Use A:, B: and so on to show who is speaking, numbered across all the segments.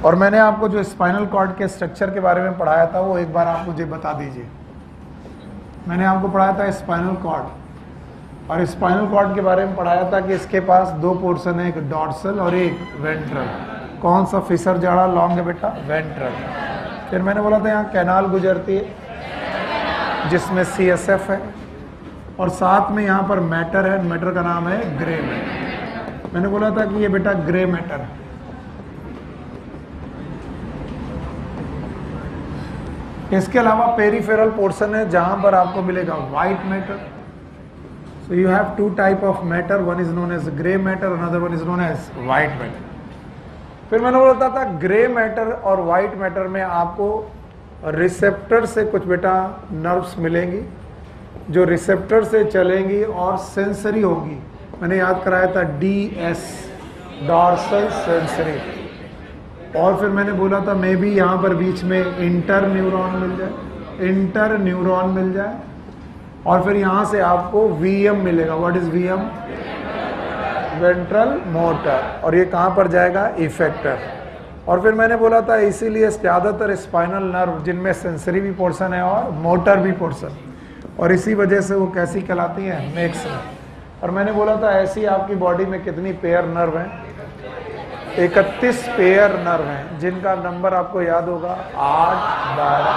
A: और मैंने आपको जो स्पाइनल कॉर्ड के स्ट्रक्चर के बारे में पढ़ाया था वो एक बार आप मुझे बता दीजिए। मैंने आपको पढ़ाया था स्पाइनल कॉर्ड, और स्पाइनल कॉर्ड के बारे में पढ़ाया था कि इसके पास दो पोर्शन है, एक डॉर्सल और एक वेंट्रल। कौन सा फिशर ज़्यादा लॉन्ग है बेटा? वेंट्रल। फिर मैंने बोला था यहाँ कैनाल गुजरती है जिसमें CSF है, और साथ में यहाँ पर मैटर है, मैटर का नाम है ग्रे मैटर। मैंने बोला था कि ये बेटा ग्रे मैटर है। इसके अलावा पेरिफेरल पोर्शन है जहां पर आपको मिलेगा white matter. So you have two type of matter, one is known as grey matter, another one is known as white matter. फिर मैंने बोला था ग्रे मैटर और व्हाइट मैटर में आपको रिसेप्टर से कुछ बेटा नर्व्स मिलेंगी जो रिसेप्टर से चलेंगी और सेंसरी होगी। मैंने याद कराया था DS, डॉर्सल सेंसरी। और फिर मैंने बोला था मे बी यहाँ पर बीच में इंटर न्यूरॉन मिल जाए, और फिर यहाँ से आपको VM मिलेगा। What is VM? Ventral motor. और ये कहाँ पर जाएगा? इफेक्टर। और फिर मैंने बोला था इसीलिए ज़्यादातर स्पाइनल नर्व जिनमें सेंसरी भी पोर्शन है और मोटर भी पोर्शन, और इसी वजह से वो कैसी कहलाती हैं? मिक्स। और मैंने बोला था ऐसी आपकी बॉडी में कितनी पेयर नर्व हैं? 31 पेयर नर्व हैं, जिनका नंबर आपको याद होगा 8, 12,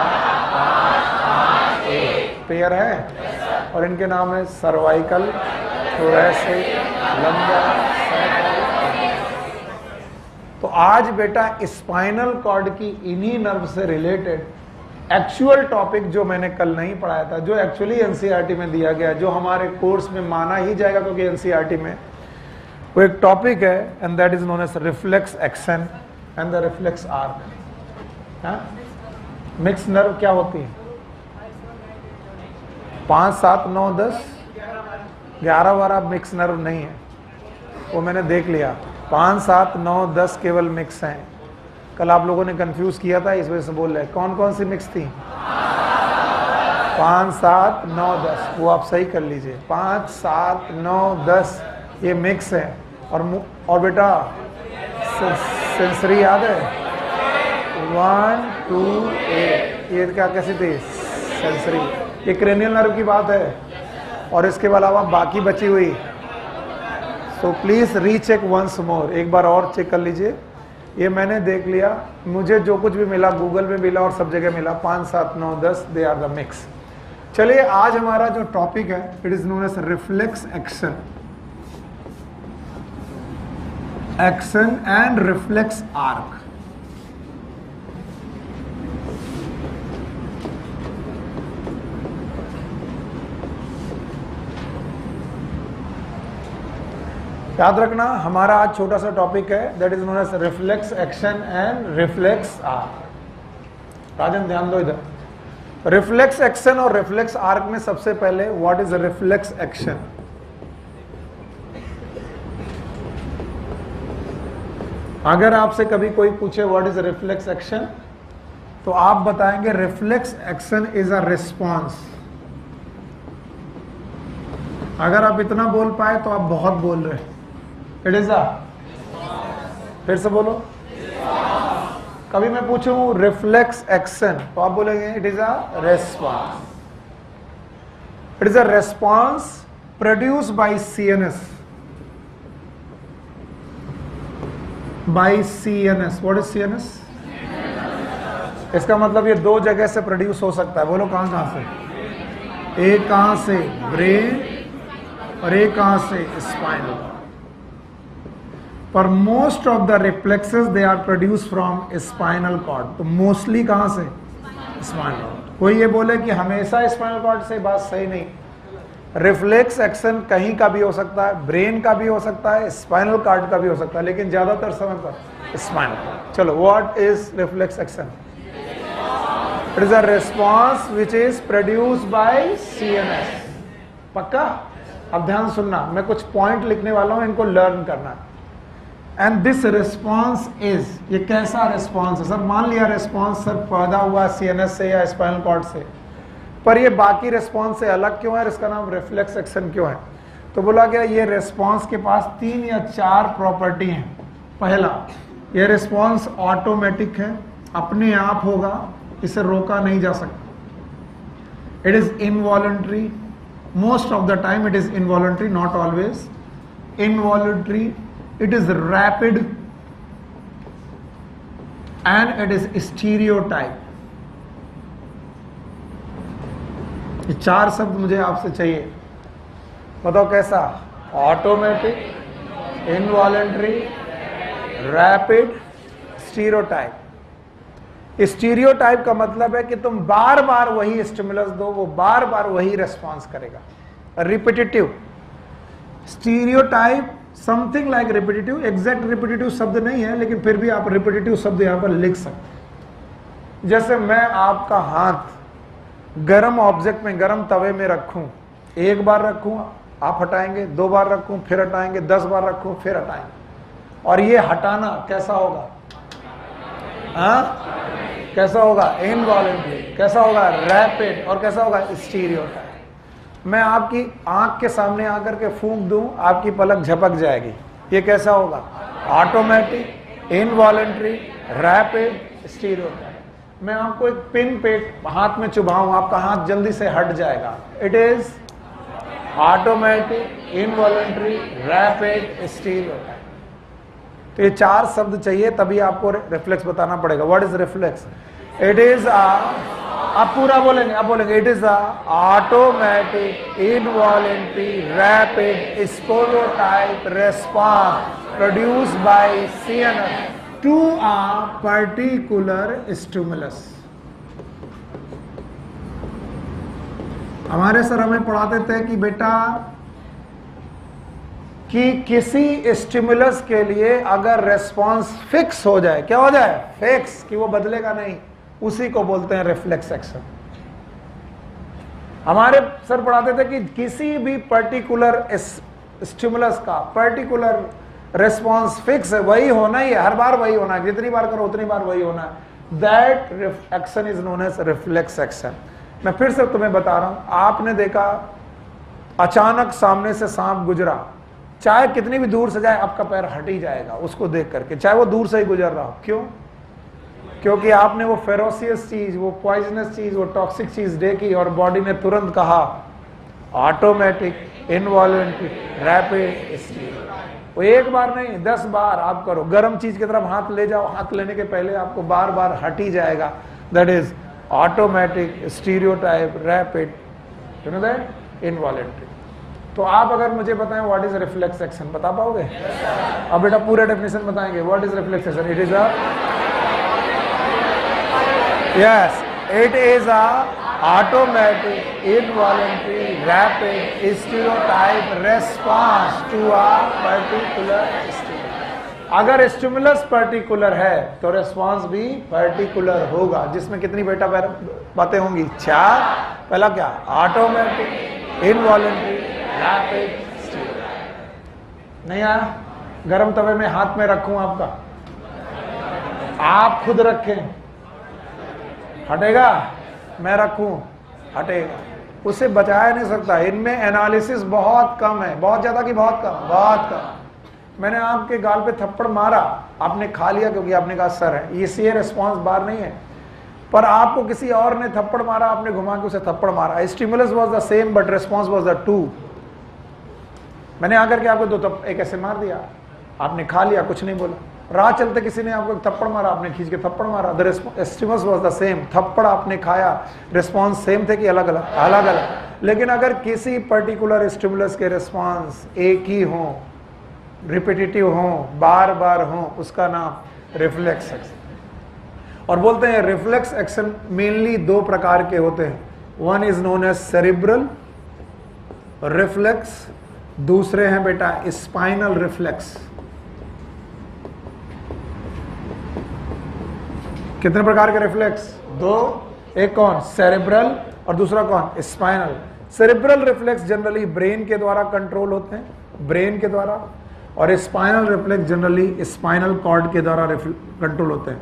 A: 5, 8 पेयर है। और इनके नाम है सर्वाइकल, थोरैसिक, लंबर, सैक्रल। तो आज बेटा स्पाइनल कॉर्ड की इन्हीं नर्व से रिलेटेड एक्चुअल टॉपिक जो मैंने कल नहीं पढ़ाया था, जो एक्चुअली NCERT में दिया गया, जो हमारे कोर्स में माना ही जाएगा क्योंकि NCERT में वो एक टॉपिक है, and that is known as reflex action and the reflex arc. Mix nerve क्या होती है? 5, 7, 9, 10, 11 12 मिक्स नर्व नहीं है, वो मैंने देख लिया। 5, 7, 9, 10 केवल मिक्स हैं। कल आप लोगों ने कंफ्यूज किया था, इस वजह से बोल रहे हैं। कौन कौन सी मिक्स थी? 5, 7, 9, 10, वो आप सही कर लीजिए। 5, 7, 9, 10 ये मिक्स है। और बेटा सेंसरी याद है? 1, 2, 8 ये क्या कैसी थी? सेंसरी। ये क्रेनियल नर्व की बात है, और इसके अलावा बाकी बची हुई। So please recheck once more, एक बार और चेक कर लीजिए। ये मैंने देख लिया, मुझे जो कुछ भी मिला गूगल में मिला और सब जगह मिला, 5, 7, 9, 10 दे आर द मिक्स। चलिए आज हमारा जो टॉपिक है it is known as reflex action and reflex arc. याद रखना हमारा आज छोटा सा टॉपिक है, that is known as reflex action and reflex arc. Rajan ध्यान दो इधर। रिफ्लेक्स एक्शन और रिफ्लेक्स आर्क में सबसे पहले व्हाट इज रिफ्लेक्स एक्शन? अगर आपसे कभी कोई पूछे व्हाट इज रिफ्लेक्स एक्शन, तो आप बताएंगे reflex action is a response. अगर आप इतना बोल पाए तो आप बहुत बोल रहे हैं। इट इज अ, फिर से बोलो। कभी मैं पूछूं रिफ्लेक्स एक्शन तो आप बोलेंगे it is a response. It is a response produce by CNS। By CNS। What is CNS? इसका मतलब ये दो जगह से प्रोड्यूस हो सकता है। बोलो कहां कहां से? एक कहां से? ब्रेन, और एक कहां से? स्पाइनल। पर most of the reflexes they are produce from spinal cord. तो मोस्टली कहां से? Spinal cord. कोई ये बोले कि हमेशा स्पाइनल कॉर्ड से, बात सही नहीं। रिफ्लेक्स एक्शन कहीं का भी हो सकता है, ब्रेन का भी हो सकता है, स्पाइनल कॉर्ड का भी हो सकता है, लेकिन ज्यादातर समय पर स्पाइनल कॉर्ड। चलो what is reflex action? It is a response which is produced by CNS। पक्का? अब ध्यान सुनना, मैं कुछ पॉइंट लिखने वाला हूं, इनको लर्न करना। एंड दिस रिस्पॉन्स इज, ये कैसा रिस्पॉन्स है? सर मान लिया रिस्पॉन्स सर पैदा हुआ CNS से या स्पाइनल कॉर्ड से, पर ये बाकी रिस्पॉन्स से अलग क्यों है? इसका नाम रिफ्लेक्स एक्शन क्यों है? तो बोला गया ये रिस्पॉन्स के पास 3 या 4 प्रॉपर्टी हैं। पहला, ये रिस्पॉन्स ऑटोमेटिक है, अपने आप होगा, इसे रोका नहीं जा सकता। It is involuntary, most of the time it is involuntary, not always involuntary, it is rapid and it is stereotype. ये 4 शब्द मुझे आपसे चाहिए, बताओ कैसा? Automatic, involuntary, rapid, stereotype. Stereotype का मतलब है कि तुम बार बार वही स्टिमुलस दो, वो बार बार वही रेस्पॉन्स करेगा। Repetitive. Stereotype something like repetitive, exact repetitive शब्द नहीं है, लेकिन फिर भी आप रिपीटेटिव शब्द यहां पर लिख सकते। जैसे मैं आपका हाथ गरम ऑब्जेक्ट में, गरम तवे में रखूं, एक बार रखूं आप हटाएंगे, 2 बार रखूं फिर हटाएंगे, 10 बार रखूं फिर हटाएंगे, और ये हटाना कैसा होगा? कैसा होगा? इनवॉलंटरी। कैसा होगा? रैपिड। और कैसा होगा? स्टीरियोटाइप। मैं आपकी आंख के सामने आकर के फूंक दूं, आपकी पलक झपक जाएगी, ये कैसा होगा? Automatic, involuntary, rapid, stereotype. मैं आपको एक पिन पे हाथ में चुभाऊं, आपका हाथ जल्दी से हट जाएगा, it is automatic, involuntary, rapid, stereotype. तो ये 4 शब्द चाहिए, तभी आपको रिफ्लेक्स बताना पड़ेगा। What is reflex? It is आप पूरा बोलेंगे, आप बोलेंगे it is automatic, involuntary, rapid, stereotype response produced by CNS to a particular stimulus. हमारे सर हमें पढ़ाते थे कि बेटा कि किसी स्टिमुलस के लिए अगर रेस्पॉन्स फिक्स हो जाए, क्या हो जाए? फिक्स, कि वो बदलेगा नहीं, उसी को बोलते हैं रिफ्लेक्स एक्शन। हमारे सर पढ़ाते थे कि किसी भी पर्टिकुलर स्टिमुलस का पर्टिकुलर रेस्पॉन्स फिक्स है, वही होना ही है, हर बार वही होना है, जितनी बार करो उतनी बार वही होना है। That action is known as reflex action. मैं फिर से तुम्हें बता रहा हूं, आपने देखा अचानक सामने से सांप गुजरा, चाहे कितनी भी दूर से जाए आपका पैर हट ही जाएगा उसको देख करके, चाहे वो दूर से ही गुजर रहा हो। क्यों? क्योंकि आपने वो फेरोसियस चीज, वो पॉइजनस चीज, वो टॉक्सिक चीज देखी और बॉडी ने तुरंत कहा ऑटोमेटिक, इनवॉलंटरी, रैपिड, स्टीरियोटाइप। वो एक बार नहीं 10 बार आप करो। गर्म चीज की तरफ हाथ ले जाओ, हाथ लेने के पहले आपको बार बार हट ही जाएगा। That is automatic, stereotype, rapid, you know that, involuntary. तो आप अगर मुझे बताएं व्हाट इज रिफ्लेक्स एक्शन, बता पाओगे? अब बेटा पूरा डेफिनेशन बताएंगे। What is reflex action? It is a yes, it is a automatic, involuntary, rapid, stereotype response to a particular stimulus. अगर स्टिमुलस पर्टिकुलर है तो रेस्पॉन्स भी पर्टिकुलर होगा, जिसमें कितनी बेटा बातें होंगी? 4। पहला क्या? Automatic, involuntary, rapid, stereotype. नहीं आया? गरम तवे में हाथ में रखूं आपका, आप खुद रखें, हटेगा? मैं रखूं, हटेगा। उसे बचाया नहीं सकता। इनमें एनालिसिस बहुत कम है, बहुत ज्यादा की बहुत कम, बहुत कम। मैंने आपके गाल पे थप्पड़ मारा, आपने खा लिया क्योंकि आपने कहा सर है, ये रिस्पॉन्स बार नहीं है। पर आपको किसी और ने थप्पड़ मारा, आपने घुमा के उसे थप्पड़ मारा, stimulus was the same but response was the 2। मैंने आकर के आपको एक ऐसे मार दिया, आपने खा लिया, कुछ नहीं बोला। राह चलते किसी ने आपको थप्पड़ मारा, आपने खींच के थप्पड़ मारा, the stimulus was the same. थप्पड़ आपने खाया, रिस्पॉन्स सेम थे कि अलग अलग? अलग अलग। लेकिन अगर किसी पर्टिकुलर स्टिमुलस के रिस्पॉन्स एक ही हो, रिपीटेटिव हो, बार बार हो, उसका नाम रिफ्लेक्स एक्शन। और बोलते हैं रिफ्लेक्स एक्शन मेनली 2 प्रकार के होते हैं। One is known as cerebral reflex, दूसरे हैं बेटा स्पाइनल रिफ्लेक्स। कितने प्रकार के रिफ्लेक्स? 2। एक कौन? सेरिब्रल, और दूसरा कौन? Spinal. Cerebral reflex generally brain के द्वारा कंट्रोल होते हैं, ब्रेन के द्वारा, और spinal reflex generally spinal cord के द्वारा कंट्रोल होते हैं।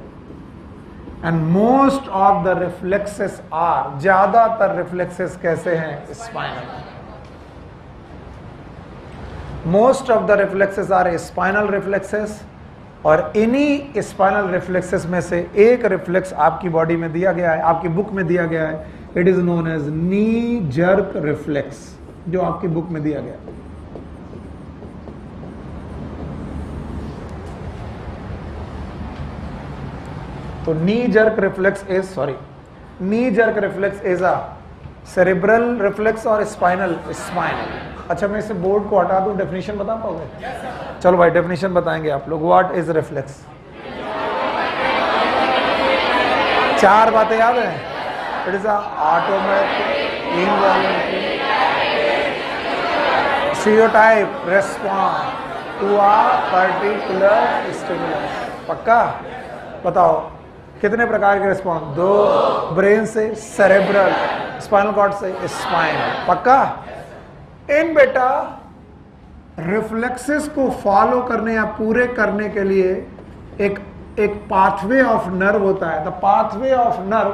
A: And most of the reflexes are, ज्यादातर रिफ्लेक्सेस कैसे हैं? Spinal. Most of the reflexes are spinal reflexes और इन्हीं स्पाइनल रिफ्लेक्सेस में से एक रिफ्लेक्स आपकी बॉडी में दिया गया है, आपकी बुक में दिया गया है, it is known as knee jerk reflex, जो आपकी बुक में दिया गया। तो knee jerk reflex is a cerebral reflex और स्पाइनल। अच्छा, मैं इसे बोर्ड को हटा दूं, डेफिनेशन बता पाओगे? चलो भाई, डेफिनेशन बताएंगे आप लोग। What is reflex? 4 बातें याद है? It is automatic involuntary stereotype response to a particular stimulus. पक्का? बताओ कितने प्रकार के रिस्पॉन्स? 2, ब्रेन से सेरेब्रल, स्पाइनल कॉर्ड से स्पाइनल। पक्का? इन बेटा रिफ्लेक्सेस को फॉलो करने या पूरे करने के लिए एक पाथवे ऑफ नर्व होता है। The pathway of nerve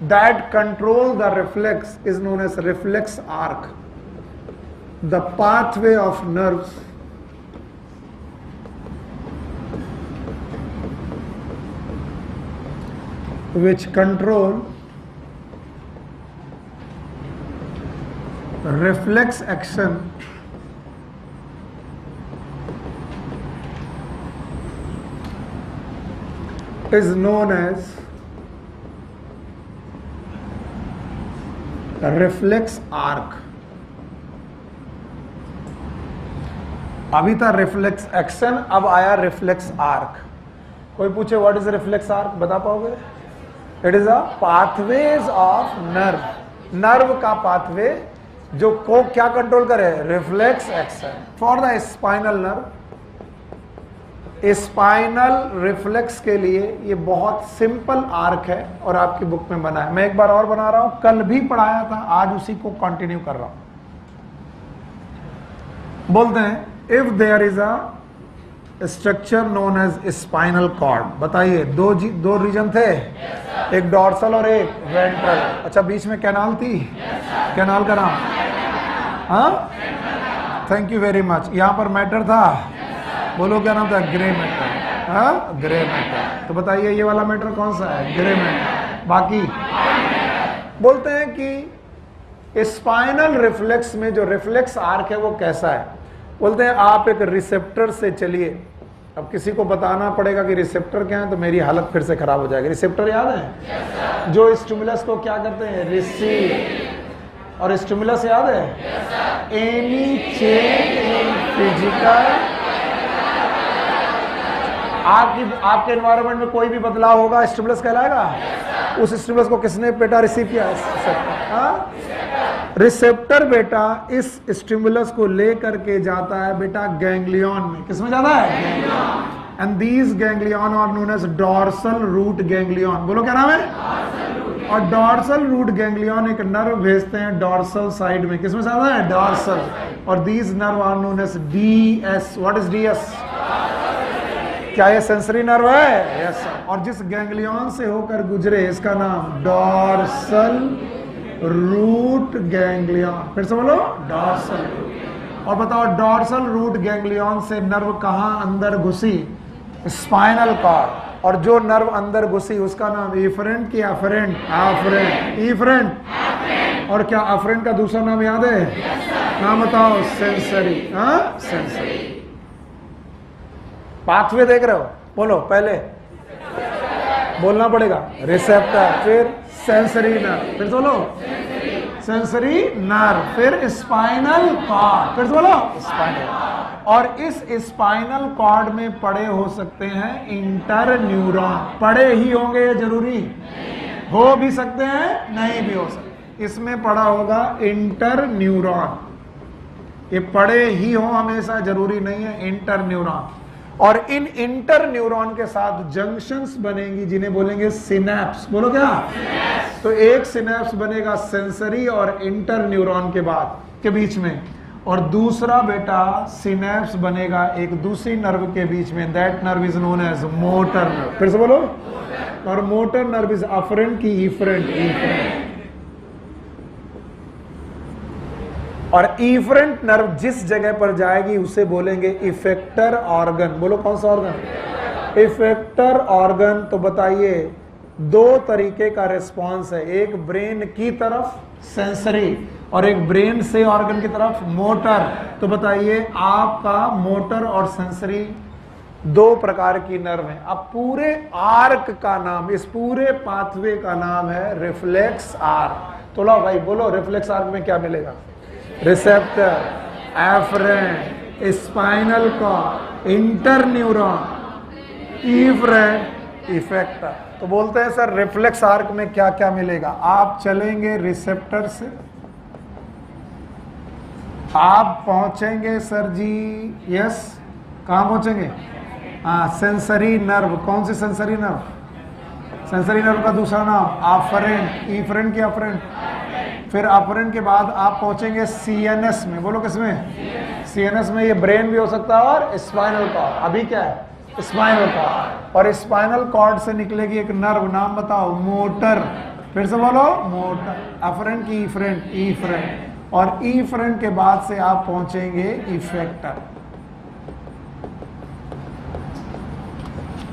A: that control the reflex is known as reflex arc. The pathway of nerves which control reflex action is known as reflex arc। अभी था रिफ्लेक्स एक्शन, अब आया reflex arc. कोई पूछे what is reflex arc, बता पाओगे? It is a pathways of nerve. Nerve का pathway जो को क्या कंट्रोल करे? Reflex action. For the spinal nerve, spinal reflex के लिए ये बहुत सिंपल आर्क है और आपकी बुक में बना है। मैं एक बार और बना रहा हूं, कल भी पढ़ाया था, आज उसी को कंटिन्यू कर रहा हूं। बोलते हैं if there is a structure known as spinal cord. बताइए, दो रीजन थे, एक डॉर्सल और एक वेंट्रल। अच्छा, बीच में कैनाल थी? कैनाल का नाम? हाँ, थैंक यू वेरी मच। यहाँ पर मैटर था, बोलो क्या नाम था? Grey matter. हाँ, ग्रे मैटर। तो बताइए ये वाला मैटर कौन सा है? Grey matter. बाकी बोलते हैं कि स्पाइनल रिफ्लेक्स में जो रिफ्लेक्स आर्क है वो कैसा है? बोलते हैं आप एक रिसेप्टर से चलिए। अब किसी को बताना पड़ेगा कि रिसेप्टर क्या है, तो मेरी हालत फिर से खराब हो जाएगी। रिसेप्टर याद है? yes, जो स्टिमुलस को क्या करते हैं? रिसीव। और स्टिमुलस याद है? एनी चेंज इन फिजिकल, आपके एनवायरनमेंट में कोई भी बदलाव होगा, स्टिमुलस कहलाएगा। उस स्टिमुलस को किसने बेटा रिसीव किया? रिसेप्टर बेटा इस स्टिमुलस को लेकर के जाता है बेटा गैंग्लियन में। किसमें जाता है? Ganglion. And these ganglion are known as dorsal root ganglion. बोलो क्या नाम है? और डॉर्सल रूट गैंग्लियन एक नर्व भेजते हैं डॉर्सल साइड में। किसमें जाता है? डॉर्सल। और these nerve are known as DS. What is DS? क्या ये सेंसरी नर्व है? यस। और जिस गैंग्लियन से होकर गुजरे इसका नाम डॉर्सल रूट गैंग्लियन। फिर से बोलो, डॉर्सल। और बताओ, डॉर्सल रूट गैंग्लियन से नर्व कहां अंदर घुसी? Spinal cord. और जो नर्व अंदर घुसी उसका नाम इफरेंट की अफरेंट? अफरेंट। इफरेंट। और क्या अफरेंट का दूसरा नाम याद है? नाम बताओ? सेंसरी। हाँ, सेंसरी। पाथवे देख रहे हो? बोलो, पहले बोलना पड़ेगा रिसेप्टर, फिर सेंसरी नर्व, फिर बोलो सेंसरी नर्व, फिर स्पाइनल कॉर्ड, फिर बोलो स्पाइनल। और इस स्पाइनल कॉर्ड में पड़े हो सकते हैं इंटर न्यूरॉन। पड़े ही होंगे ये जरूरी? हो भी सकते हैं, नहीं भी हो सकते। इसमें पड़ा होगा इंटर न्यूरॉन। ये पड़े ही हो हमेशा जरूरी नहीं है, इंटर न्यूरॉन। और इन इंटर न्यूरॉन के साथ जंक्शंस बनेंगी जिन्हें बोलेंगे सिनैप्स। बोलो क्या? तो एक सिनैप्स बनेगा सेंसरी और इंटर न्यूरॉन के बीच में, और दूसरा बेटा सिनैप्स बनेगा एक दूसरी नर्व के बीच में। That nerve is known as motor nerve. फिर से बोलो। और मोटर नर्व इज अफरेंट की इफरेंट? इफरेंट। और इफरेंट नर्व जिस जगह पर जाएगी उसे बोलेंगे इफेक्टर ऑर्गन। बोलो कौन सा ऑर्गन? Effector organ. तो बताइए, दो तरीके का रिस्पॉन्स है, एक ब्रेन की तरफ सेंसरी और एक ब्रेन से ऑर्गन की तरफ मोटर। तो बताइए, आपका मोटर और सेंसरी दो प्रकार की नर्व है। अब पूरे आर्क का नाम, इस पूरे पाथवे का नाम है रिफ्लेक्स आर्क। तो लो भाई बोलो, रिफ्लेक्स आर्क में क्या मिलेगा? Receptor, afferent, spinal cord, interneuron, efferent, effector. तो बोलते हैं सर रिफ्लेक्स आर्क में क्या क्या मिलेगा? आप चलेंगे रिसेप्टर से, आप पहुंचेंगे सर जी, यस, कहां पहुंचेंगे? हाँ, सेंसरी नर्व। कौन सी सेंसरी नर्व? सेंसरी नर्व का दूसरा नाम अफरेंट। इफरेंट की अफरेंट। फिर अफरेंट के बाद आप पहुंचेंगे सीएनएस में। बोलो किसमें? सीएनएस में। ये ब्रेन भी हो सकता है और स्पाइनल कॉर्ड। अभी क्या है? Spinal cord. और स्पाइनल कॉर्ड से निकलेगी एक नर्व, नाम बताओ? मोटर। फिर से बोलो, मोटर। अफरेंट की इफरेंट, इफरेंट। और इफरेंट के बाद से आप पहुंचेंगे इफेक्टर।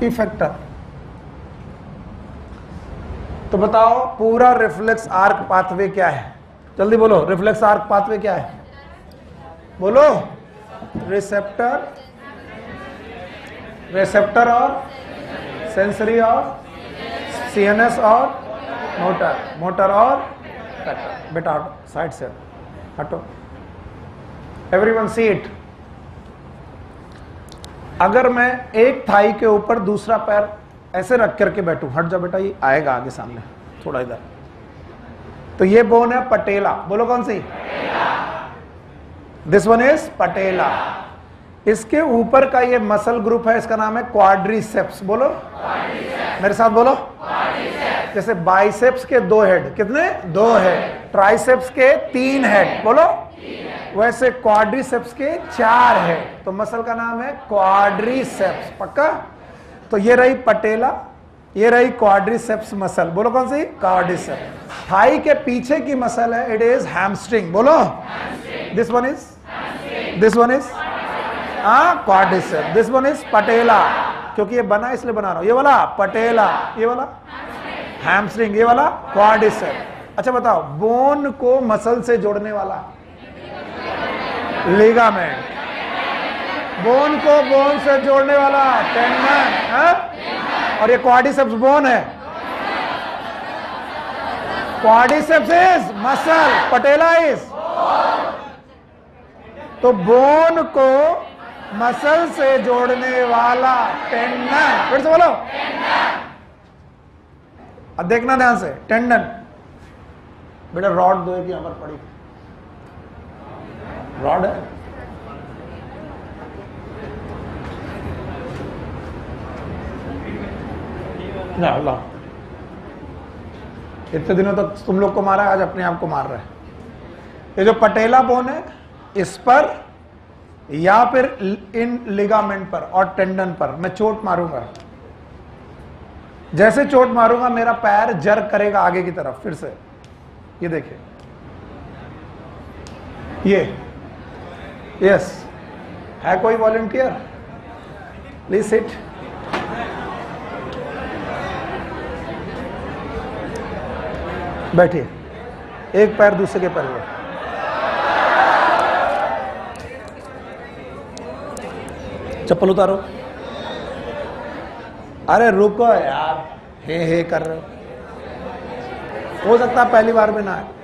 A: इफेक्टर। तो बताओ पूरा रिफ्लेक्स आर्क पाथवे क्या है? जल्दी बोलो, रिफ्लेक्स आर्क पाथवे क्या है? बोलो। रिसेप्टर, रिसेप्टर और सेंसरी और सीएनएस और मोटर, मोटर और इफेक्टर। बेटा हटो, साइड से हटो। Everyone see it. अगर मैं एक थाई के ऊपर दूसरा पैर ऐसे रख करके बैठूं, हट जा बेटा, ये आएगा आगे सामने थोड़ा इधर, तो ये बोन है पटेला। बोलो कौन सी? दिस वन इज पटेला। इसके ऊपर का ये मसल ग्रुप है, इसका नाम है क्वाड्रिसेप्स। बोलो मेरे साथ बोलो। जैसे बाइसेप्स के दो हेड, कितने? दो हेड। ट्राइसेप्स के 3 हेड, बोलो। वैसे क्वाड्रिसेप्स के 4 है। तो मसल का नाम है क्वाड्रिसेप्स। पक्का? तो ये रही पटेला, ये रही क्वाड्रिसेप्स मसल। बोलो कौन सी? क्वाड्रिसेप्स। थाई के पीछे की मसल है, इट इज हैमस्ट्रिंग। बोलो। This one is, this one is quadriceps, this one is patella. क्योंकि ये बना इसलिए बना रहा हूं। ये वाला पटेला, ये वाला हैमस्ट्रिंग, ये वाला क्वाड्रिसेप्स। अच्छा बताओ, बोन को मसल से जोड़ने वाला लिगामेंट, बोन को बोन से जोड़ने वाला टेंडन है? और ये क्वाड्रिसेप्स बोन है। Quadriceps is muscle, patella is. तो बोन को मसल से जोड़ने वाला टेंडन। फिर से बोलो। अब देखना ध्यान से, टेंडन। बेटा रॉड दो की यहां पर पड़ी, रॉड है। ना ला, इतने दिनों तक तुम लोग को मारा है, आज अपने आप को मार रहा है। ये जो पटेला बोन है, इस पर या फिर इन लिगामेंट पर और टेंडन पर मैं चोट मारूंगा। जैसे चोट मारूंगा मेरा पैर जर्क करेगा आगे की तरफ। फिर से ये देखिए, ये यस है। कोई वॉलंटियर? Please sit. बैठिए, एक पैर दूसरे के पैर में। चप्पल उतारो। अरे रुको यार, हे कर रहे हो सकता है पहली बार में ना है।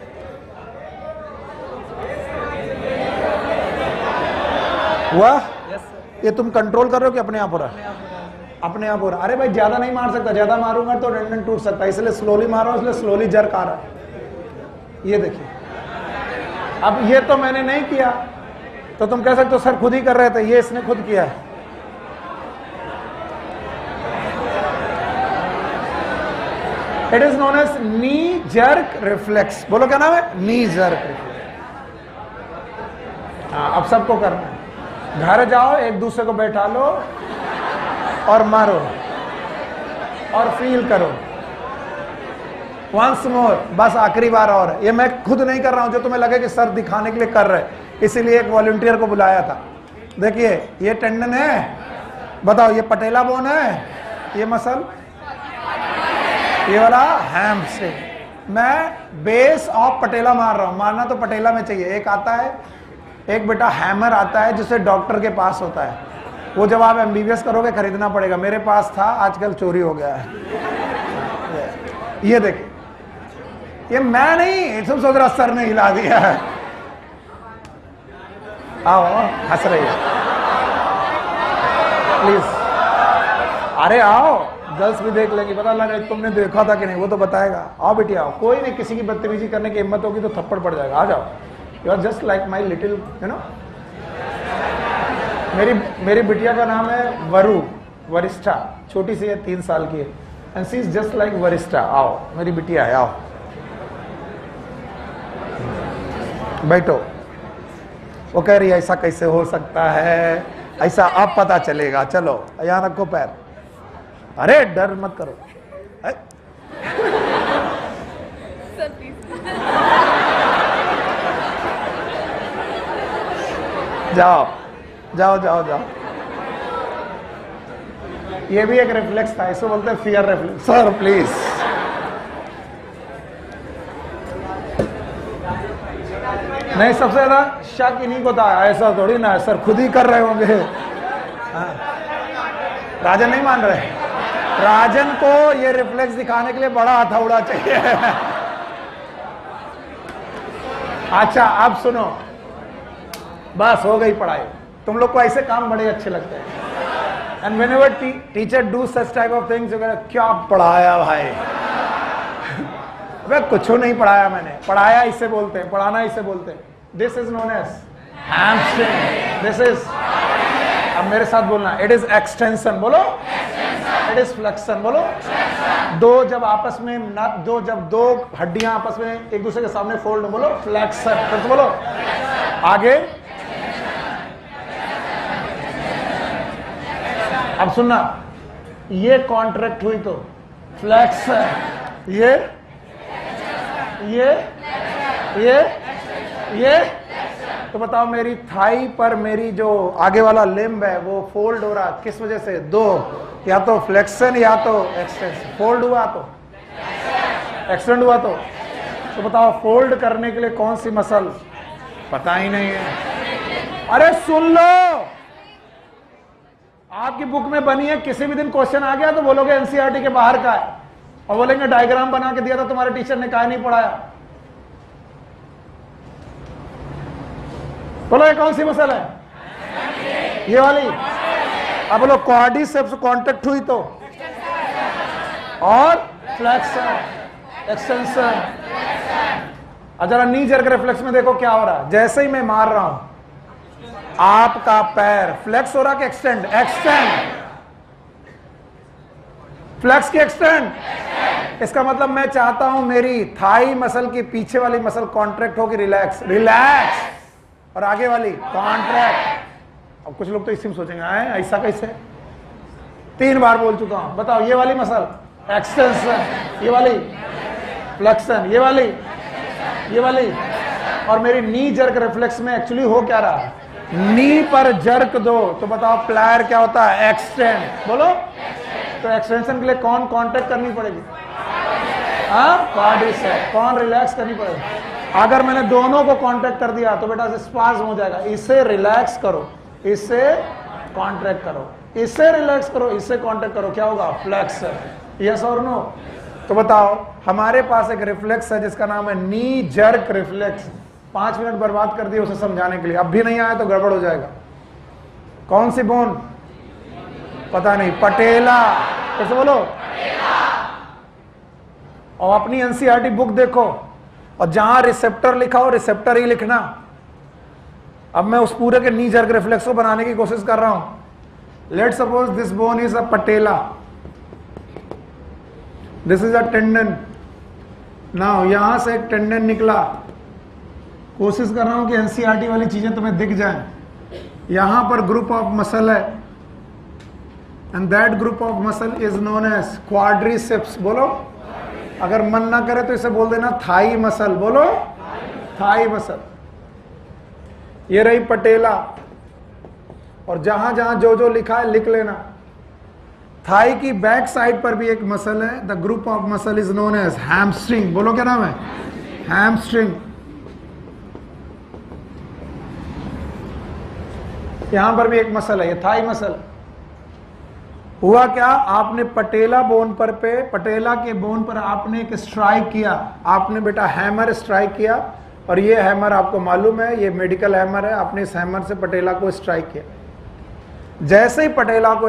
A: वाह, ये तुम कंट्रोल कर रहे हो कि अपने आप हो रहा है? अपने आप हो रहा। अरे भाई ज्यादा नहीं मार सकता, ज्यादा मारूंगा तो टेंडन टूट सकता है, इसलिए स्लोली मार रहा हूं, इसलिए स्लोली जर्क आ रहा है। ये देखिए, अब ये तो मैंने नहीं किया तो तुम कह सकते हो सर खुद ही कर रहे थे, ये इसने खुद किया है। It is known as knee jerk reflex. बोलो क्या नाम है? Knee jerk reflex. हाँ, अब सबको करना है। घर जाओ, एक दूसरे को बैठा लो और मारो और फील करो। वंस मोर, बस आखिरी बार और है। ये मैं खुद नहीं कर रहा हूं, जो तुम्हें लगे कि सर दिखाने के लिए कर रहे, इसीलिए एक वॉलंटियर को बुलाया था। देखिए ये टेंडन है, बताओ ये पटेला बोन है, ये मसल, ये वाला हैमस्ट्रिंग। मैं बेस ऑफ पटेला मार रहा हूं, मारना तो पटेला में चाहिए। एक आता है, एक बेटा हैमर आता है जिसे डॉक्टर के पास होता है, वो जब आप एमबीबीएस करोगे खरीदना पड़ेगा। मेरे पास था, आजकल चोरी हो गया है। ये देखिए, ये मैं नहीं, तुम सोच रहा सर ने हिला दिया है। आओ, हंस रही है प्लीज, अरे आओ, गर्ल्स भी देख लेंगी, पता लगा तुमने देखा था कि नहीं, वो तो बताएगा। आओ बेटी आओ, कोई नहीं, किसी की बदतमीजी करने की हिम्मत होगी तो थप्पड़ पड़ जाएगा। आ जाओ, you are just like my little, you know. मेरी बिटिया का नाम है वरु, वरिष्ठा, छोटी सी है, 3 साल की है, and she is just like Varishtha. आओ मेरी बिटिया है, आओ बैठो। वो कह रही है ऐसा कैसे हो सकता है, ऐसा अब पता चलेगा, चलो यहाँ रखो पैर। अरे डर मत करो, जाओ जाओ जाओ जाओ। ये भी एक रिफ्लेक्स था, इसको बोलते हैं फियर रिफ्लेक्स। सर प्लीज, नहीं, सबसे ज्यादा शक इन्हीं को था, ऐसा थोड़ी ना सर खुद ही कर रहे होंगे। हाँ। राजन नहीं मान रहे, राजन को ये रिफ्लेक्स दिखाने के लिए बड़ा हथौड़ा चाहिए। अच्छा अब सुनो, बस हो गई पढ़ाई। तुम लोग को ऐसे काम बड़े अच्छे लगते हैं, and whenever teacher do such type of things, क्या पढ़ाया भाई। अबे कुछ नहीं पढ़ाया मैंने, पढ़ाया इसे बोलते हैं, पढ़ाना इसे बोलते हैं। This is known as hamstring, this is, अब मेरे साथ बोलना, इट इज एक्सटेंशन, बोलो इट इज फ्लेक्शन, बोलो। दो जब आपस में जब दो हड्डियां आपस में एक दूसरे के सामने फोल्ड, बोलो फ्लेक्शन। फिर तो बोलो आगे। अब सुनना, ये कॉन्ट्रैक्ट हुई तो फ्लेक्शन, ये तो बताओ मेरी थाई पर मेरी जो आगे वाला लिम्ब है वो फोल्ड हो रहा, किस वजह से? दो, या तो फ्लेक्शन या तो एक्सटेंशन। फोल्ड हुआ तो एक्सटेंड हुआ तो बताओ फोल्ड करने के लिए कौन सी मसल? पता ही नहीं है। अरे सुन लो, आपकी बुक में बनी है, किसी भी दिन क्वेश्चन आ गया तो बोलोगे एनसीईआरटी के बाहर का है, और बोलेंगे डायग्राम बना के दिया था तुम्हारे टीचर ने, काहे नहीं पढ़ाया। बोलो ये कौन सी मसल है? ये वाली। अब बोलो क्वाड्रिसेप्स कांटेक्ट हुई तो, और फ्लेक्शन, एक्सटेंशन। और जरा नी जर्क रिफ्लेक्स में देखो क्या हो रहा है। जैसे ही मैं मार रहा हूं, आपका पैर फ्लेक्स हो रहा कि एक्सटेंड? एक्सटेंड। फ्लेक्स की एक्सटेंड। इसका मतलब मैं चाहता हूं मेरी थाई मसल की पीछे वाली मसल कॉन्ट्रैक्ट हो कि रिलैक्स? रिलैक्स। और आगे वाली कॉन्ट्रैक्ट। अब कुछ लोग तो इसी में सोचेंगे ऐसा कैसे? 3 बार बोल चुका हूं। बताओ ये वाली मसल एक्सटेंशन, ये वाली फ्लेक्शन, ये वाली। और मेरी नी जर्क रिफ्लेक्स में एक्चुअली हो क्या रहा है? नी पर जर्क दो तो बताओ प्लायर क्या होता है? एक्सटेंड। बोलो तो एक्सटेंशन के लिए कौन कांटेक्ट करनी पड़ेगी? क्वाड्रिसेप्स। कौन रिलैक्स करनी पड़ेगी? अगर मैंने दोनों को कांटेक्ट कर दिया तो बेटा स्पाज्म हो जाएगा। इसे रिलैक्स करो, इससे कांटेक्ट करो, इससे रिलैक्स करो, इससे कांटेक्ट करो, क्या होगा? फ्लेक्शन। यस और नो? तो बताओ हमारे पास एक रिफ्लेक्स है जिसका नाम है नी जर्क रिफ्लेक्स। 5 मिनट बर्बाद कर दिए उसे समझाने के लिए, अब भी नहीं आया तो गड़बड़ हो जाएगा। कौन सी बोन? पता नहीं। पटेला। कैसे बोलो? और अपनी एनसीईआरटी बुक देखो, और जहां रिसेप्टर लिखा हो रिसेप्टर ही लिखना। अब मैं उस पूरे के नी जर्क रिफ्लेक्स को बनाने की कोशिश कर रहा हूं। Let suppose this bone is a patella, this is a tendon. Now यहां से एक टेंडन निकला, कोशिश कर रहा हूं कि एनसीईआरटी वाली चीजें तुम्हें दिख जाएं। यहां पर ग्रुप ऑफ मसल है, and that group of muscle is known as quadriceps. बोलो अगर मन ना करे तो इसे बोल देना थाई मसल, बोलो थाई मसल। ये रही पटेला, और जहां जहां जो जो लिखा है लिख लेना। थाई की बैक साइड पर भी एक मसल है, the group of muscle is known as hamstring, बोलो क्या नाम है, हैमस्ट्रिंग। यहां पर भी एक मसल है, ये थाई मसल। हुआ क्या, आपने पटेला बोन पर पटेला के बोन पर आपने एक स्ट्राइक किया, आपने बेटा हैमर स्ट्राइक किया, और ये हैमर आपको मालूम है ये मेडिकल हैमर है, आपने इस हैमर से पटेला को स्ट्राइक किया। जैसे ही पटेला को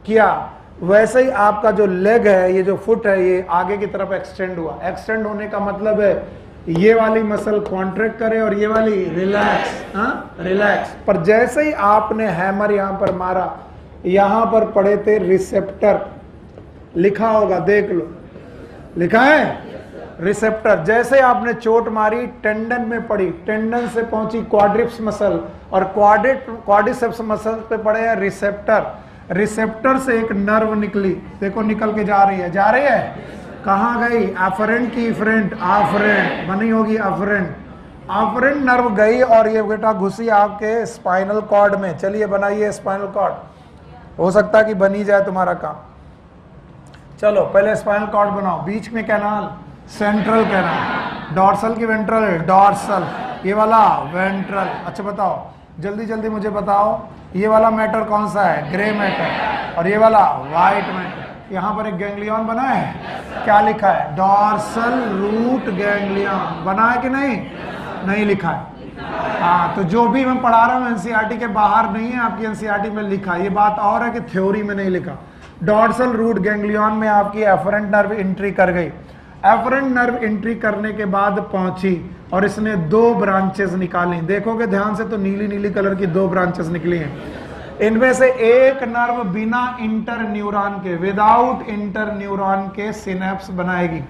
A: किया वैसे ही आपका जो लेग है, ये जो फुट है, ये आगे की तरफ एक्सटेंड हुआ। एक्सटेंड होने का मतलब है ये वाली मसल कॉन्ट्रैक्ट करे और ये वाली रिलैक्स, रिलैक्स। पर जैसे ही आपने हैमर यहां पर मारा, यहां पर पड़े थे रिसेप्टर, लिखा होगा देख लो, लिखा है रिसेप्टर। जैसे आपने चोट मारी टेंडन में पड़ी, टेंडन से पहुंची क्वाड्रिप्स मसल, और क्वाड्रिसेप्स मसल पे पड़े हैं रिसेप्टर। रिसेप्टर से एक नर्व निकली, देखो निकल के जा रही है, जा रही है, कहां गई, एफरेंट की इफरेंट, आफरेंट बनी होगी, अफरेंट। आफरेंट नर्व गई और ये बेटा घुसी आपके स्पाइनल कॉर्ड में। चलिए बनाइए स्पाइनल कॉर्ड, हो सकता है कि बनी जाए तुम्हारा काम। चलो पहले स्पाइनल कॉर्ड बनाओ, बीच में कैनाल, सेंट्रल कैनाल, डॉर्सल की वेंट्रल, डॉर्सल, ये वाला वेंट्रल। अच्छा बताओ जल्दी जल्दी मुझे बताओ, ये वाला मैटर कौन सा है, ग्रे मैटर, और ये वाला व्हाइट मैटर। यहाँ पर एक गैंग्लियन बना है, क्या लिखा है, डॉर्सल रूट गैंग्लियन, बना है कि नहीं, नहीं लिखा है। हाँ, तो जो भी मैं पढ़ा रहा हूँ एनसीईआरटी के बाहर नहीं है, आपकी एनसीईआरटी में लिखा है। ये बात और है कि थ्योरी में नहीं लिखा। डॉर्सल रूट गैंग्लियन में आपकी एफरेंट नर्व एंट्री कर गई। एफरेंट नर्व एंट्री करने के बाद पहुंची और इसने दो ब्रांचेस निकाली। देखोगे ध्यान से तो नीली नीली कलर की दो ब्रांचेस निकली हैं। इनमें से एक नर्व बिना इंटर न्यूरॉन के, विदाउट इंटर न्यूरॉन के सिनेप्स बनाएगी।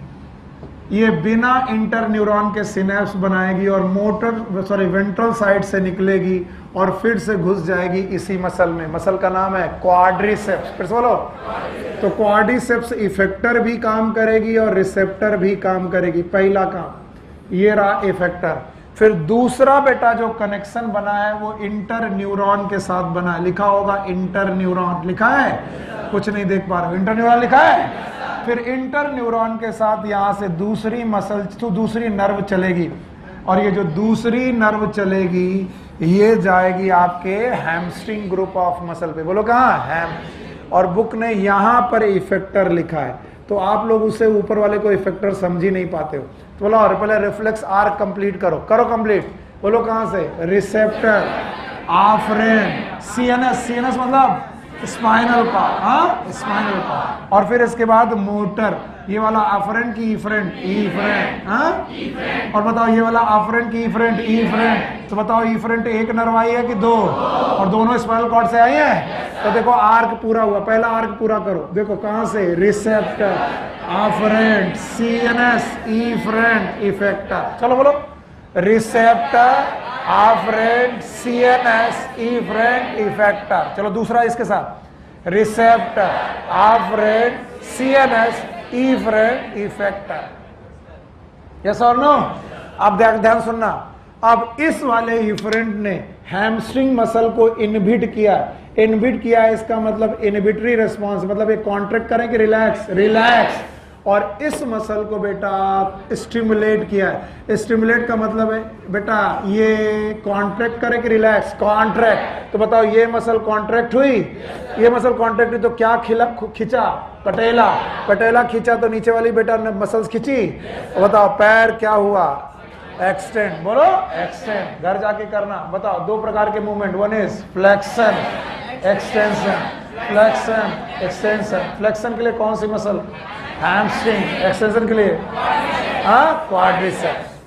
A: ये बिना इंटर न्यूरॉन के सिनेप्स बनाएगी और वेंट्रल साइड से निकलेगी और फिर से घुस जाएगी इसी मसल में। मसल का नाम है क्वाड्रिसेप्स। फिर से बोलो, तो क्वाड्रिसेप्स इफेक्टर भी काम करेगी और रिसेप्टर भी काम करेगी। पहला काम ये रहा इफेक्टर। फिर दूसरा बेटा जो कनेक्शन बना है वो इंटर न्यूरॉन के साथ बना है, लिखा होगा इंटर न्यूरॉन, लिखा है, कुछ नहीं देख पा रहे हो, इंटर न्यूरॉन लिखा है। फिर इंटर न्यूरॉन के साथ यहां से दूसरी मसल तो दूसरी नर्व चलेगी, और ये जो दूसरी नर्व चलेगी ये जाएगी आपके हैमस्ट्रिंग ग्रुप ऑफ मसल पे। बोलो कहाँ, हैम। और बुक ने यहां पर इफेक्टर लिखा है, तो आप लोग उससे ऊपर वाले को इफेक्टर समझ ही नहीं पाते हो। तो बोलो और पहले रिफ्लेक्स आर्क कंप्लीट करो, करो कंप्लीट। बोलो कहां से, रिसेप्टर, आफरेंट, सीएनएस, सीएनएस मतलब स्पाइनल कॉर्ड, हाँ स्पाइनल कॉर्ड, और फिर इसके बाद मोटर, ये वाला अफरेंट की इफरेंट, इफरेंट, हाँ, और बताओ ये वाला अफरेंट की इफरेंट, इफरेंट। तो बताओ इफरेंट एक नर्व आई है कि दो, और दोनों स्पाइनल कॉर्ड से आई है। तो देखो आर्क पूरा हुआ, पहला आर्क पूरा करो। देखो कहां से, receptor, afferent, CNS, efferent, effector. चलो बोलो, receptor, afferent, CNS, efferent, effector. चलो दूसरा इसके साथ, receptor, afferent, CNS, efferent, effector. Yes और नो? अब ध्यान सुनना। अब इस वाले इफरेंट ने हैमस्ट्रिंग मसल को इनहिबिट किया। इनहिबिट किया इसका मतलब इनहिबिटरी रिस्पॉन्स, मतलब ये कॉन्ट्रैक्ट करें कि रिलैक्स, रिलैक्स। और इस मसल को बेटा स्टिमुलेट किया है। स्टिमुलेट का मतलब है बेटा ये कॉन्ट्रैक्ट करे कि रिलैक्स, कॉन्ट्रैक्ट। तो बताओ ये मसल कॉन्ट्रैक्ट हुई, ये मसल कॉन्ट्रैक्ट हुई तो क्या खिंचा, पटेला, पटेला खींचा तो नीचे वाली बेटा ने मसल्स खींची। बताओ पैर क्या हुआ, एक्सटेंड, बोलो एक्सटेंड। घर जाके करना, बताओ दो प्रकार के movement, one is flexion, extension, flexion, extension. Flexion के लिए कौन सी मसल, हैमस्ट्रिंग, एक्सटेंशन के लिए क्वाड्रिसेप्स।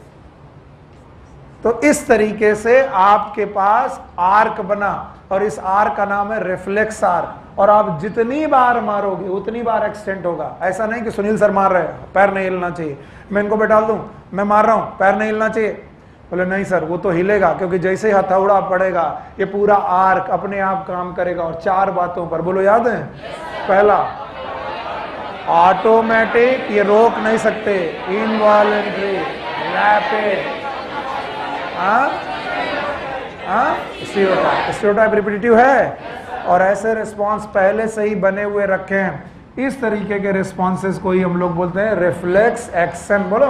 A: तो इस तरीके से आपके पास आर्क बना, और इस आर्क का नाम है रिफ्लेक्स आर्क। और आप जितनी बार मारोगे उतनी बार एक्सटेंड होगा। ऐसा नहीं कि सुनील सर मार रहे हैं पैर नहीं हिलना चाहिए, मैं इनको बैठा दूं, मैं मार रहा हूं पैर नहीं हिलना चाहिए, बोले नहीं सर वो तो हिलेगा, क्योंकि जैसे ही हथौड़ा पड़ेगा ये पूरा आर्क अपने आप काम करेगा। और चार बातों पर, बोलो याद है, पहला ऑटोमेटिक, ये रोक नहीं सकते, इनवॉलेंट्री, रैपिड, स्टीरियोटाइप रिपीटिटिव है, और ऐसे रिस्पॉन्स पहले से ही बने हुए रखे हैं। इस तरीके के रिस्पॉन्सेस को ही हम लोग बोलते हैं रिफ्लेक्स एक्शन। बोलो,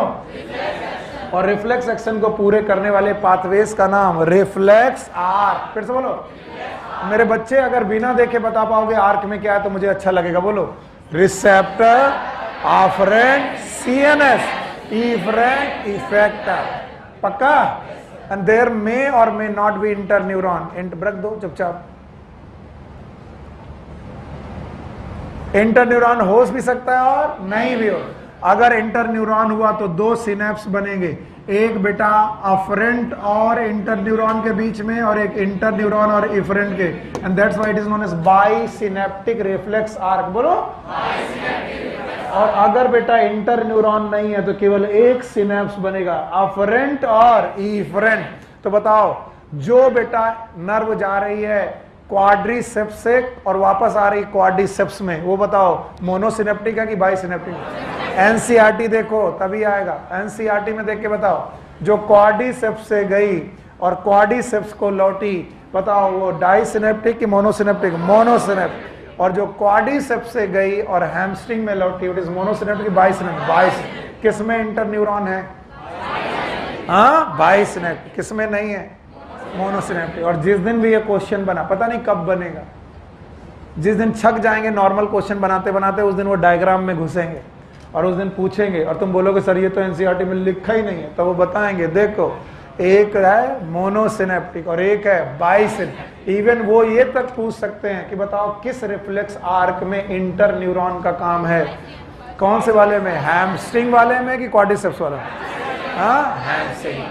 A: और रिफ्लेक्स एक्शन को पूरे करने वाले पाथवेज का नाम रिफ्लेक्स आर्क। फिर से बोलो, मेरे बच्चे अगर बिना देखे बता पाओगे आर्क में क्या है तो मुझे अच्छा लगेगा। बोलो, रिसेप्टर, ऑफरेंट, सीएनएस, इफरेंट, इफेक्टर। पक्का? एंड देयर मे और मे नॉट बी इंटरन्यूरॉन। रख दो चुपचाप। इंटरन्यूरॉन हो भी सकता है और नहीं भी हो। अगर इंटरन्यूरॉन हुआ तो दो सिनेप्स बनेंगे, एक बेटा अफरेंट और इंटरन्यूरॉन के बीच में, और एक इंटरन्यूरॉन और इफरेंट के, and that's why it is known as bisynaptic reflex arc. बोलो, और अगर बेटा इंटरन्यूरॉन नहीं है तो केवल एक सिनेप्स बनेगा, अफरेंट और इफरेंट। तो बताओ, जो बेटा नर्व जा रही है क्वाड्रिसेप्स से और वापस आ रही क्वाड्रिसेप्स में, वो बताओ मोनोसिनेप्टिक है कि बाइसिनेप्टिक? एनसीईआरटी देखो तभी आएगा। एनसीईआरटी में देख के बताओ, जो क्वाड्रिसेप्स से गई और क्वाड्रिसेप्स को लौटी, बताओ वो डाइसिनेप्टिक कि मोनोसिनेप्टिक? मोनोसिनेप्टिक। और जो क्वाड्रिसेप्स से गई और हैमस्ट्रिंग में लौटी, इट इज मोनोसिनेप्टिक कि बाइसिनेप्टिक? बाइस। किसमें इंटरन्यूरॉन है? हाँ, बाइसिनेप्टिक। किसमें नहीं है? मोनोसिनेप्टिक। और जिस दिन भी ये क्वेश्चन बना, पता नहीं कब बनेगा, जिस दिन छक जाएंगे नॉर्मल क्वेश्चन बनाते बनाते, उस दिन वो डायग्राम में घुसेंगे और उस दिन पूछेंगे और तुम बोलोगे सर ये तो एनसीईआरटी में लिखा ही नहीं है, तो वो बताएंगे देखो एक है मोनोसिनेप्टिक और एक है बाइसिनेप्टिक। इवन वो ये तक पूछ सकते हैं कि बताओ किस रिफ्लेक्स आर्क में इंटरन्यूरॉन का काम है? कौन से वाले में? हैमस्ट्रिंग वाले में कि क्वाड्रिसेप्स वाले में? हाँ, hamstring.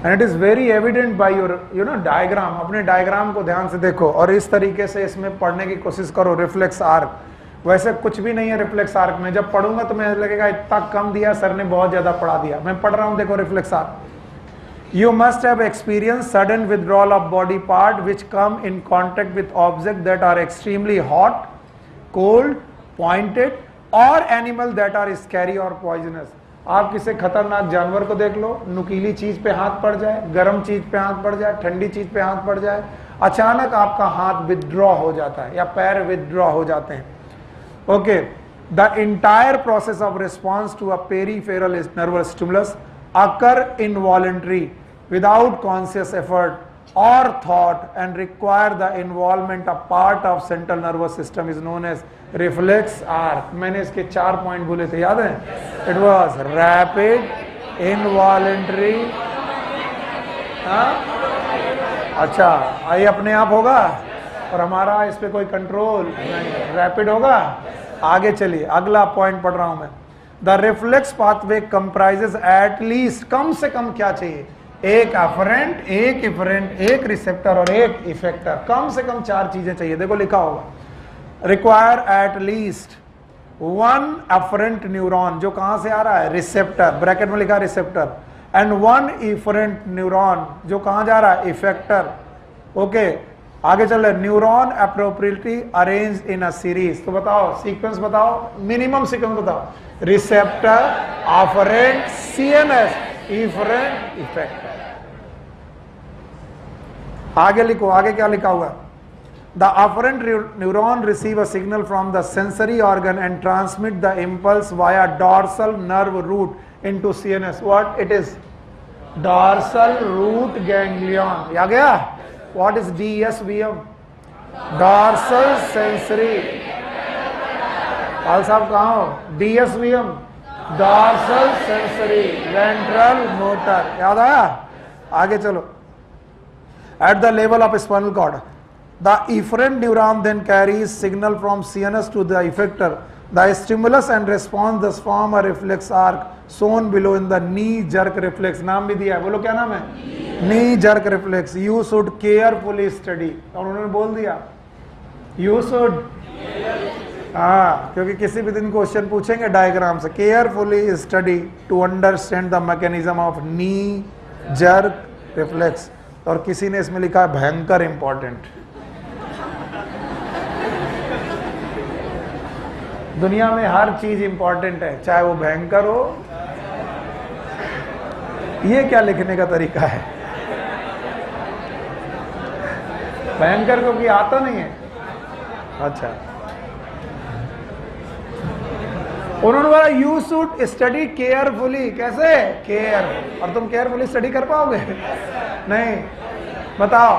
A: And it is very evident by your diagram. अपने डायग्राम को ध्यान से देखो और इस तरीके से इसमें पढ़ने की कोशिश करो। रिफ्लेक्स आर्क वैसे कुछ भी नहीं है रिफ्लेक्स आर्क में। जब पढ़ूंगा तो मुझे लगेगा इतना कम दिया सर ने, बहुत ज्यादा पढ़ा दिया। मैं पढ़ रहा हूं, देखो reflex arc. You must have experience sudden withdrawal of body part which come in contact with object that are extremely hot, cold, pointed और एनिमल दैट आर स्कैरी और पॉइजनस। आप किसी खतरनाक जानवर को देख लो, नुकीली चीज पे हाथ पड़ जाए, गर्म चीज पे हाथ पड़ जाए, ठंडी चीज पे हाथ पड़ जाए, अचानक आपका हाथ विथड्रॉ हो जाता है या पैर विथड्रॉ हो जाते हैं। Okay, the entire process of response to a peripheral nervous stimulus occur involuntary without conscious effort or thought and require the involvement of part of central nervous system is known as reflex arc। मैंने इसके 4 point बोले थे, याद है? It was rapid, involuntary, अच्छा ये अपने आप होगा और हमारा इस पे कोई कंट्रोल नहीं। रैपिड होगा। आगे चलिए, अगला पॉइंट पढ़ रहा हूं मैं। The reflex pathway comprises at least, कम से कम क्या चाहिए? एक अफरेंट, एक इफरेंट, एक रिसेप्टर और एक इफेक्टर। कम से कम 4 चीजें चाहिए। देखो लिखा होगा, require at least 1 afferent neuron, जो कहां से आ रहा है? रिसेप्टर, ब्रैकेट में लिखा रिसेप्टर, एंड 1 इफरेंट न्यूरॉन, जो कहां जा रहा है? इफेक्टर। ओके, आगे चल रहे, neuron appropriately arrange in a series. तो बताओ सीक्वेंस बताओ, मिनिमम सीक्वेंस बताओ। Receptor, afferent, CNS, efferent, effector. आगे लिखो, आगे क्या लिखा हुआ? The afferent neuron receive a signal from the sensory organ and transmit the impulse via dorsal nerve root into CNS. What it is? Dorsal root ganglion. आ गया? What is DSVM? Dorsal sensory. Pal साहब कहाँ हो? DSVM, dorsal sensory ventral motor. याद आया? आगे चलो, at the level of spinal cord the efferent neuron then carries signal from CNS to the effector. The stimulus and response thus form a reflex arc shown below in the knee jerk reflex। नाम भी दिया है, बोलो क्या नाम है? knee jerk reflex। You should carefully study। और उन्होंने बोल दिया you should, हाँ, क्योंकि किसी भी दिन क्वेश्चन पूछेंगे डायग्राम से। Carefully study to understand the mechanism of knee jerk reflex. और किसी ने इसमें लिखा है भयंकर इंपॉर्टेंट। दुनिया में हर चीज इंपॉर्टेंट है, चाहे वो भयंकर हो। ये क्या लिखने का तरीका है? भयंकर क्योंकि आता नहीं है। अच्छा, उन्होंने बोला यू शुड स्टडी केयरफुली। कैसे? केयर। और तुम केयरफुली स्टडी कर पाओगे? नहीं। बताओ,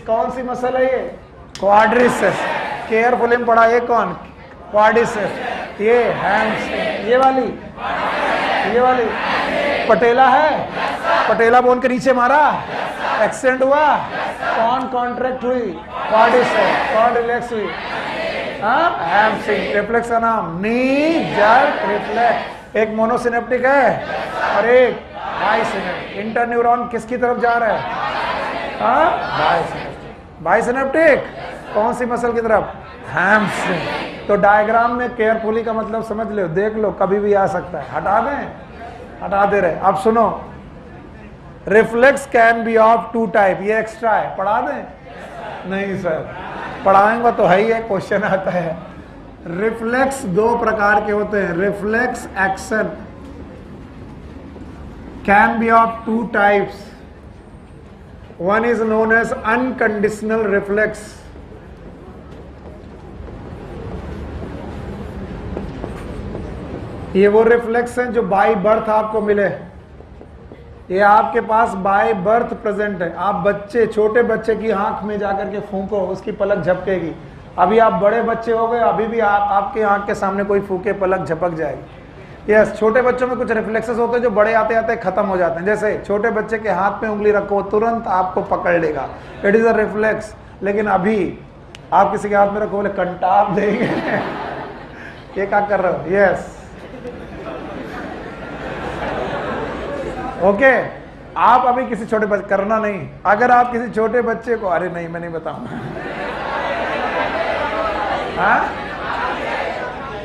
A: कौन सी मसल है ये? क्वाड्रिसेप्स। केयरफुली में पढ़ा, ये कौन? क्वाड्रिसेप्स। ये हैमस्ट्रिंग, ये वाली पटेला है। पटेला बोन के नीचे मारा, एक्सीडेंट हुआ, कौन कॉन्ट्रैक्ट हुई? क्वाड्रिसेप्स। कौन रिलैक्स हुई? हैमस्ट्रिंग। रिफ्लेक्स का नाम नी जर्क रिफ्लेक्स। एक मोनोसिनेप्टिक है और एक बाइसिनेप्टिक। इंटरन्यूरॉन किसकी तरफ जा रहा है? बाइसिनेप्टिक। कौन सी मसल की तरफ? हैमस्ट्रिंग। तो डायग्राम में केयरफुली का मतलब समझ लो, देख लो, कभी भी आ सकता है। हटा दें? हटा दे रहे। अब सुनो, reflex can be of two type. ये एक्स्ट्रा है, पढ़ा दें? नहीं सर, पढ़ाएंगे तो है ही है, क्वेश्चन आता है। रिफ्लेक्स दो प्रकार के होते हैं। Reflex action can be of two types. One is known as unconditional reflex. ये वो रिफ्लेक्स हैं जो बाय बर्थ आपको मिले। ये आपके पास बाय बर्थ प्रेजेंट है। आप बच्चे, छोटे बच्चे की आंख में जाकर के फूंको, उसकी पलक झपकेगी। अभी आप बड़े बच्चे हो गए, अभी भी आपके आंख के सामने कोई फूके, पलक झपक जाएगी। यस, छोटे बच्चों में कुछ रिफ्लेक्सेस होते हैं जो बड़े आते आते खत्म हो जाते हैं। जैसे छोटे बच्चे के हाथ में उंगली रखो, तुरंत आपको पकड़ लेगा, इट इज अ रिफ्लेक्स। लेकिन अभी आप किसी के हाथ में रखो, बोले कंटाप देंगे। ये क्या कर रहे हो? Yes, okay. आप अभी किसी छोटे बच्चे, करना नहीं। अगर आप किसी छोटे बच्चे को, अरे नहीं मैं नहीं बताऊंगा,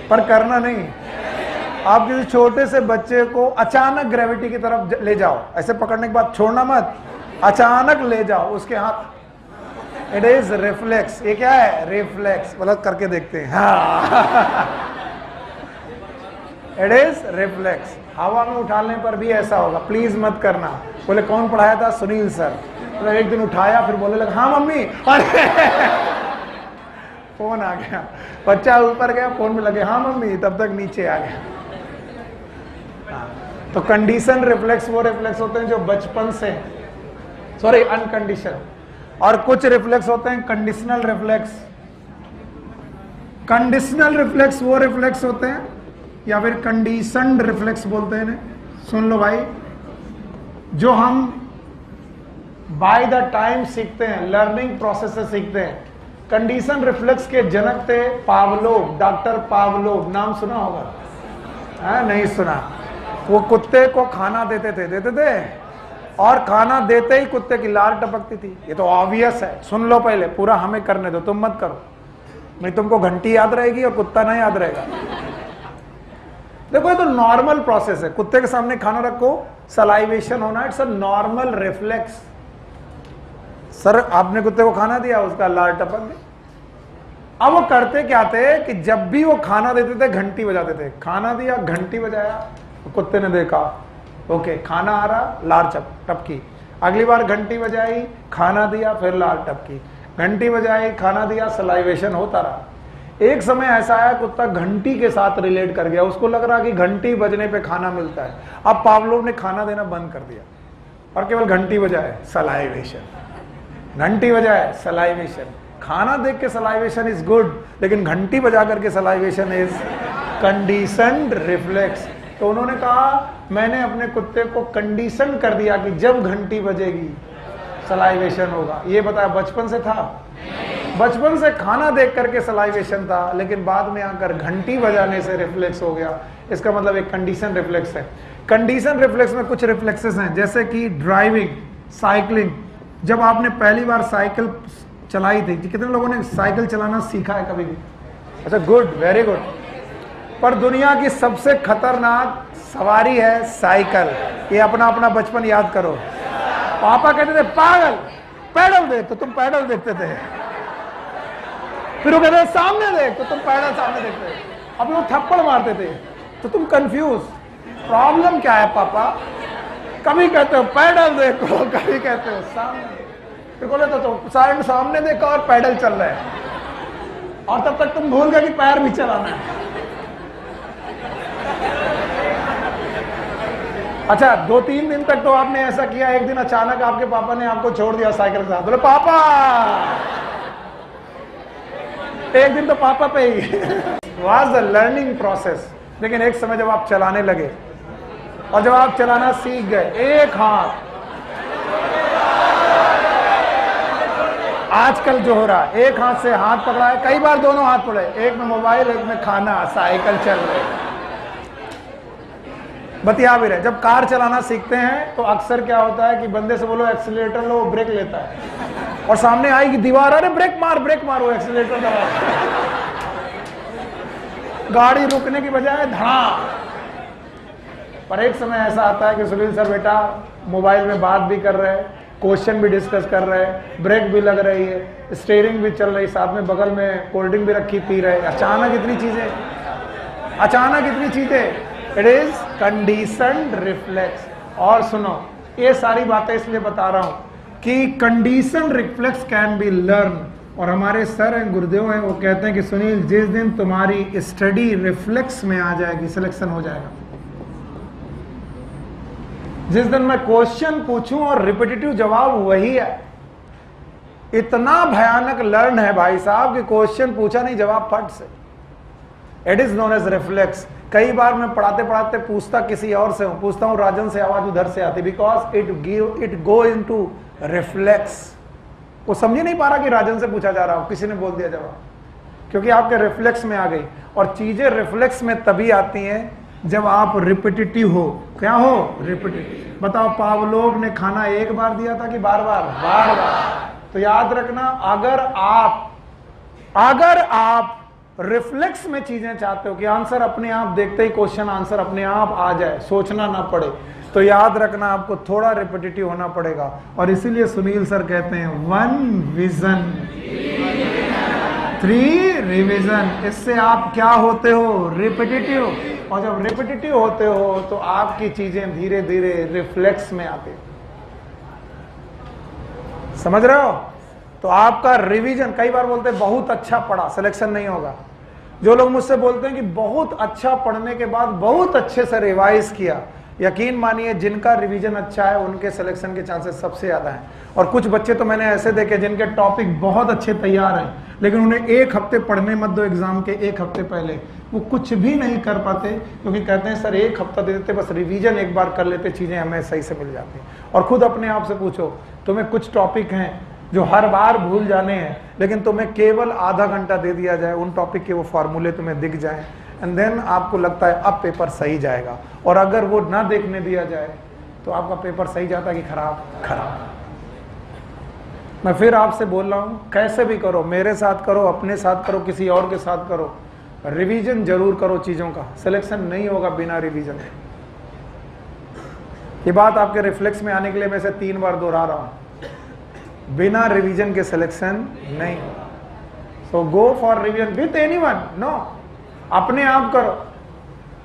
A: पर करना नहीं। आप किसी छोटे से बच्चे को अचानक ग्रेविटी की तरफ ले जाओ, ऐसे पकड़ने के बाद छोड़ना मत, अचानक ले जाओ उसके हाथ। It is reflex. ये क्या है? रिफ्लेक्स। मतलब करके देखते हैं। हाँ, इट इज रिफ्लेक्स। हवा में उठाने पर भी ऐसा होगा, प्लीज मत करना। बोले कौन पढ़ाया था? सुनील सर। तो एक दिन उठाया, फिर बोले लगा हाँ मम्मी, फोन आ गया, बच्चा ऊपर गया, फोन में लगे हाँ मम्मी, तब तक नीचे आ गया। तो कंडीशन रिफ्लेक्स वो रिफ्लेक्स होते हैं जो बचपन से, सॉरी अनकंडीशन। और कुछ रिफ्लेक्स होते हैं कंडीशनल रिफ्लेक्स। कंडीशनल रिफ्लेक्स वो रिफ्लेक्स होते हैं, या फिर कंडीशनड रिफ्लेक्स बोलते हैं इन्हें। सुन लो भाई, जो हम बाय द टाइम सीखते हैं, लर्निंग प्रोसेस से सीखते हैं। कंडीशन रिफ्लेक्स के जनक थे पावलोव, डॉक्टर पावलोव। नाम सुना होगा? नहीं सुना? वो कुत्ते को खाना देते थे और खाना देते ही कुत्ते की लार टपकती थी। ये तो ऑब्वियस है। सुन लो पहले, पूरा हमें करने दो, तुम मत करो। नहीं, तुमको घंटी याद रहेगी और कुत्ता नहीं याद रहेगा। देखो, ये तो नॉर्मल प्रोसेस है। कुत्ते के सामने खाना रखो, सलाइवेशन होना, it's a normal reflex. Sir आपने कुत्ते को खाना दिया, उसका लार टपक गई। अब वो करते क्या थे कि जब भी वो खाना देते थे घंटी बजाते थे। खाना दिया, घंटी बजाया, तो कुत्ते ने देखा ओके खाना आ रहा, लार टपकी। अगली बार घंटी बजाई, खाना दिया, फिर लार टपकी। घंटी बजाई, खाना दिया, सलाइवेशन होता रहा। एक समय ऐसा आया, कुत्ता घंटी के साथ रिलेट कर गया। उसको लग रहा कि घंटी बजने पे खाना मिलता है। अब पावलोव ने खाना देना बंद कर दिया और केवल घंटी बजाए, सलाइवेशन। घंटी बजाए, सलाइवेशन। खाना देख के सलाइवेशन इज गुड, लेकिन घंटी बजा करके सलाइवेशन इज कंडीशनड रिफ्लेक्स। तो उन्होंने कहा मैंने अपने कुत्ते को कंडीशन कर दिया कि जब घंटी बजेगी सलाइवेशन होगा। ये बताया बचपन से था? बचपन से खाना देख करके सलाइवेशन था, लेकिन बाद में आकर घंटी बजाने से रिफ्लेक्स हो गया। इसका मतलब एक कंडीशन रिफ्लेक्स है। कंडीशन रिफ्लेक्स में कुछ रिफ्लेक्सेस हैं, जैसे कि ड्राइविंग, साइकिलिंग। जब आपने पहली बार साइकिल चलाई थी, कितने लोगों ने साइकिल चलाना सीखा है कभी भी? अच्छा, गुड, वेरी गुड। पर दुनिया की सबसे खतरनाक सवारी है साइकिल। ये अपना अपना बचपन याद करो। पापा कहते थे पागल, पैडल देख, तो तुम पैडल देखते थे। फिर वो कहते सामने देख, तो तुम पैडल सामने देखते थे। अभी वो थप्पड़ मारते थे, तो तुम कंफ्यूज, प्रॉब्लम क्या है पापा? कभी कहते हो पैडल देखो, कभी कहते हो सामने, फिर बोले तो सामने देखो और पैडल चल रहा है, और तब तक तुम भूल गए कि पैर भी चलाना है। अच्छा, 2-3 दिन तक तो आपने ऐसा किया, एक दिन अचानक आपके पापा ने आपको छोड़ दिया साइकिल के साथ, बोले पापा, एक दिन तो पापा पे he was the learning process. लेकिन एक समय जब आप चलाने लगे और जब आप चलाना सीख गए, एक हाथ, आजकल जो हो रहा है, एक हाथ से हाथ पकड़ा है, कई बार दोनों हाथ पकड़े, एक में मोबाइल, एक में खाना, साइकिल चल रही, बतिया भी रहे। जब कार चलाना सीखते हैं तो अक्सर क्या होता है कि बंदे से बोलो एक्सीलरेटर लो, वो ब्रेक लेता है, और सामने आएगी दीवार, अरे ब्रेक मार, वो एक्सीलरेटर दबा, गाड़ी रुकने की बजाय धड़ा। पर एक समय ऐसा आता है कि सुनील सर बेटा मोबाइल में बात भी कर रहे हैं, क्वेश्चन भी डिस्कस कर रहे हैं, ब्रेक भी लग रही है, स्टीयरिंग भी चल रही, साथ में बगल में कोल्ड ड्रिंक भी रखी पी रहे, अचानक इतनी चीजें, इट इज कंडीशन्ड रिफ्लेक्स। और सुनो, ये सारी बातें इसलिए बता रहा हूं कि condition reflex can be learn. और हमारे सर हैं, गुरुदेव हैं, वो कहते हैं कि सुनील, जिस दिन तुम्हारी स्टडी रिफ्लेक्स में आ जाएगी, सिलेक्शन हो जाएगा। जिस दिन मैं क्वेश्चन पूछूं और रिपीटेटिव जवाब वही है, इतना भयानक लर्न है भाई साहब कि क्वेश्चन पूछा नहीं, जवाब फट से, it is known as reflex. कई बार मैं पढ़ाते पढ़ाते पूछता किसी और से हूं, पूछता हूं राजन से, आवाज उधर से आती, because it go into reflex. वो समझ नहीं पा रहा कि राजन से पूछा जा रहा हो, किसी ने बोल दिया जवाब, क्योंकि आपके रिफ्लेक्स में आ गई। और चीजें रिफ्लेक्स में तभी आती हैं जब आप रिपीटेटिव हो। क्या हो? रिपीटेटिव। बताओ, पावलोव ने खाना एक बार दिया था कि बार बार? तो याद रखना, अगर आप रिफ्लेक्स में चीजें चाहते हो कि आंसर अपने आप, देखते ही क्वेश्चन आंसर अपने आप आ जाए, सोचना ना पड़े, तो याद रखना आपको थोड़ा रिपीटेटिव होना पड़ेगा। और इसीलिए सुनील सर कहते हैं 1 विजन 3 रिवीजन। इससे आप क्या होते हो? रिपीटेटिव। और जब रिपीटेटिव होते हो तो आपकी चीजें धीरे धीरे रिफ्लेक्स में आती, समझ रहे हो? तो आपका रिवीजन, कई बार बोलते हैं बहुत अच्छा पढ़ा, सिलेक्शन नहीं होगा। जो लोग मुझसे बोलते हैं कि बहुत अच्छा पढ़ने के बाद बहुत अच्छे से रिवाइज किया, यकीन मानिए जिनका रिवीजन अच्छा है उनके सिलेक्शन के चांसेस सबसे ज्यादा हैं। और कुछ बच्चे तो मैंने ऐसे देखे जिनके टॉपिक बहुत अच्छे तैयार हैं, लेकिन उन्हें 1 हफ्ते पढ़ने मत दो एग्जाम के 1 हफ्ते पहले, वो कुछ भी नहीं कर पाते, क्योंकि कहते हैं सर 1 हफ्ता दे देते, बस रिवीजन एक बार कर लेते, चीजें हमें सही से मिल जाती। और खुद अपने आप से पूछो, तुम्हें कुछ टॉपिक हैं जो हर बार भूल जाने हैं, लेकिन तुम्हें केवल आधा घंटा दे दिया जाए, उन टॉपिक के वो फॉर्मूले तुम्हें दिख जाए, एंड देन आपको लगता है अब पेपर सही जाएगा। और अगर वो ना देखने दिया जाए तो आपका पेपर सही जाता है कि खराब। मैं फिर आपसे बोल रहा हूं, कैसे भी करो, मेरे साथ करो, अपने साथ करो, किसी और के साथ करो, रिवीजन जरूर करो चीजों का। सिलेक्शन नहीं होगा बिना रिवीजन के। ये बात आपके रिफ्लेक्स में आने के लिए मैं इसे 3 बार दोहरा रहा हूं, बिना रिवीजन के सिलेक्शन नहीं। So go for revision with anyone, no, अपने आप करो,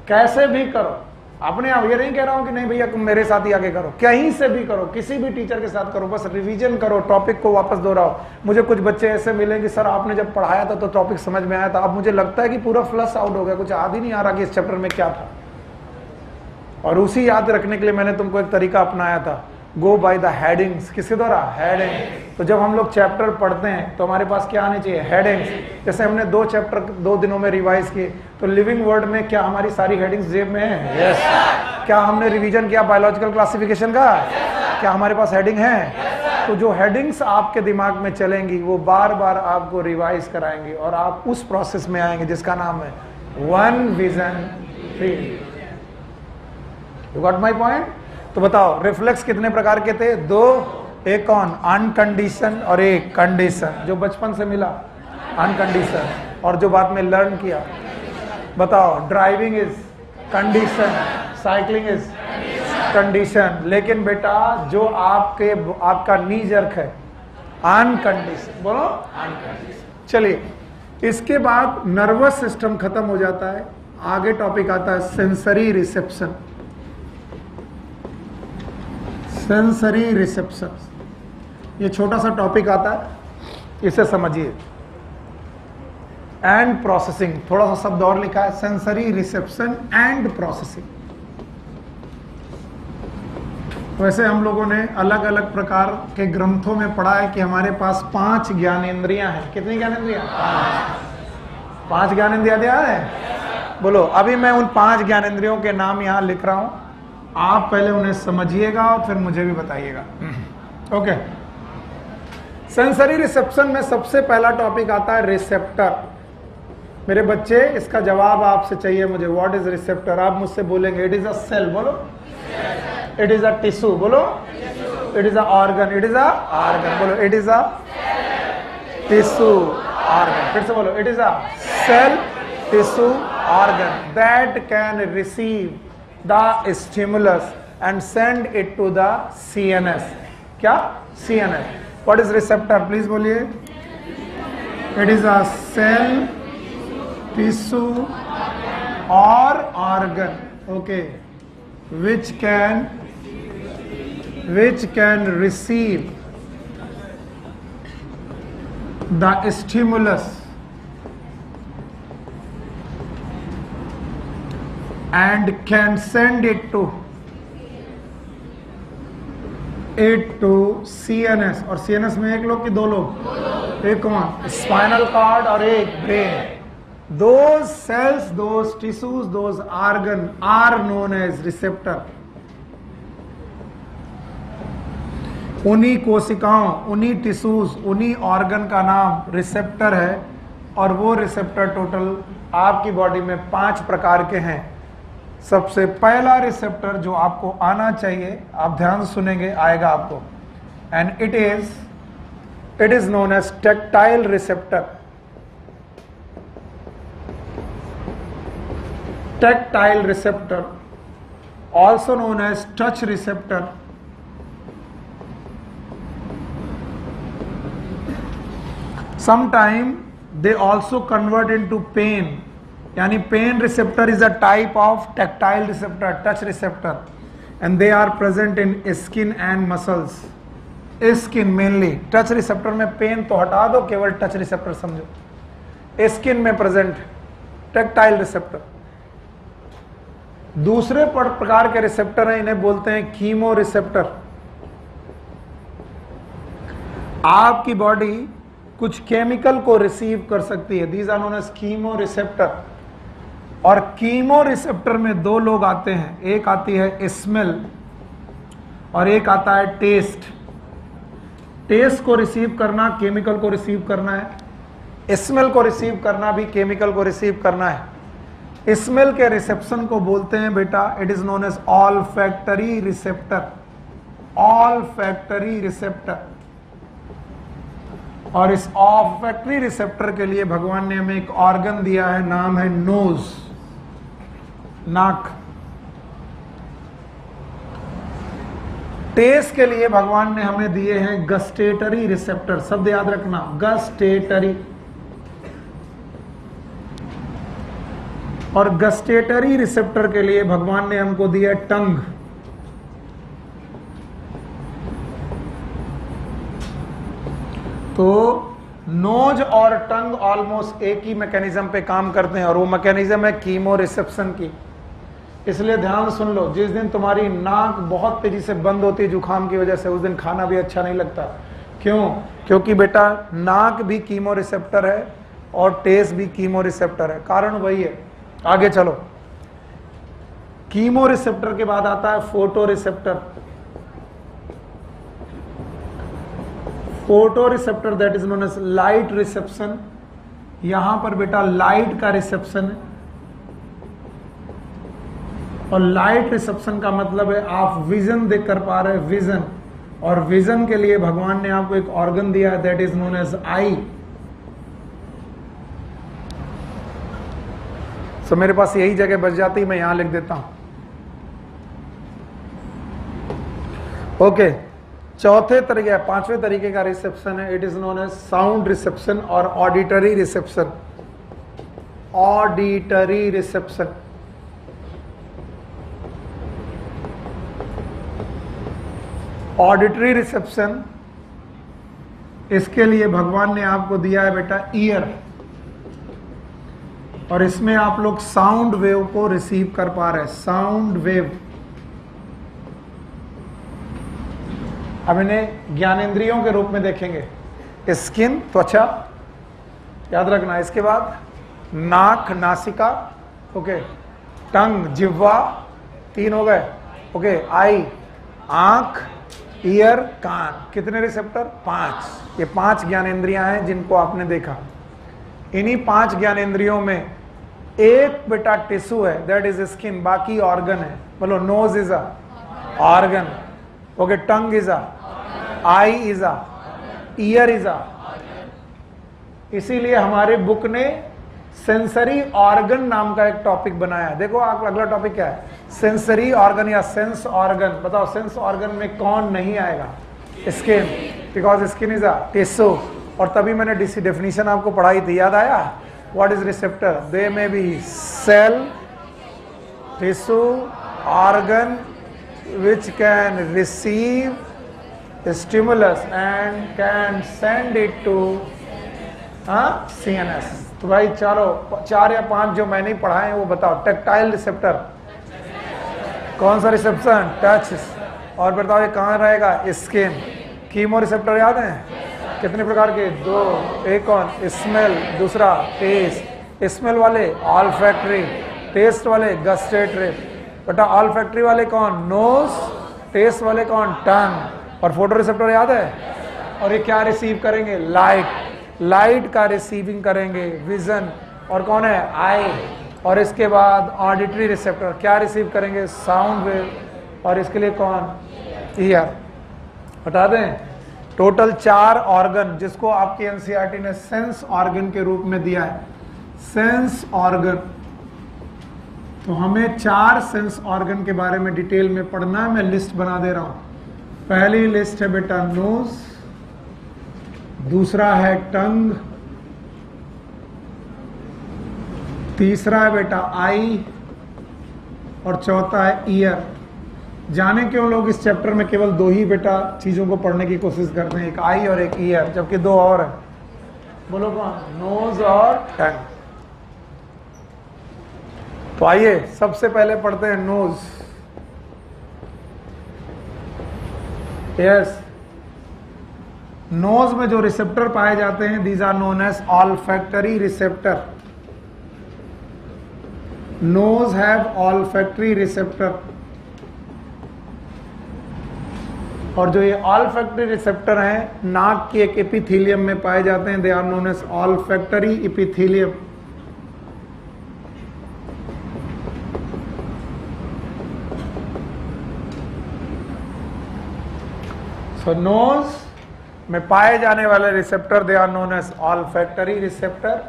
A: कैसे भी करो अपने आप। ये नहीं कह रहा हूं कि नहीं भैया तुम मेरे साथ ही आगे करो, कहीं से भी करो, किसी भी टीचर के साथ करो, बस रिवीजन करो, टॉपिक को वापस दोहराओ। मुझे कुछ बच्चे ऐसे मिले कि सर आपने जब पढ़ाया था तो टॉपिक समझ में आया था, अब मुझे लगता है कि पूरा फ्लश आउट हो गया, कुछ याद ही नहीं आ रहा कि इस चैप्टर में क्या था। और उसी याद रखने के लिए मैंने तुमको एक तरीका अपनाया था, गो बाय द हेडिंग्स। किसके द्वारा? हेडिंग। तो जब हम लोग चैप्टर पढ़ते हैं तो हमारे पास क्या आने चाहिए? हेडिंग्स। जैसे हमने 2 चैप्टर 2 दिनों में रिवाइज किए, तो लिविंग वर्ड में क्या हमारी सारी हेडिंग्स जेब में है? यस। क्या हमने रिवीजन किया बायोलॉजिकल क्लासिफिकेशन का? क्या हमारे पास हेडिंग है? तो जो हेडिंग्स आपके दिमाग में चलेंगी वो बार बार आपको रिवाइज कराएंगे और आप उस प्रोसेस में आएंगे जिसका नाम है 1 vision 3। You got my point? तो बताओ, रिफ्लेक्स कितने प्रकार के थे? 2। एक कौन? अनकंडीशन और एक कंडीशन, जो बचपन से मिला अनकंडीशन, और जो बाद में लर्न किया। बताओ, driving is condition, cycling is condition, लेकिन बेटा जो आपका नी जर्क है अनकंडीशन। बोलो अनकंडीशन। चलिए इसके बाद नर्वस सिस्टम खत्म हो जाता है, आगे टॉपिक आता है सेंसरी रिसेप्शन। सेंसरी रिसेप्शन, ये छोटा सा टॉपिक आता है, इसे समझिए। एंड प्रोसेसिंग, थोड़ा सा शब्द और लिखा है, सेंसरी रिसेप्शन एंड प्रोसेसिंग। वैसे हम लोगों ने अलग अलग प्रकार के ग्रंथों में पढ़ा है कि हमारे पास 5 ज्ञानेंद्रियां हैं। कितनी ज्ञानेंद्रियां? 5 ज्ञानेंद्रियां याद है? बोलो। अभी मैं उन 5 ज्ञानेंद्रियों के नाम यहां लिख रहा हूं, आप पहले उन्हें समझिएगा और फिर मुझे भी बताइएगा। ओके। सेंसरी रिसेप्शन में सबसे पहला टॉपिक आता है रिसेप्टर। मेरे बच्चे, इसका जवाब आपसे चाहिए मुझे। What is receptor? आप मुझसे बोलेंगे इट इज अ सेल, बोलो। इट इज अ टिश्यू, बोलो। It is a organ, it is a organ, बोलो। It is a tissue organ, फिर से बोलो। It is a cell tissue organ that can receive the stimulus and send it to the CNS। क्या? CNS। What is receptor? Please बोलिए। It is a cell tissue और organ, okay, which can receive the stimulus and can send it to CNS। और CNS में एक लोग कि 2 लोग? एक कौन? स्पाइनल कॉर्ड और एक brain. Those cells, those tissues, those organs are known as receptor। उन्हीं कोशिकाओं, उन्हीं टिश्यूज, उन्हीं ऑर्गन का नाम रिसेप्टर है। और वो रिसेप्टर टोटल आपकी बॉडी में 5 प्रकार के हैं। सबसे पहला रिसेप्टर जो आपको आना चाहिए, आप ध्यान से सुनेंगे, आएगा आपको, and it is known as tactile receptor. Tactile receptor, also known as touch receptor, sometime they also convert into pain, yani pain receptor is a type of tactile receptor, touch receptor, and they are present in skin and muscles। skin mainly, touch receptor में pain तो हटा दो, केवल touch receptor समझो। skin में present tactile receptor। दूसरे प्रकार के रिसेप्टर हैं, इन्हें बोलते हैं कीमो रिसेप्टर। आपकी बॉडी कुछ केमिकल को रिसीव कर सकती है, these are known as chemo receptor. और कीमो रिसेप्टर में 2 लोग आते हैं, एक आती है स्मेल और एक आता है टेस्ट। टेस्ट को रिसीव करना केमिकल को रिसीव करना है, स्मेल को रिसीव करना भी केमिकल को रिसीव करना है। स्मेल के रिसेप्शन को बोलते हैं बेटा, it is known as olfactory receptor. Olfactory receptor. और इस ऑल्फैक्टरी रिसेप्टर के लिए भगवान ने हमें एक ऑर्गन दिया है, नाम है नोज, नाक। टेस्ट के लिए भगवान ने हमें दिए हैं गस्टेटरी रिसेप्टर। शब्द याद रखना, गस्टेटरी। और गस्टेटरी रिसेप्टर के लिए भगवान ने हमको दिया टंग। तो नोज और टंग ऑलमोस्ट एक ही मैकेनिज्म पे काम करते हैं, और वो मैकेनिज्म है कीमो रिसेप्शन की। इसलिए ध्यान सुन लो, जिस दिन तुम्हारी नाक बहुत तेजी से बंद होती है जुकाम की वजह से, उस दिन खाना भी अच्छा नहीं लगता। क्यों? क्योंकि बेटा नाक भी कीमो रिसेप्टर है और टेस्ट भी कीमो रिसेप्टर है। कारण वही है। आगे चलो, कीमो रिसेप्टर के बाद आता है photo receptor. Photo receptor that is known as light reception. यहां पर बेटा लाइट का रिसेप्शन है, और लाइट रिसेप्शन का मतलब है आप विजन देख कर पा रहे हैं, विजन। और विजन के लिए भगवान ने आपको एक ऑर्गन दिया है that is known as eye. So मेरे पास यही जगह बच जाती, मैं यहां लिख देता हूं। ओके, चौथे तरीके, पांचवें तरीके का रिसेप्शन है, it is known as sound reception और auditory reception. Auditory reception, auditory reception, इसके लिए भगवान ने आपको दिया है बेटा ईयर, और इसमें आप लोग साउंड वेव को रिसीव कर पा रहे हैं, साउंड वेव। अब इन्हें ज्ञानेंद्रियों के रूप में देखेंगे। स्किन, त्वचा, याद रखना। इसके बाद नाक, नासिका, ओके, टंग, जिह्वा, 3 हो गए, ओके, आई, आंख, ईयर, कान। कितने रिसेप्टर? 5। ये 5 ज्ञानेंद्रियां हैं जिनको आपने देखा। इन्हीं 5 ज्ञानेंद्रियों में एक बेटा टिश्यू है, दैट इज स्किन, बाकी ऑर्गन है। बोलो, nose is a organ, okay, tongue is a, eye is a, ear is a. इसीलिए हमारे बुक ने सेंसरी ऑर्गन नाम का एक टॉपिक बनाया है। देखो आप, अगला टॉपिक क्या है? सेंसरी ऑर्गन या सेंस ऑर्गन। बताओ, सेंस ऑर्गन में कौन नहीं आएगा? Skin, because skin is a tissue. और तभी मैंने डेफिनेशन आपको पढ़ाई थी, याद आया? What is receptor? They may be cell, tissue, organ which can receive stimulus and can send it to CNS। तो भाई 4 या 5 जो मैंने पढ़ाए हैं वो बताओ। टेक्टाइल रिसेप्टर, कौन सा रिसेप्शन? टच। और बताओ ये कहाँ रहेगा? स्किन। कीमो रिसेप्टर याद है? कितने प्रकार के? 2। एक कौन? स्मेल, दूसरा टेस्ट। स्मेल वाले ऑल्फैक्टरी, टेस्ट वाले गस्टेटरी। बेटा ऑल्फैक्टरी वाले कौन? नोज। टेस्ट वाले कौन? टंग। और फोटो रिसेप्टर याद है? और ये क्या रिसीव करेंगे? लाइट। लाइट का रिसीविंग करेंगे, विजन। और कौन है? आई। और इसके बाद ऑडिटरी रिसेप्टर क्या रिसीव करेंगे? Sound wave. और इसके लिए कौन? ईयर। बता दें, टोटल 4 ऑर्गन जिसको आपके एनसीईआरटी ने सेंस ऑर्गन के रूप में दिया है। सेंस ऑर्गन, तो हमें 4 सेंस ऑर्गन के बारे में डिटेल में पढ़ना है। मैं लिस्ट बना दे रहा हूं। पहली लिस्ट है बेटा नोज, दूसरा है टंग, तीसरा है बेटा आई, और चौथा है ईयर। जाने क्यों लोग इस चैप्टर में केवल 2 ही बेटा चीजों को पढ़ने की कोशिश करते हैं, एक आई और एक ईयर, जबकि 2 और है। बोलो कौन? नोज और टंग। तो आइए सबसे पहले पढ़ते हैं नोज। यस, नोज में जो रिसेप्टर पाए जाते हैं, these are known as olfactory receptor. Nose have olfactory receptor. और जो ये ऑल्फैक्टरी रिसेप्टर हैं, नाक की एक एपिथेलियम में पाए जाते हैं, they are known as olfactory epithelium. So nose में पाए जाने वाले receptor they are known as olfactory receptor,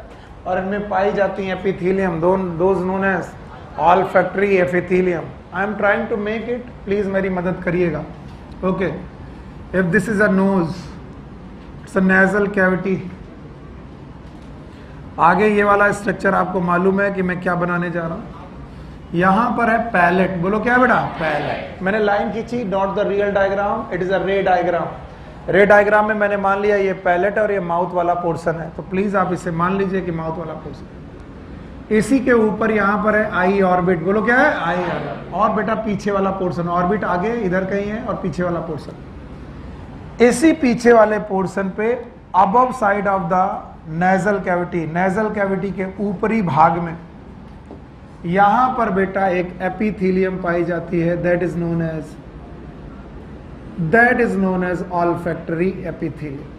A: और इनमें पाई जाती है epithelium, those known as olfactory epithelium. I am trying to make it, please मेरी मदद करिएगा। Okay, if this is a nose, it's a nasal cavity. आगे ये वाला स्ट्रक्चर आपको मालूम है कि मैं क्या बनाने जा रहा हूं। यहां पर है पैलेट। बोलो क्या बेटा? पैलेट। मैंने लाइन खींची, not the real diagram, it is अ रे डायग्राम। रे डायग्राम में मैंने मान लिया ये पैलेट और ये माउथ वाला पोर्शन है, तो प्लीज आप इसे मान लीजिए कि माउथ वाला पोर्शन। इसी के ऊपर यहां पर है आई ऑर्बिट। बोलो क्या है? आई ऑर्बिट। और बेटा पीछे वाला पोर्शन, ऑर्बिट आगे इधर कहीं है और पीछे वाला पोर्शन। इसी पीछे वाले पोर्शन पे above side of the nasal cavity, nasal cavity के ऊपरी भाग में यहां पर बेटा एक एपिथेलियम पाई जाती है, that is known as olfactory epithelium.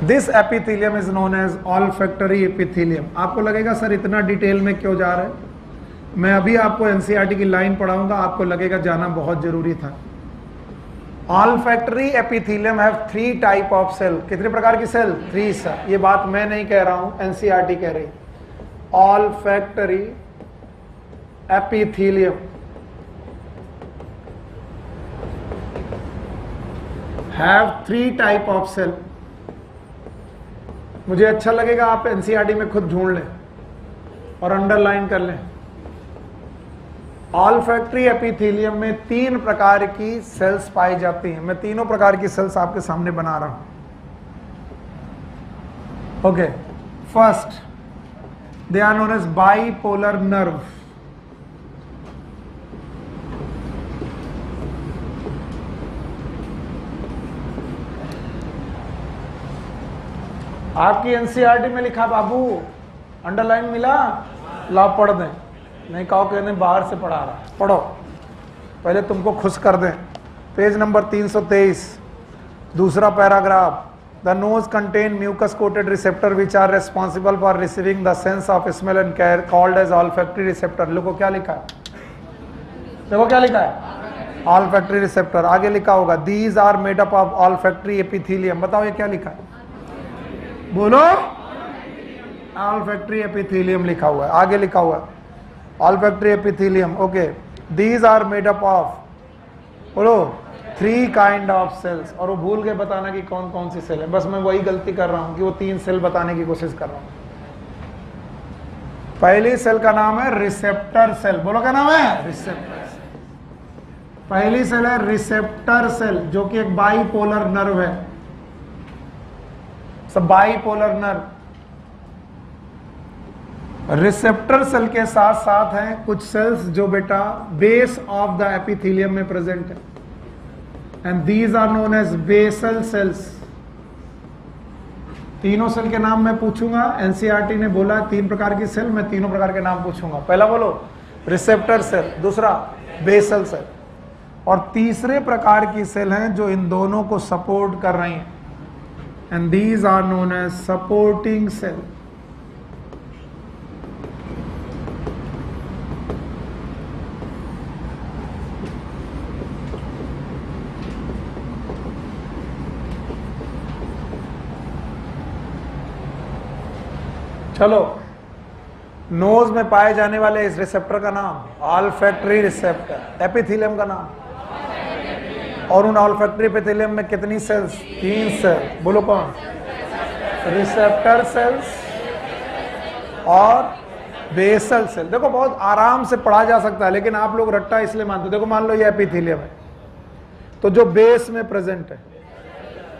A: This epithelium is known as olfactory epithelium. आपको लगेगा सर इतना डिटेल में क्यों जा रहे हैं? मैं अभी आपको एनसीईआरटी की लाइन पढ़ाऊंगा, आपको लगेगा जाना बहुत जरूरी था। Olfactory epithelium have 3 type of cell. कितने प्रकार की सेल? 3 सर। ये बात मैं नहीं कह रहा हूं, एनसीईआरटी कह रही। olfactory epithelium have 3 type of cell. मुझे अच्छा लगेगा आप एनसीईआरटी में खुद ढूंढ लें और अंडरलाइन कर लें। ऑल्फैक्टरी एपिथेलियम में 3 प्रकार की सेल्स पाई जाती हैं। मैं तीनों प्रकार की सेल्स आपके सामने बना रहा हूं। Okay, first they are known as bipolar nerve. आपकी एनसीईआरटी में लिखा बाबू, अंडरलाइन मिला, ला पढ़ दें, नहीं कहो कहने बाहर से पढ़ा रहा, पढ़ो, पहले तुमको खुश कर दें। पेज नंबर 323, दूसरा paragraph. The nose contain mucus coated receptor which are responsible for receiving the sense of smell and are called as olfactory receptor. देखो क्या लिखा है, देखो क्या लिखा है, ऑल्फैक्टरी रिसेप्टर। आगे लिखा होगा these are made up of olfactory epithelium. बताओ ये क्या लिखा है, बोलो, ऑल्फैक्टरी एपिथेलियम लिखा हुआ है। आगे लिखा हुआ है olfactory epithelium. Okay, these are made up of, बोलो, 3 काइंड ऑफ सेल्स। और वो भूल गए बताना कि कौन कौन सी सेल है। बस मैं वही गलती कर रहा हूं कि वो 3 सेल बताने की कोशिश कर रहा हूं। पहली सेल का नाम है रिसेप्टर सेल। बोलो क्या नाम है, रिसेप्टर सेल। पहली सेल है रिसेप्टर सेल, जो कि एक बाइपोलर नर्व है। सब बाइपोलर नर्व। रिसेप्टर सेल के साथ साथ हैं कुछ सेल्स जो बेटा बेस ऑफ द एपिथेलियम में प्रेजेंट है, and these are known as basal cells. तीनों सेल के नाम मैं पूछूंगा। एनसीईआरटी ने बोला 3 प्रकार की सेल, मैं तीनों प्रकार के नाम पूछूंगा। पहला बोलो रिसेप्टर सेल, दूसरा बेसल सेल, और तीसरे प्रकार की सेल हैं जो इन दोनों को सपोर्ट कर रही हैं, and these are known as supporting cell. चलो, नोज में पाए जाने वाले इस रिसेप्टर का नाम ऑल्फैक्टरी रिसेप्टर। एपिथेलियम का नाम, और उन ऑल्फैक्टरी एपिथेलियम में कितनी सेल्स, 3 सेल। बोलो कौन, रिसेप्टर सेल्स और बेसल सेल। देखो बहुत आराम से पढ़ा जा सकता है, लेकिन आप लोग रट्टा इसलिए मानते हो। देखो मान लो ये एपिथेलियम है, तो जो बेस में प्रेजेंट है,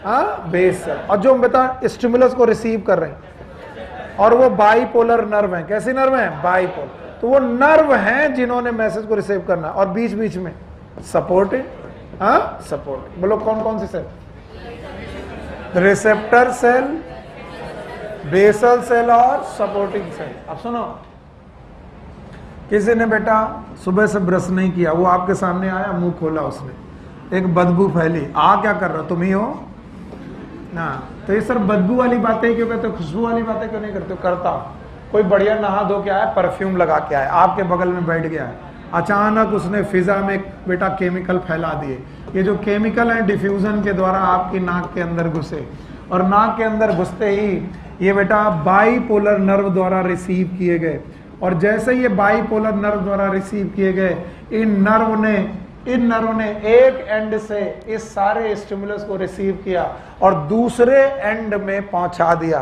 A: हाँ, बेस सेल, और जो बता स्टिमुलस को रिसीव कर रहे हैं, और वो बाइपोलर नर्व है। कैसी नर्व है, बाइपोलर। तो वो नर्व हैं जिन्होंने मैसेज को रिसीव करना, और बीच बीच में सपोर्ट है, हाँ, सपोर्ट। बोलो कौन कौन सी cell, receptor cell, basal cell और सपोर्टिंग सेल। अब सुनो, किसी ने बेटा सुबह से ब्रश नहीं किया, वो आपके सामने आया, मुंह खोला उसने, एक बदबू फैली, आ क्या कर रहा, तुम ही हो ना। तो ये सर बदबू वाली बातें क्यों करते हो, खुशबू वाली बातें क्यों नहीं करते हो? करता हूं। कोई बढ़िया नहा धो के आया, परफ्यूम लगा के आया, आपके बगल में बैठ गया है, अचानक उसने फिजा में बेटा केमिकल फैला दिए। ये जो केमिकल है डिफ्यूजन के द्वारा आपकी नाक के अंदर घुसे, और नाक के अंदर घुसते ही ये बेटा बाइपोलर नर्व द्वारा रिसीव किए गए, और जैसे ये बाइपोलर नर्व द्वारा रिसीव किए गए, इन नर्व ने एक एंड से इस सारे स्टिमुलस को रिसीव किया और दूसरे एंड में पहुंचा दिया।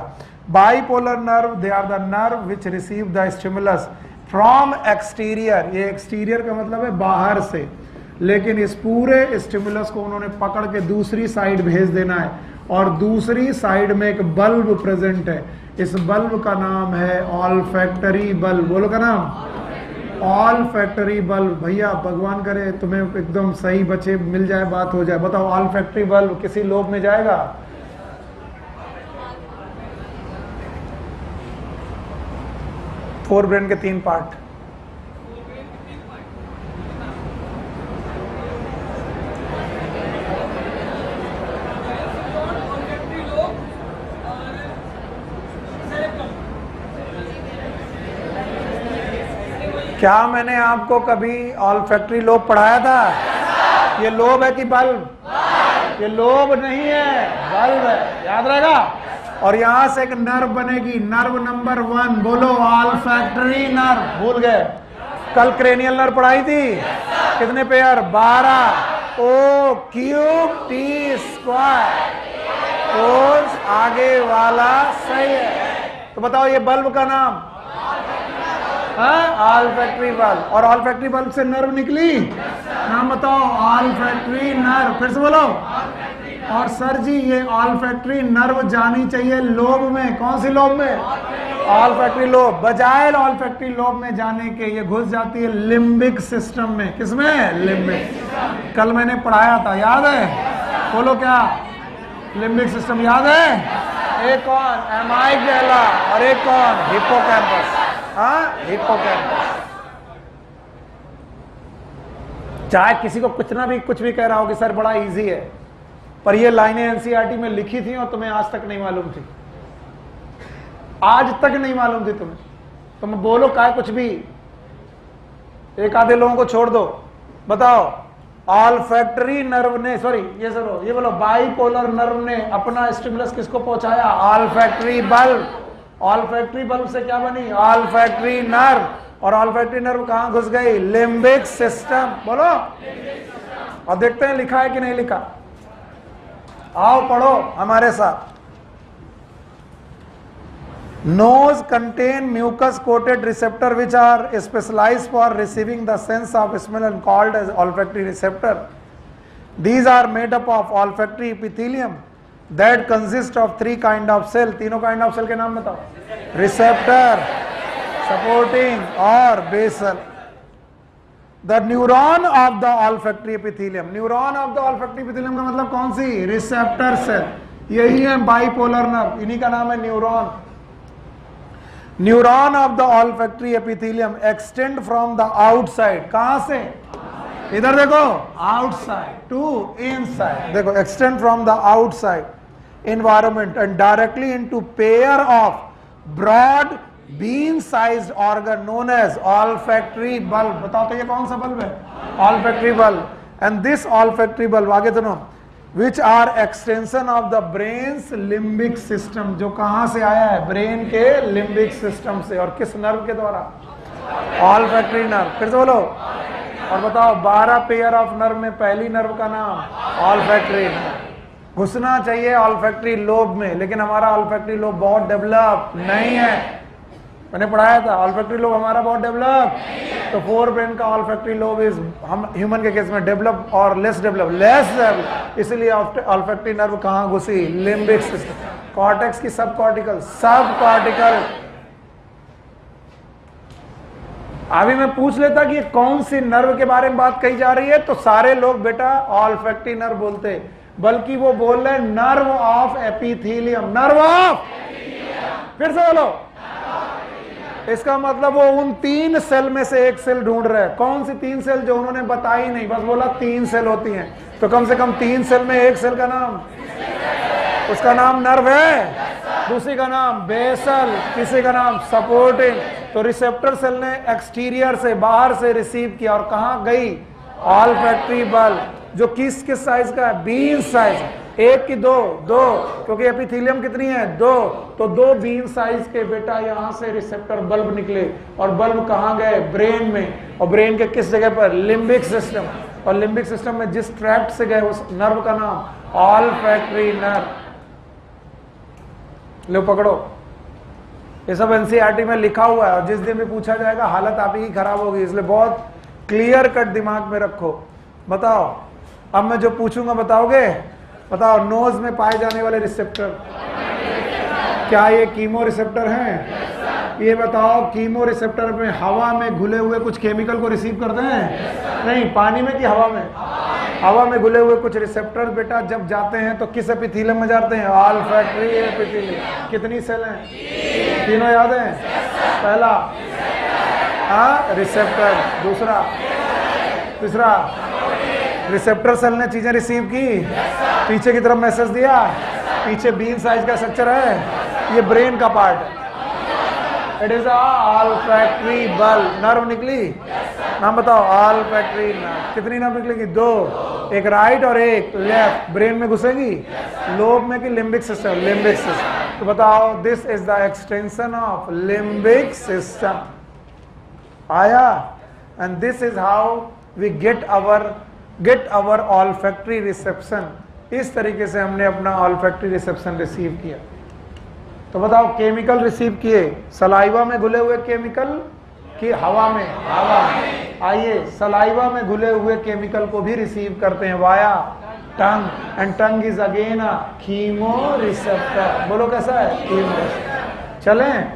A: Bipolar nerve, they are the nerve which receive the stimulus from exterior. ये एक्सटीरियर का मतलब है बाहर से, लेकिन इस पूरे स्टिमुलस को उन्होंने पकड़ के दूसरी साइड भेज देना है, और दूसरी साइड में एक बल्ब प्रेजेंट है। इस बल्ब का नाम है ऑल्फैक्टरी बल्ब। बोलो का नाम, ऑल्फैक्टरी बल्ब। भैया भगवान करे तुम्हें एकदम सही बच्चे मिल जाए, बात हो जाए। बताओ ऑल्फैक्टरी बल्ब किसी लोब में जाएगा? फोर ब्रेन के 3 पार्ट। क्या मैंने आपको कभी ऑल्फैक्टरी लोब पढ़ाया था? ये लोब है कि बल्ब? ये लोब नहीं है, बल्ब है, याद रहेगा। और यहां से एक नर्व बनेगी, नर्व नंबर 1। बोलो ऑल्फैक्टरी नर्व। भूल गए? कल क्रेनियल नर्व पढ़ाई थी, कितने पेयर? 12। ओ क्यूब टी स्क्वायर, कोस आगे वाला सही है। तो बताओ ये बल्ब का नाम, ऑल्फैक्टरी बल्ब। और ऑल्फैक्टरी बल्ब से नर्व निकली, नाम बताओ, ऑल्फैक्टरी नर्व। फिर से बोलो। और सर जी ये ऑल्फैक्टरी नर्व जानी चाहिए लोब में, कौन सी लोब में? Olfactory lobe. बजाय ऑल्फैक्टरी लोब में जाने के ये घुस जाती है लिम्बिक सिस्टम में। किसमें? लिम्बिक। कल मैंने पढ़ाया था, याद है? बोलो क्या? लिम्बिक सिस्टम याद है? एक कौन? एमाइगडाला और एक कौन? हिप्पोकैम्पस। हिप्पोकैम्पस। चाहे किसी को कुछ भी कह रहा हो कि सर बड़ा इजी है, पर ये लाइनें एनसीईआरटी में लिखी थी और तुम्हें आज तक नहीं मालूम थी, आज तक नहीं मालूम थी तुम्हें। तुम बोलो क्या कुछ भी, एक आधे लोगों को छोड़ दो। बताओ ऑल्फैक्टरी नर्व ने, सॉरी ये सुनो, ये बोलो, बाइपोलर नर्व ने अपना स्टिमुलस किसको पहुंचाया? Olfactory bulb. ऑल्फैक्टरी बल्ब से क्या बनी? Olfactory nerve. और ऑल्फैक्टरी नर्व कहां घुस गई? Limbic system. बोलो। और देखते हैं लिखा है कि नहीं लिखा। आओ पढ़ो हमारे साथ। Nose contain mucus coated receptor which are specialized for receiving the sense of smell and called as olfactory receptor. These are made up of olfactory epithelium that consist of three kind of cell. तीनों kind of cell के नाम बताओ। Receptor, supporting और basal. The neuron of the olfactory epithelium. Neuron of the olfactory epithelium का मतलब कौन सी? Receptor cell. यही है बाइपोलर नर्व, इन्हीं का नाम है neuron. Neuron of the olfactory epithelium extend from the outside. कहां से? इधर देखो, आउटसाइड टू इनसाइड। देखो, extend from the outside environment and directly into pair of broad bean sized organ known as olfactory bulb. बताओ तो ये कौन सा बल्ब है? Olfactory bulb. And this olfactory bulb, आगे सुनो, which are extension of the brain's limbic system, जो कहां से आया है? ब्रेन के लिम्बिक सिस्टम से। और किस नर्व के द्वारा? Olfactory nerve. फिर से बोलो। और बताओ 12 पेयर ऑफ नर्व में पहली नर्व का नाम? Olfactory nerve. घुसना चाहिए ऑल्फैक्टरी लोब में, लेकिन हमारा ऑल्फैक्टरी लोब बहुत डेवलप नहीं है। मैंने पढ़ाया था ऑल्फैक्टरी लोब हमारा बहुत डेवलप। तो फोर ब्रेन का ऑल्फैक्टरी लोब इज, हम ह्यूमन के केस में डेवलप और लेस डेवलप, इसलिए ऑल्फैक्टरी नर्व कहां घुसी? Limbic system. कॉर्टेक्स की सब कॉर्टिकल। अभी मैं पूछ लेता कि कौन सी नर्व के बारे में बात कही जा रही है, तो सारे लोग बेटा ऑल्फैक्टरी नर्व बोलते, बल्कि वो बोल रहे nerve of epithelium. Nerve of, फिर से बोलो। इसका मतलब वो उन 3 सेल में से एक सेल ढूंढ रहे हैं। कौन सी 3 सेल? जो उन्होंने बताई नहीं, बस बोला 3 सेल होती हैं। तो कम से कम 3 सेल में एक सेल का नाम, उसका नाम नर्व है, दूसरी का नाम बेसल, तीसरी का नाम सपोर्टिंग। तो रिसेप्टर सेल ने एक्सटीरियर से, बाहर से रिसीव किया और कहां गई? ऑल्फैक्टरी बल्ब, जो किस साइज का है? Bean size. एक की दो, क्योंकि एपिथेलियम कितनी है? 2। तो 2 बीन साइज के बेटा यहां से रिसेप्टर बल्ब निकले। और बल्ब कहां गए? ब्रेन में। और ब्रेन के किस जगह पर? Limbic system. और लिम्बिक सिस्टम में जिस ट्रैक्ट से गए उस नर्व का नाम ऑल्फैक्टरी नर्व। लो पकड़ो, ये सब एनसीईआरटी में लिखा हुआ है और जिस दिन भी पूछा जाएगा हालत आप ही खराब होगी, इसलिए बहुत क्लियर कट दिमाग में रखो। बताओ, अब मैं जो पूछूंगा बताओगे? बताओ, नोज में पाए जाने वाले रिसेप्टर, क्या ये कीमो रिसेप्टर हैं? ये बताओ, कीमो रिसेप्टर में हवा में घुले हुए कुछ केमिकल को रिसीव करते हैं? नहीं, पानी में कि हवा में? हवा में घुले हुए कुछ रिसेप्टर बेटा जब जाते हैं तो किस एपिथेलियम में जाते हैं? Olfactory epithelium. कितनी सेल हैं? तीनों याद हैं? पहला रिसेप्टर, दूसरा, तीसरा रिसेप्टर सेल ने चीजें रिसीव की, पीछे की तरफ मैसेज दिया, पीछे बीन साइज का स्ट्रक्चर है, ये ब्रेन का पार्ट है। It is olfactory bulb. Nerve निकली? नाम बताओ। Olfactory nerve. कितनी नर्व निकलेगी? 2, एक राइट और एक लेफ्ट। ब्रेन में घुसेगी? लोब में कि लिम्बिक सिस्टम? Limbic system. तो बताओ, this is the extension of limbic system. आया? And this is how we get our get our olfactory reception, इस तरीके से हमने अपना ऑल्फैक्टरी रिसेप्शन रिसीव किया। तो बताओ केमिकल रिसीव किए, सलाइवा में घुले हुए केमिकल कि हवा में? हवा में। आइए सलाइवा में घुले हुए केमिकल को भी रिसीव करते हैं via tongue, and tongue is again a chemo receptor. बोलो कैसा है? कीमो। चलें,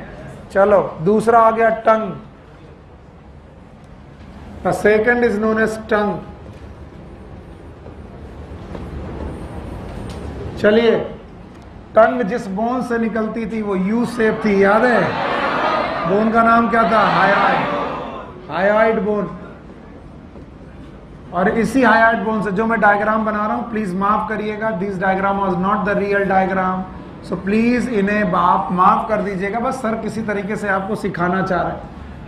A: चलो दूसरा आ गया tongue. The second is known as tongue. चलिए, टंग जिस बोन से निकलती थी वो यू शेप थी, याद है? बोन का नाम क्या था? Hyoid, hyoid bone. और इसी हायोइड बोन से जो मैं डायग्राम बना रहा हूं, प्लीज माफ करिएगा, this diagram was not the real diagram, so please इन्हें माफ कर दीजिएगा। बस सर किसी तरीके से आपको सिखाना चाह रहे हैं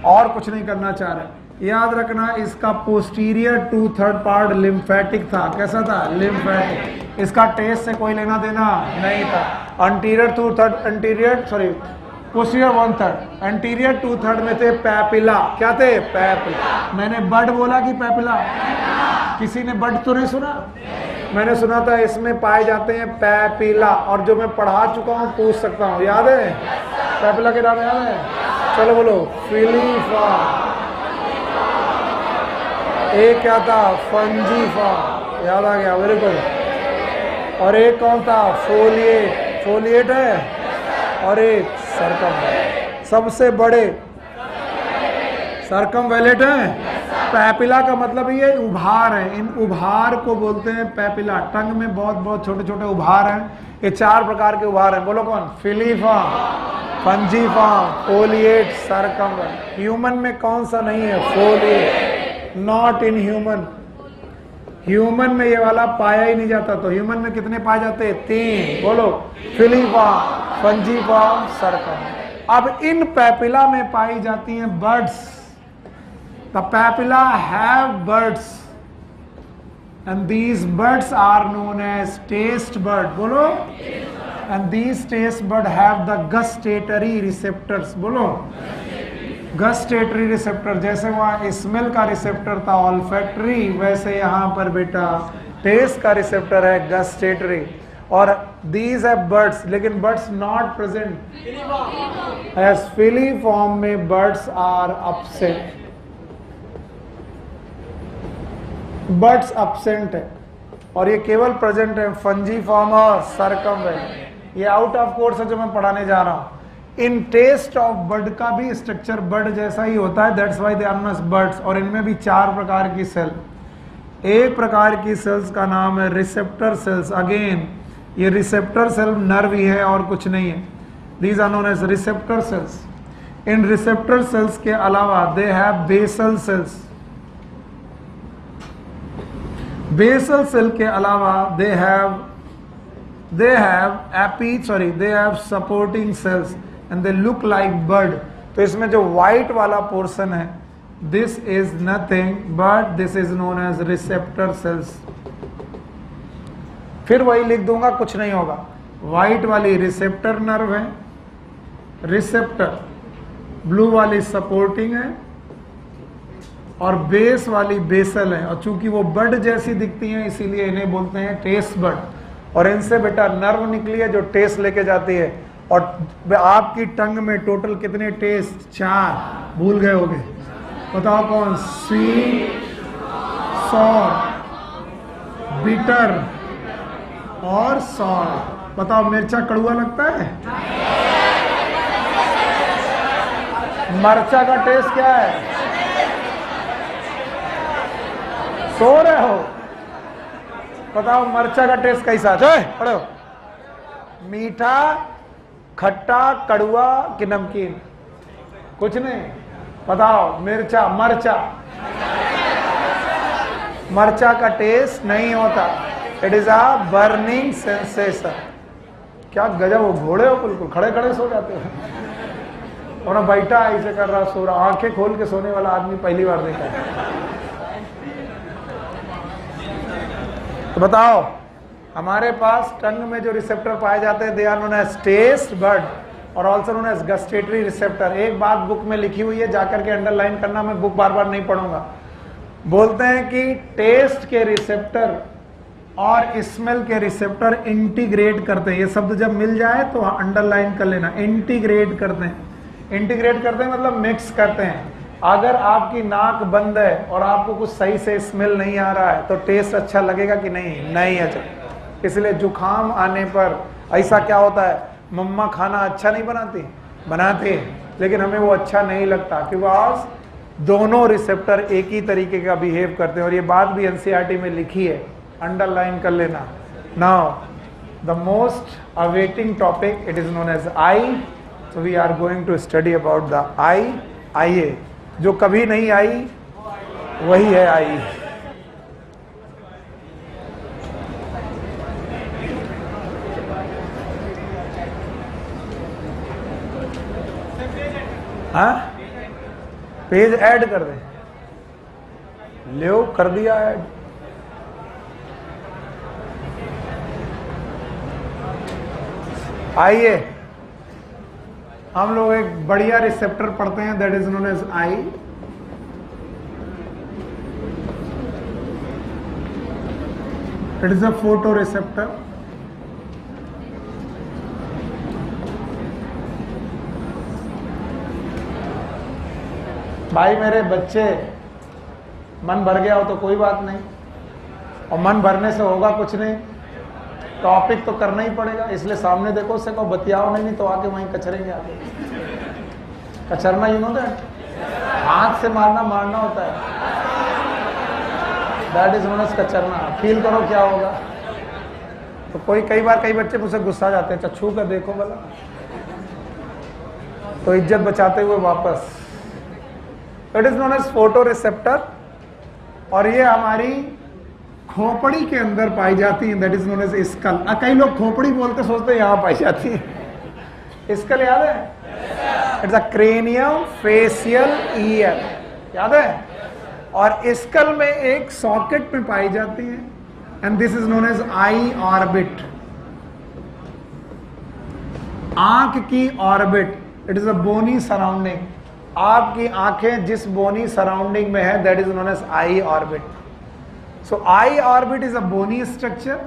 A: और कुछ नहीं करना चाह रहे। याद रखना, इसका पोस्टीरियर 2/3 पार्ट लिम्फेटिक था। कैसा था? लिम्फेटिक। इसका टेस्ट से कोई लेना देना नहीं था। अंटीरियर 1/3 एंटीरियर 2/3 में थे पैपिला। क्या थे? पैपिला। मैंने बड बोला कि पैपिला? किसी ने बड तो नहीं सुना? मैंने सुना था इसमें पाए जाते हैं पैपिला, और जो मैं पढ़ा चुका हूँ पूछ सकता हूँ, याद है? पैपिला के नाम याद है? चलो बोलो। फिलीफा। एक क्या था? फंजीफा। याद आ गया, वेरी गुड। और एक कौन था? फोलिएट। फोलिएट है। और एक सरकम। सबसे बड़े सरकमवेलेट है। पैपिला का मतलब ये उभार है, इन उभार को बोलते हैं पैपिला। टंग में बहुत बहुत छोटे छोटे उभार हैं। ये 4 प्रकार के उभार हैं। बोलो कौन? फिलीफा, फंजीफा, फोलिएट, सरकमवेलेट। ह्यूमन में कौन सा नहीं है? Folate. Not in human. Human में ये वाला पाया ही नहीं जाता। तो ह्यूमन में कितने पाए जाते हैं? 3। बोलो। फिलीफा, फंजीफा, सरकम। अब इन पैपिला में पाई जाती हैं birds. The papilla have birds and these birds are known as taste bird. बोलो। and these taste bird have the gustatory receptors. बोलो। gustatory receptor, जैसे वहाँ स्मेल का रिसेप्टर था ऑल्फैक्टरी, वैसे यहाँ पर बेटा टेस्ट का रिसेप्टर है gustatory। और these have birds, लेकिन birds not present as filiform में birds are absent। Birds absent है और ये केवल प्रेजेंट है फंजीफॉर्म और सरकमवेलेंट। ये आउट ऑफ कोर्स है जो मैं पढ़ाने जा रहा हूँ। इन टेस्ट ऑफ बर्ड का भी स्ट्रक्चर बर्ड जैसा ही होता है, that's why they are known as birds. और इनमें भी 4 प्रकार की सेल। एक प्रकार की सेल्स का नाम है रिसेप्टर सेल्स। अगेन ये रिसेप्टर सेल नर्व ही है और कुछ नहीं है। These are known as receptor cells. इन रिसेप्टर सेल्स के अलावा they have basal cells. Basal cell के अलावा they have supporting cells and they look like bird. तो इसमें जो व्हाइट वाला पोर्शन है, this is nothing but this is known as receptor cells. फिर वही लिख दूंगा, कुछ नहीं होगा। व्हाइट वाली रिसेप्टर नर्व है, रिसेप्टर ब्लू वाली सपोर्टिंग है, और बेस वाली बेसल है। और चूंकि वो बर्ड जैसी दिखती हैं इसीलिए इन्हें बोलते हैं टेस्ट बर्ड। और इनसे बेटा नर्व निकली है जो टेस्ट लेके जाती है। और आपकी टंग में टोटल कितने टेस्ट? 4। भूल गए होगे? बताओ कौन? स्वीट, सॉर, बिटर और सॉर। बताओ मिर्चा कड़वा लगता है? मरचा का टेस्ट क्या है? सो रहे हो? बताओ मरचा का टेस्ट कैसा है? पढ़ो। मीठा, खट्टा, कड़वा कि नमकीन? कुछ नहीं। बताओ मिर्चा, मरचा। मरचा का टेस्ट नहीं होता। It is a burning sensation. क्या गजब हो, घोड़े हो बिल्कुल, खड़े खड़े सो जाते हो। और बैठा ऐसे कर रहा, सो रहा। आंखें खोल के सोने वाला आदमी पहली बार देखा है। तो बताओ हमारे पास टंग में जो रिसेप्टर पाए जाते हैं, they are known as taste bud और also known as gustatory receptor. एक बात बुक में लिखी हुई है, जाकर के अंडरलाइन करना, मैं बुक बार बार नहीं पढ़ूंगा। बोलते हैं कि टेस्ट के रिसेप्टर और स्मेल के रिसेप्टर इंटीग्रेट करते हैं। ये शब्द जब मिल जाए तो अंडरलाइन कर लेना, इंटीग्रेट करते हैं। इंटीग्रेट करते हैं मतलब मिक्स करते हैं। अगर आपकी नाक बंद है और आपको कुछ सही से स्मेल नहीं आ रहा है तो टेस्ट अच्छा लगेगा कि नहीं? नहीं अच्छा। इसलिए जुखाम आने पर ऐसा क्या होता है, मम्मा खाना अच्छा नहीं बनाती, बनाते हैं, लेकिन हमें वो अच्छा नहीं लगता क्योंकि आज दोनों रिसेप्टर एक ही तरीके का बिहेव करते हैं। और ये बात भी एनसीईआरटी में लिखी है, अंडरलाइन कर लेना। Now the most awaiting topic, it is known as eye. So we are going to study about the eye. आइए, जो कभी नहीं आई वही है आई। हाँ, पेज ऐड कर दे, ले कर दिया ऐड। आइए हम लोग एक बढ़िया रिसेप्टर पढ़ते हैं, that is known as eye. It is a photo receptor. भाई मेरे बच्चे, मन भर गया हो तो कोई बात नहीं, और मन भरने से होगा कुछ नहीं, टॉपिक तो करना ही पड़ेगा। इसलिए सामने देखो, उससे कहो बतियाओ नहीं तो आके वहीं कचरेंगे। आगे कचरना, यू नो दैट, हाथ से मारना होता है, दैट इज नोन एज कचरना। फील करो क्या होगा। तो कई बार कई बच्चे मुझसे गुस्सा जाते हैं, छू कर देखो भला, तो इज्जत बचाते हुए वापस। It is known as photo receptor, और ये हमारी खोपड़ी के अंदर पाई जाती है, that is known as skull. कई लोग खोपड़ी बोलते सोचते हैं यहां पाई जाती है। स्कल याद है? It's a cranium facial year, याद है? और स्कल में एक सॉकेट में पाई जाती है, and this is known as eye orbit. आंख की orbit, it is a bony surrounding. आपकी आंखें जिस बोनी सराउंडिंग में है, that is known as eye orbit. So eye orbit is a bony structure.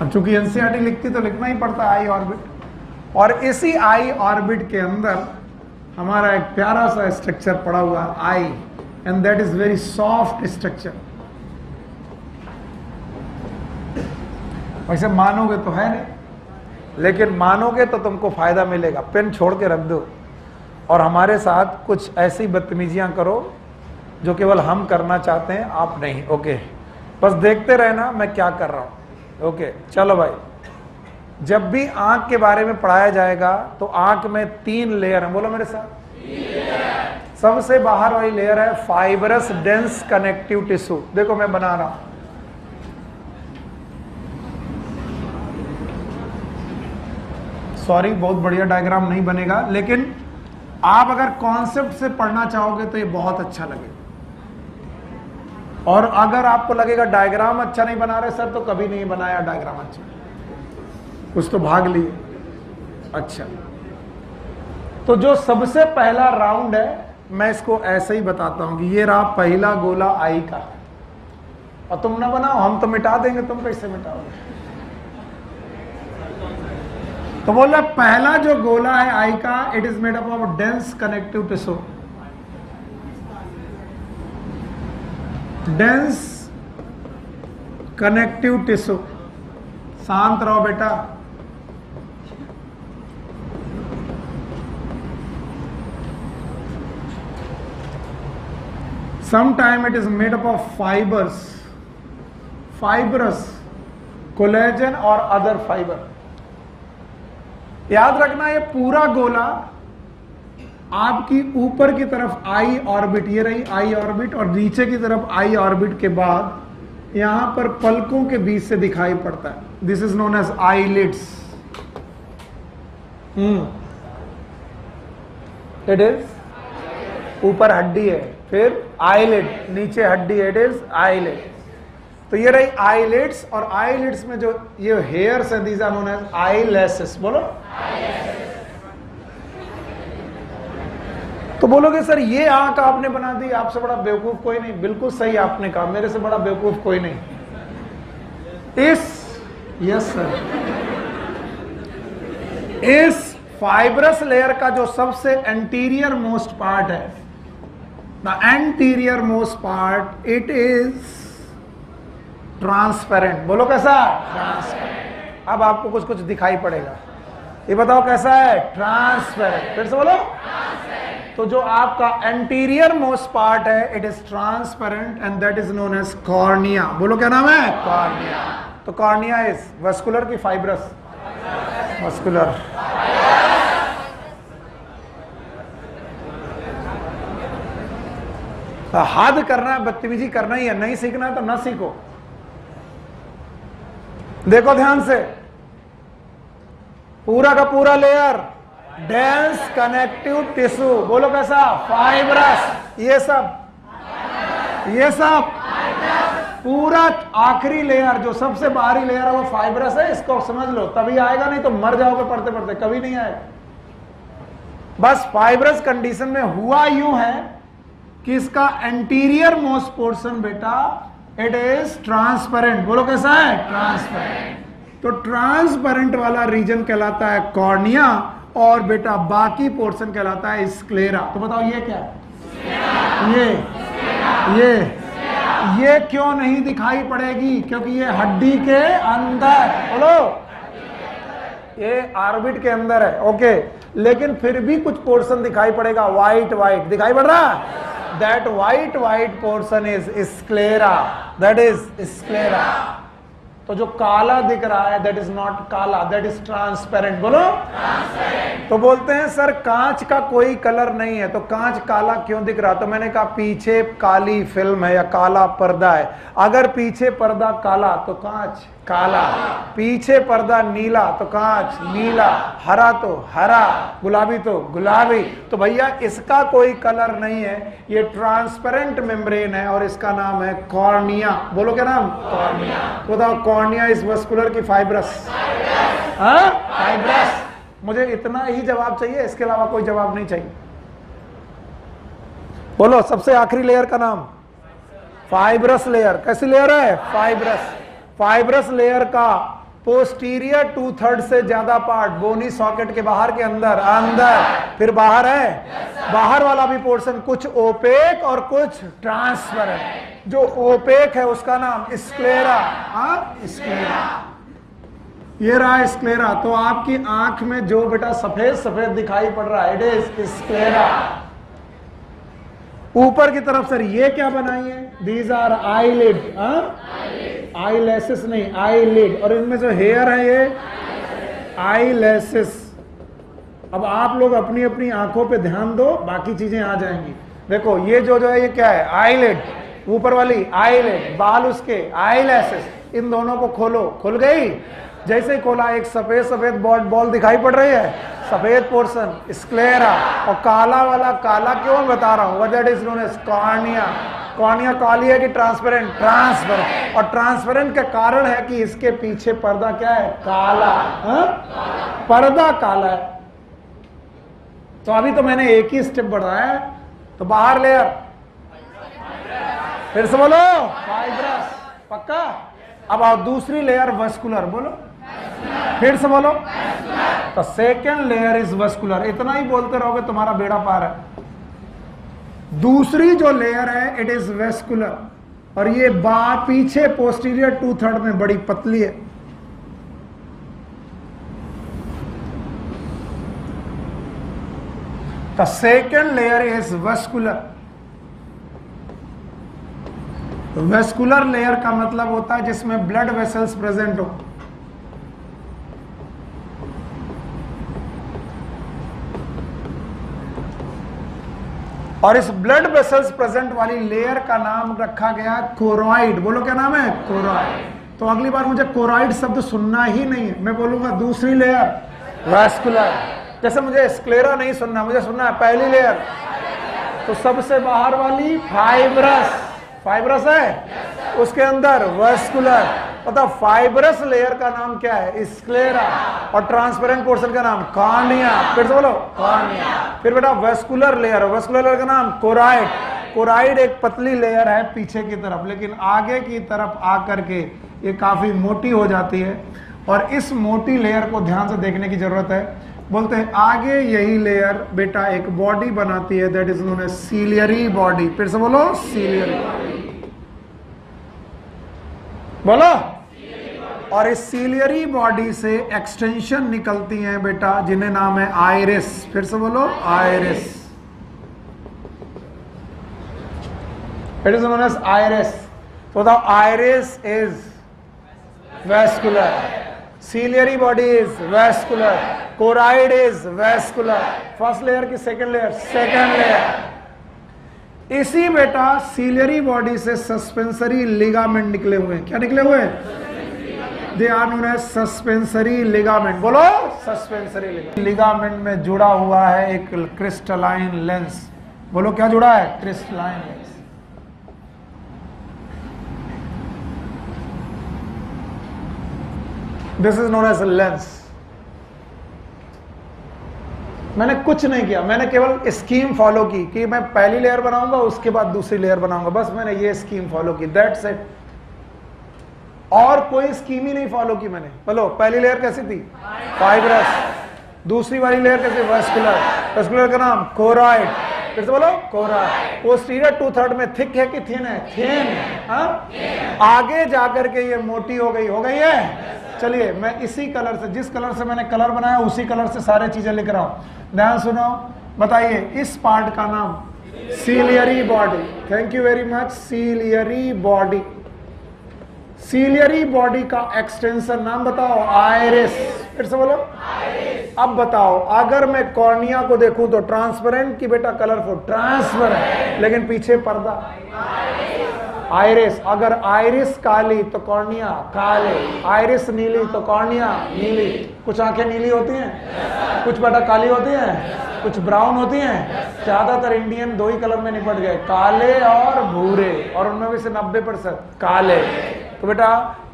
A: अब चूंकि एनसीईआरटी लिखती तो लिखना ही पड़ता आई ऑर्बिट। और इसी आई ऑर्बिट के अंदर हमारा एक प्यारा सा स्ट्रक्चर पड़ा हुआ है, eye, and that is very soft structure. वैसे मानोगे तो है नहीं, लेकिन मानोगे तो तुमको फायदा मिलेगा। पेन छोड़ के रख दो और हमारे साथ कुछ ऐसी बदतमीजियां करो जो केवल हम करना चाहते हैं, आप नहीं। ओके, बस देखते रहना मैं क्या कर रहा हूं। ओके चलो भाई, जब भी आंख के बारे में पढ़ाया जाएगा तो आंख में 3 लेयर है, बोलो मेरे साथ। सबसे बाहर वाली लेयर है फाइबरस डेंस कनेक्टिव टिश्यू। देखो मैं बना रहा हूं, सॉरी बहुत बढ़िया डायग्राम नहीं बनेगा, लेकिन आप अगर कॉन्सेप्ट से पढ़ना चाहोगे तो ये बहुत अच्छा लगेगा। और अगर आपको लगेगा डायग्राम अच्छा नहीं बना रहे सर, तो कभी नहीं बनाया डायग्राम अच्छा, कुछ तो भाग लिए। अच्छा, तो जो सबसे पहला राउंड है, मैं इसको ऐसे ही बताता हूं कि ये रहा पहला गोला आई का, और तुम ना बनाओ, हम तो मिटा देंगे, तुम कैसे मिटाओगे? तो बोल रहा पहला जो गोला है आई का, it is made up of dense connective tissue. Dense connective tissue. शांत रहो बेटा। Sometime it is made up of fibers, fibrous, collagen और other fiber। याद रखना ये पूरा गोला आपकी ऊपर की तरफ आई ऑर्बिट, ये रही आई ऑर्बिट, और नीचे की तरफ आई ऑर्बिट के बाद यहां पर पलकों के बीच से दिखाई पड़ता है। This is known as eyelids. It is ऊपर हड्डी है, फिर आईलिड, नीचे हड्डी, इट इज आईलिड। तो ये रही आईलिड्स, और आईलिड्स में जो ये हेयर्स हैं, these are known as eyelashes. बोलो तो बोलोगे सर ये आंख आपने बना दी, आपसे बड़ा बेवकूफ कोई नहीं। बिल्कुल सही आपने कहा, मेरे से बड़ा बेवकूफ कोई नहीं। यस सर, इस फाइब्रस लेयर का जो सबसे एंटीरियर मोस्ट पार्ट है, the anterior most part, it is transparent. बोलो कैसा? ट्रांसपेरेंट। अब आपको कुछ कुछ दिखाई पड़ेगा, ये बताओ कैसा है? ट्रांसपेरेंट। फिर से बोलो। तो जो आपका एंटीरियर मोस्ट पार्ट है, it is transparent and that is known as cornea. बोलो क्या नाम है? कॉर्निया। तो कॉर्निया इज वस्कुलर की फाइब्रस? मस्कुलर। तो हद करना है, बदतमीजी करना ही है, नहीं सीखना है तो ना सीखो। देखो ध्यान से, पूरा का पूरा लेयर डेंस कनेक्टिव टिश्यू। बोलो कैसा? फाइब्रस। ये सब पूरा आखिरी लेयर, जो सबसे बाहरी लेयर है वो फाइब्रस है। इसको समझ लो, तभी आएगा, नहीं तो मर जाओगे पढ़ते पढ़ते, कभी नहीं आएगा। बस फाइब्रस कंडीशन में हुआ यूं है कि इसका एंटीरियर मोस्ट पोर्शन बेटा, इट इज ट्रांसपेरेंट। बोलो कैसा है? ट्रांसपेरेंट। तो ट्रांसपेरेंट वाला रीजन कहलाता है कॉर्निया, और बेटा बाकी पोर्शन कहलाता है स्क्लेरा। तो बताओ ये क्या है? ये क्यों नहीं दिखाई पड़ेगी? क्योंकि ये हड्डी के अंदर, बोलो, ये ऑर्बिट के अंदर है। ओके, लेकिन फिर भी कुछ पोर्शन दिखाई पड़ेगा, व्हाइट दिखाई पड़ रहा है। That white portion is sclera. That is sclera. तो जो काला दिख रहा है, दैट इज नॉट काला, दैट इज ट्रांसपेरेंट। बोलो ट्रांसपेरेंट। तो बोलते हैं सर कांच का कोई कलर नहीं है, तो कांच काला क्यों दिख रहा? तो मैंने कहा पीछे काली फिल्म है या काला पर्दा है। अगर पीछे पर्दा काला तो कांच काला, पीछे पर्दा नीला तो कांच नीला, हरा तो हरा, गुलाबी तो गुलाबी। तो भैया इसका कोई कलर नहीं है, ये ट्रांसपेरेंट मेम्ब्रेन है और इसका नाम है कॉर्निया। बोलो क्या नाम? कॉर्निया। तो बताओ, कॉर्निया इज वस्कुलर की फाइब्रस? हाँ, फाइब्रस। मुझे इतना ही जवाब चाहिए, इसके अलावा कोई जवाब नहीं चाहिए। बोलो सबसे आखिरी लेयर का नाम? Fibrous layer. कैसी लेयर है? फाइब्रस। फाइब्रस लेयर का पोस्टीरियर 2/3 से ज्यादा पार्ट बोनी सॉकेट के बाहर के अंदर फिर बाहर है। बाहर वाला भी पोर्शन कुछ ओपेक और कुछ ट्रांसपेरेंट। जो ओपेक है उसका नाम स्क्लेरा। स्क्लेरा, ये रहा स्क्लेरा। तो आपकी आंख में जो बेटा सफेद सफेद दिखाई पड़ रहा है, इट इज स्क्लेरा। ऊपर की तरफ सर ये क्या बनाई है? These are eyelid. आईलैसेस नहीं, आईलिड। और इनमें जो हेयर है ये आईलैसेस। अब आप लोग अपनी अपनी आंखों पे ध्यान दो, बाकी चीजें आ जाएंगी। देखो ये जो है ये क्या है? आईलिड। ऊपर वाली आईलिड, बाल उसके आईलैसेस। इन दोनों को खोलो, खुल गई। जैसे ही खोला, एक सफेद सफेद बॉल दिखाई पड़ रही है, सफेद पोर्शन स्क्लेरा। और काला वाला काला क्यों बता रहा हूं? That is known as cornea. Cornea काली है कि ट्रांसपेरेंट? ट्रांसपेरेंट। और ट्रांसपेरेंट के कारण है कि इसके पीछे पर्दा क्या है? काला। पर्दा काला है। तो अभी तो मैंने एक ही स्टेप बढ़ाया है। तो बाहर लेयर, फिर से बोलो फाइब्रस। पक्का? अब आओ दूसरी लेयर वस्कुलर। बोलो फिर से बोलो। तो सेकेंड लेयर इज वस्कुलर। इतना ही बोलते रहोगे तुम्हारा बेड़ा पार है। दूसरी जो लेयर है इट इज वेस्कुलर, और ये पीछे पोस्टीरियर 2/3 में बड़ी पतली है। The second layer is vascular. Vascular layer का मतलब होता है जिसमें ब्लड वेसल्स प्रेजेंट हो। और इस ब्लड वेसल्स प्रेजेंट वाली लेयर का नाम रखा गया कोरॉइड। बोलो क्या नाम है? कोरॉइड। तो अगली बार मुझे कोरॉइड शब्द सुनना ही नहीं है, मैं बोलूंगा दूसरी लेयर वेस्कुलर। जैसे मुझे स्क्लेरा नहीं सुनना, मुझे सुनना है पहली लेयर। तो सबसे बाहर वाली फाइब्रस। फाइब्रस है, उसके अंदर वेस्कुलर। बताओ फाइब्रस लेयर का नाम क्या है? स्क्लेरा। और ट्रांसपेरेंट पोर्शन का नाम कॉर्निया। फिर से बोलो कॉर्निया। फिर बेटा वेस्कुलर लेयर, वेस्कुलर लेयर का नाम कोराइड। कोराइड एक पतली लेयर है पीछे की तरफ, लेकिन आगे की तरफ आकर के ये काफी मोटी हो जाती है। और इस मोटी लेयर को ध्यान से देखने की जरूरत है। बोलते हैं आगे यही लेयर बेटा एक बॉडी बनाती है, that is known as ciliary body. फिर से बोलो सीलियरी, बोलो। और इस सीलियरी बॉडी से एक्सटेंशन निकलती हैं बेटा, जिन्हें नाम है आइरिस। फिर से बोलो iris. It is known as iris. बताओ iris is vascular, ciliary body is vascular, choroid is vascular। First layer की सेकंड लेयर, सेकंड लेयर। इसी बेटा सीलियरी बॉडी से सस्पेंसरी लिगामेंट निकले हुए हैं। क्या निकले हुए हैं? They are known as suspensory ligament. बोलो सस्पेंसरी लिगामेंट। लिगामेंट में जुड़ा हुआ है एक क्रिस्टलाइन लेंस। बोलो क्या जुड़ा है? Crystalline lens. This is known as lens. मैंने कुछ नहीं किया, मैंने केवल स्कीम फॉलो की कि मैं पहली लेयर बनाऊंगा उसके बाद दूसरी लेयर बनाऊंगा, बस मैंने ये स्कीम फॉलो की, दैट्स इट। और कोई स्कीम ही नहीं फॉलो की मैंने। बोलो पहली लेयर कैसी थी? फाइब्रस। दूसरी वाली लेयर कैसी? वेस्कुलर। वेस्कुलर का नाम कोराइड। फिर से बोलो कोराइड। पोस्टीरियर 2/3 में थिक है कि थिन है? थिन। आगे जाकर के ये मोटी हो गई है। चलिए मैं इसी कलर से, जिस कलर से मैंने कलर बनाया उसी कलर से सारे चीजें लिख रहा हूं। ध्यान सुनो, बताइए इस पार्ट का नाम ciliary body. Thank you very much. Ciliary body. Ciliary body का एक्सटेंशन नाम बताओ? आइरिस। फिर से बोलो आइरिस। अब बताओ अगर मैं कॉर्निया को देखूं तो ट्रांसपेरेंट की बेटा कलरफुल? ट्रांसपेरेंट। लेकिन पीछे पर्दा आइरिस। अगर आइरिस काली तो कॉर्निया काले, आइरिस नीली तो कॉर्निया नीली। कुछ आंखें नीली होती हैं, कुछ बेटा काली होती हैं, कुछ ब्राउन होती हैं। ज्यादातर इंडियन दो ही कलर में निपट गए, काले और भूरे, और उनमें भी से 90% काले। तो बेटा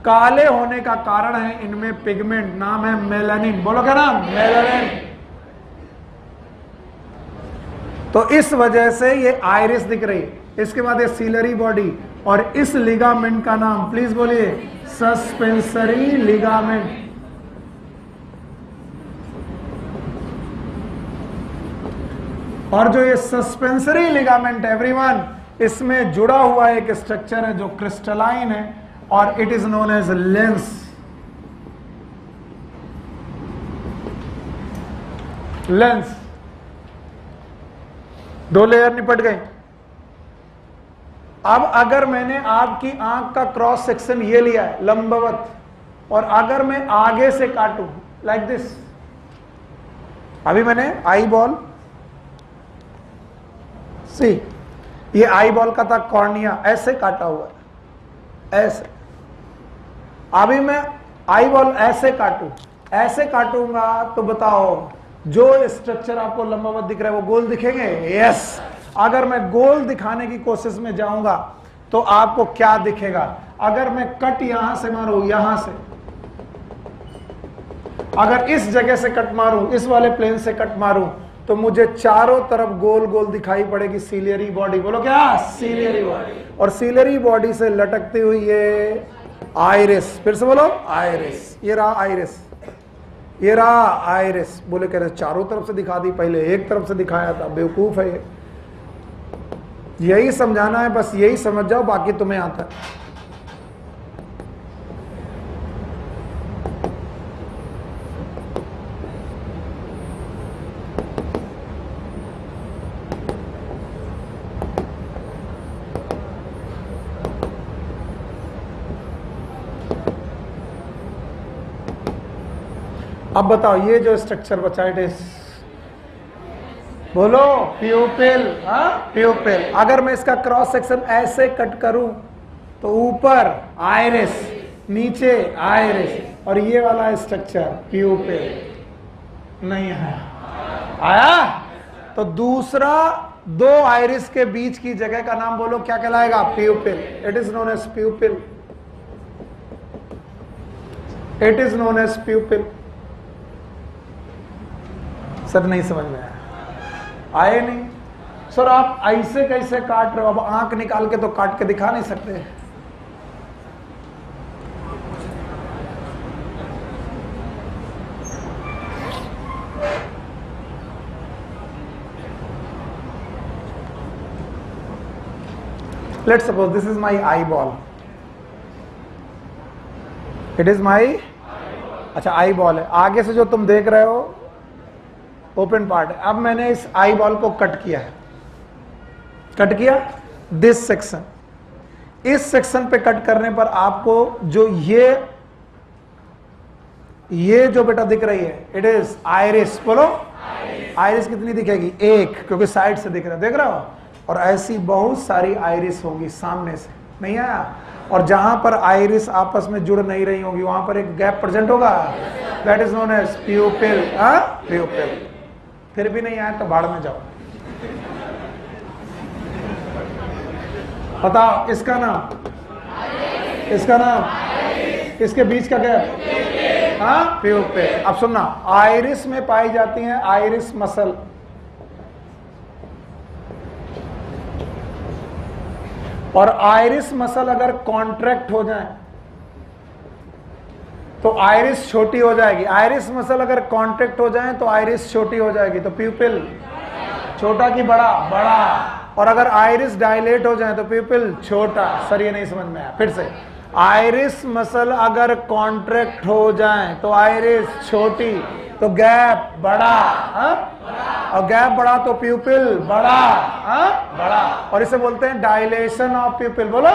A: काले होने का कारण है इनमें पिगमेंट, नाम है मेलानिन। बोलो क्या नाम? मेलानिन। तो इस वजह से ये आइरिस दिख रही है। इसके बाद ये सीलियरी बॉडी, और इस लिगामेंट का नाम प्लीज बोलिए? Suspensory ligament. और जो ये सस्पेंसरी लिगामेंट एवरीवन, इसमें जुड़ा हुआ एक स्ट्रक्चर है जो क्रिस्टलाइन है, और it is known as lens. Lens. दो लेयर निपट गए। अब अगर मैंने आपकी आंख का क्रॉस सेक्शन ये लिया है लंबवत, और अगर मैं आगे से काटूं लाइक दिस, अभी मैंने आई बॉल, सी ये आई बॉल का था कॉर्निया, ऐसे काटा हुआ है, ऐसे। अभी मैं आई बॉल ऐसे काटूं, ऐसे काटूंगा तो बताओ जो स्ट्रक्चर आपको लंबवत दिख रहा है वो गोल दिखेंगे? यस। अगर मैं गोल दिखाने की कोशिश में जाऊंगा तो आपको क्या दिखेगा? अगर मैं कट यहां से मारूं, यहां से, अगर इस जगह से कट मारूं, इस वाले प्लेन से कट मारूं, तो मुझे चारों तरफ गोल गोल दिखाई पड़ेगी सीलियरी बॉडी। बोलो क्या? Ciliary body. और सीलियरी बॉडी से लटकती हुई ये आइरिस। फिर से बोलो आइरिस। ये रहा आइरिस, ये रहा आइरिस। बोले कह रहे चारों तरफ से दिखा दी, पहले एक तरफ से दिखाया था, बेवकूफ है ये। यही समझाना है, बस यही समझ जाओ, बाकी तुम्हें आता है। अब बताओ ये जो स्ट्रक्चर बचा है, बोलो प्यूपिल। प्यूपिल। अगर मैं इसका क्रॉस सेक्शन ऐसे कट करूं तो ऊपर आइरिस, नीचे आइरिस, और ये वाला स्ट्रक्चर प्यूपिल नहीं आया। तो दूसरा दो आइरिस के बीच की जगह का नाम बोलो क्या कहलाएगा? Pupil. It is known as pupil. It is known as pupil. Sir नहीं समझ में आया? आए नहीं सर, आप ऐसे कैसे काट रहे हो? अब आंख निकाल के तो काट के दिखा नहीं सकते। Let's suppose this is my eyeball. It is my अच्छा आई बॉल है। आगे से जो तुम देख रहे हो ओपन पार्ट है। अब मैंने इस आई बॉल को कट किया है। कट किया दिस सेक्शन। इस सेक्शन पे कट करने पर आपको जो ये जो बेटा दिख रही है, इट इज आइरिस। बोलो आइरिस कितनी दिखेगी? एक, क्योंकि साइड से दिख रहा है, देख रहा हो। और ऐसी बहुत सारी आइरिस होगी सामने से, नहीं आया? और जहां पर आइरिस आपस में जुड़ नहीं रही होगी वहां पर एक गैप प्रेजेंट होगा, that is known as pupil. Pupil. फिर भी नहीं आया तो भाड़ में जाओ। बताओ इसका नाम, इसका नाम, इसके बीच का गैप प्यूपिल। अब सुनना, आइरिस में पाई जाती है आइरिस मसल। और आइरिस मसल अगर कॉन्ट्रैक्ट हो जाए तो आइरिस छोटी हो जाएगी। आइरिस मसल अगर कॉन्ट्रैक्ट हो जाए तो आइरिस छोटी हो जाएगी। तो प्यूपिल छोटा की बड़ा? बड़ा। और अगर आइरिस डायलेट हो जाए तो प्यूपिल छोटा। सर ये नहीं समझ में आया, फिर से। आइरिस मसल अगर कॉन्ट्रैक्ट हो जाए तो आइरिस छोटी, तो गैप बड़ा। और गैप बड़ा तो प्यूपिल बड़ा। बड़ा। और इसे बोलते हैं डायलेशन ऑफ प्यूपिल। बोलो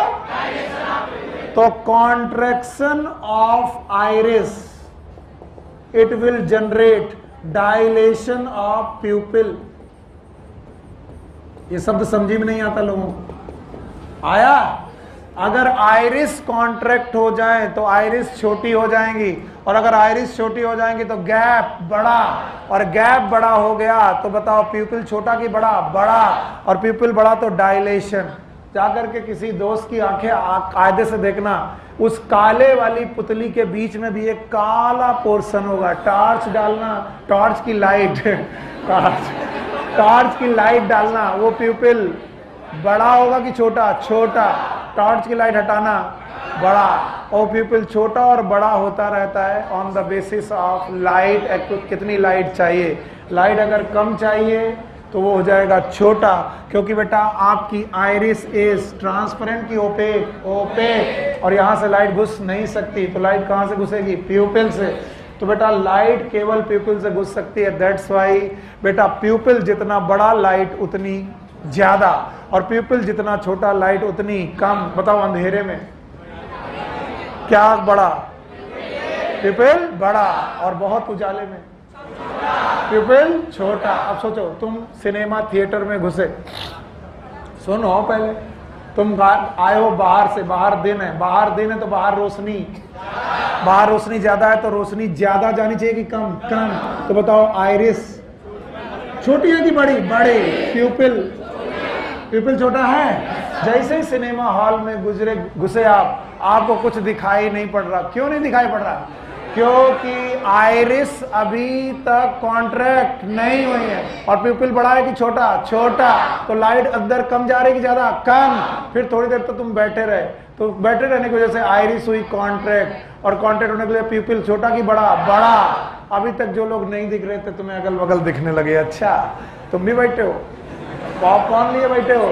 A: तो contraction of iris, it will generate dilation of प्यूपिल। ये शब्द समझी में नहीं आता लोगों को? आया? अगर आइरिस कॉन्ट्रैक्ट हो जाए तो आइरिस छोटी हो जाएंगी, और अगर आइरिस छोटी हो जाएंगी तो गैप बड़ा, और गैप बड़ा हो गया तो बताओ प्यूपिल छोटा की बड़ा? बड़ा। और प्यूपिल बड़ा तो डायलेशन। जाकर के किसी दोस्त की आंखें कायदे से देखना, उस काले वाली पुतली के बीच में भी एक काला पोर्शन होगा। टॉर्च डालना, टॉर्च की लाइट टॉर्च की लाइट डालना, वो प्यूपिल बड़ा होगा कि छोटा? छोटा। टॉर्च की लाइट हटाना, बड़ा। और प्यूपिल छोटा और बड़ा होता रहता है on the basis of light. कितनी लाइट चाहिए? लाइट अगर कम चाहिए तो वो हो जाएगा छोटा, क्योंकि बेटा आपकी आइरिस इज ट्रांसपेरेंट की ओपेक? ओपेक। और यहां से लाइट घुस नहीं सकती, तो लाइट कहां से घुसेगी? प्यूपिल से। तो बेटा लाइट केवल प्यूपिल से घुस सकती है। दैट्स वाई बेटा प्यूपिल जितना बड़ा लाइट उतनी ज्यादा, और प्यूपिल जितना छोटा लाइट उतनी कम। बताओ अंधेरे में क्या बड़ा? प्यूपिल बड़ा। और बहुत उजाले में प्यूपिल छोटा। अब सोचो, तुम सिनेमा थिएटर में घुसे, सुनो पहले, तुम आए हो बाहर से, बाहर दिन है, बाहर दिन है तो बाहर रोशनी, बाहर रोशनी ज्यादा है तो रोशनी ज्यादा जानी चाहिए कि कम? कम। तो बताओ आइरिस छोटी है कि बड़ी? बड़ी। प्यूपिल, प्यूपिल छोटा है। जैसे ही सिनेमा हॉल में घुसे आपको कुछ दिखाई नहीं पड़ रहा। क्यों नहीं दिखाई पड़ रहा? क्योंकि आइरिस अभी तक कॉन्ट्रैक्ट नहीं हुई है। और प्यूपिल बड़ा है कि छोटा? छोटा। तो लाइट अंदर कम जा रही कि ज्यादा? कम। फिर थोड़ी देर तो तुम बैठे रहे, तो बैठे रहने की वजह से आइरिस हुई कॉन्ट्रैक्ट, और कॉन्ट्रैक्ट होने के लिए प्यूपिल छोटा कि बड़ा? बड़ा। अभी तक जो लोग नहीं दिख रहे थे तुम्हें अगल बगल दिखने लगे। अच्छा तुम भी बैठे हो, पॉपकॉर्न लिए बैठे हो,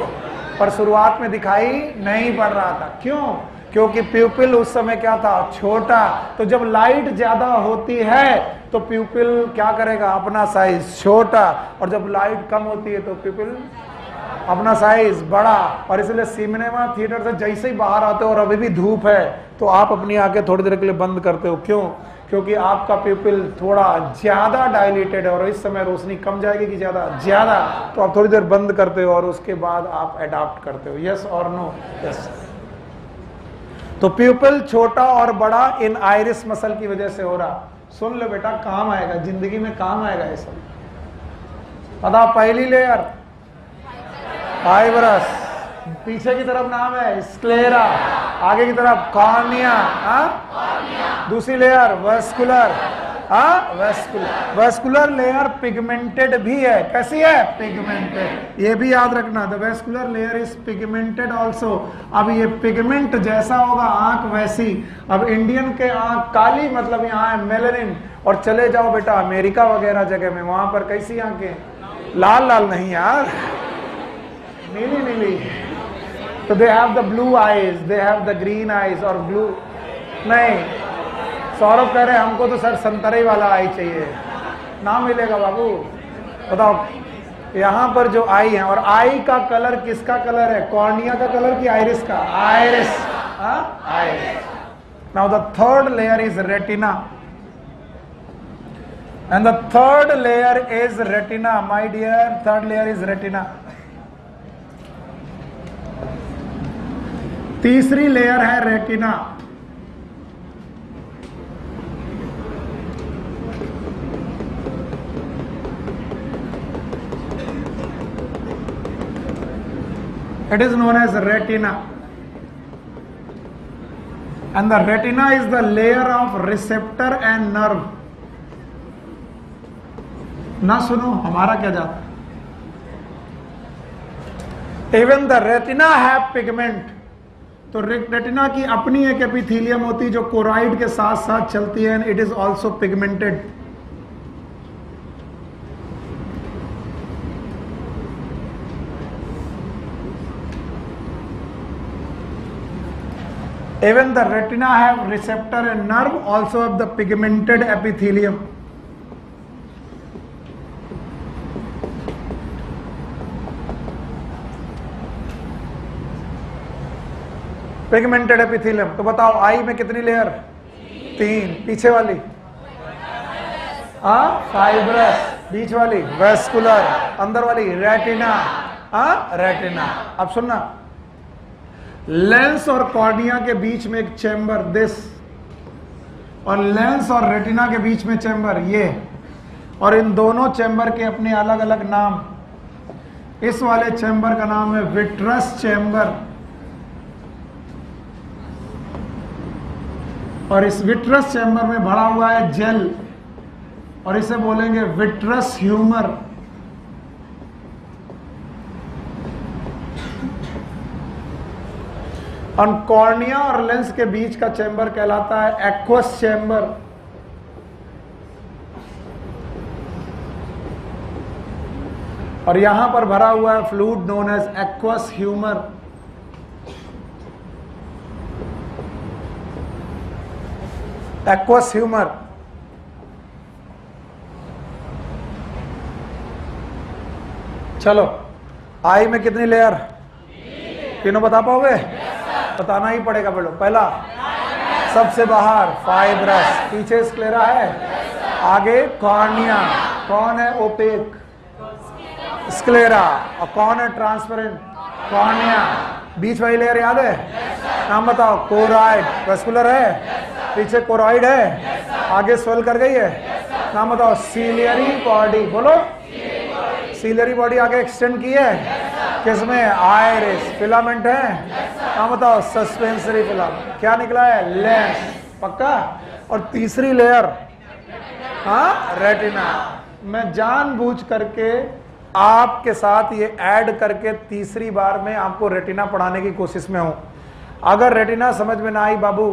A: पर शुरुआत में दिखाई नहीं पड़ रहा था। क्यों? क्योंकि प्यूपिल उस समय क्या था? छोटा। तो जब लाइट ज्यादा होती है तो प्यूपिल क्या करेगा? अपना साइज छोटा। और जब लाइट कम होती है तो प्यूपिल अपना साइज बड़ा। और इसलिए सिनेमा थिएटर से जैसे ही बाहर आते हो और अभी भी धूप है तो आप अपनी आंखें थोड़ी देर के लिए बंद करते हो। क्यों? क्योंकि आपका प्यूपिल थोड़ा ज्यादा डायलेटेड है और इस समय रोशनी कम जाएगी कि ज्यादा? ज्यादा। तो आप थोड़ी देर बंद करते हो और उसके बाद आप अडॉप्ट करते हो। यस और नो? यस। तो प्यूपिल छोटा और बड़ा इन आइरिस मसल की वजह से हो रहा। सुन लो बेटा, काम आएगा, जिंदगी में काम आएगा ये सब। पता? पहली लेयर फाइबरस, पीछे की तरफ नाम है स्क्लेरा, आगे की तरफ कॉर्निया, दूसरी layer vascular, vascular. Vascular layer pigmented भी है, कैसी है? पिगमेंटेड। ये भी याद रखना, the vascular layer is pigmented also. अब ये पिगमेंट जैसा होगा आंख वैसी। अब इंडियन के आंख काली मतलब यहाँ है मेलेनिन, और चले जाओ बेटा अमेरिका वगैरह जगह में, वहां पर कैसी आंखें? लाल लाल नहीं यार, नीली नीली। तो they have the blue eyes, they have the green eyes और ब्लू नहीं। सौरभ कह रहे हमको तो सर संतरे वाला आई चाहिए, ना मिलेगा बाबू। बताओ यहाँ पर जो आई है, और आई का कलर किसका कलर है? कॉर्निया का कलर की आइरिस का? Iris, iris. Now the third layer is retina, and the third layer is retina my dear, third layer is retina. तीसरी लेयर है retina. It is known as retina, and the retina is the layer of receptor and nerve. ना सुनो हमारा क्या जाता? Even the retina have pigment. तो retina की अपनी एक एपिथेलियम होती है जो कोराइड के साथ साथ चलती है, and it is also pigmented. Even the retina have receptor and nerve, also have the pigmented epithelium. Pigmented epithelium. तो बताओ आई में कितनी लेयर? 3। पीछे वाली फाइब्रस, बीच वाली वेस्कुलर, अंदर वाली रेटिना, रेटिना। अब सुनना, लेंस और कॉर्निया के बीच में एक चैम्बर दिस, और लेंस और रेटिना के बीच में चैम्बर ये, और इन दोनों चैम्बर के अपने अलग अलग नाम। इस वाले चैम्बर का नाम है विट्रस चैम्बर, और इस विट्रस चैम्बर में भरा हुआ है जेल, और इसे बोलेंगे विट्रस ह्यूमर। और कॉर्निया और लेंस के बीच का चैम्बर कहलाता है एक्वस चैम्बर। और यहां पर भरा हुआ है fluid known as aqueous humour. Aqueous humour. चलो आई में कितनी लेयर? तीनों बता पाओगे? बताना ही पड़ेगा। बोलो पहला सबसे बाहर फाइब्रस, पीछे स्क्लेरा है, आगे कॉर्निया। कौन है ओपेक? स्क्लेरा। और कौन है ट्रांसपेरेंट? कॉर्निया। बीच वाली लेयर याद है? नाम बताओ। कोराइड। वेस्कुलर है, पीछे कोराइड है, आगे स्वेल कर गई है। नाम बताओ। Ciliary body. बोलो। सीलियरी बॉडी आगे एक्सटेंड की है, किसमें? आइरिस। फिलामेंट है, नाम बताओ। Suspensory filament. क्या निकला है? लेंस। पक्का। और तीसरी लेयर रेटिना। मैं जानबूझ करके आपके साथ ये ऐड करके तीसरी बार में आपको रेटिना पढ़ाने की कोशिश में हूं। अगर रेटिना समझ में ना आई बाबू,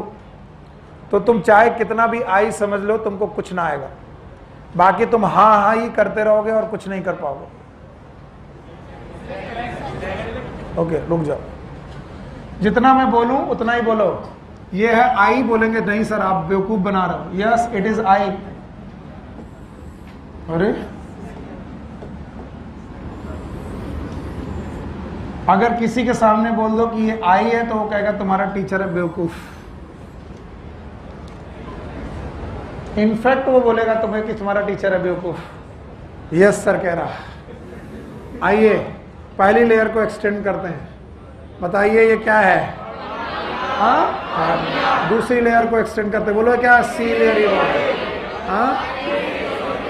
A: तो तुम चाहे कितना भी आई समझ लो, तुमको कुछ ना आएगा। बाकी तुम हाँ हाँ ही करते रहोगे और कुछ नहीं कर पाओगे। ओके, रुक जाओ। जितना मैं बोलूं उतना ही बोलो। ये है आई, बोलेंगे नहीं सर आप बेवकूफ बना रहे हो। Yes it is I. अरे अगर किसी के सामने बोल दो कि ये आई है तो वो कहेगा तुम्हारा टीचर है बेवकूफ। इनफैक्ट वो बोलेगा तुम्हें कि तुम्हारा टीचर है बेवकूफ। यस सर कह रहा। आइए पहली लेयर को एक्सटेंड करते हैं। बताइए ये क्या है? दूसरी लेयर को एक्सटेंड करते हैं। बोलो क्या? सीलियरी बॉडी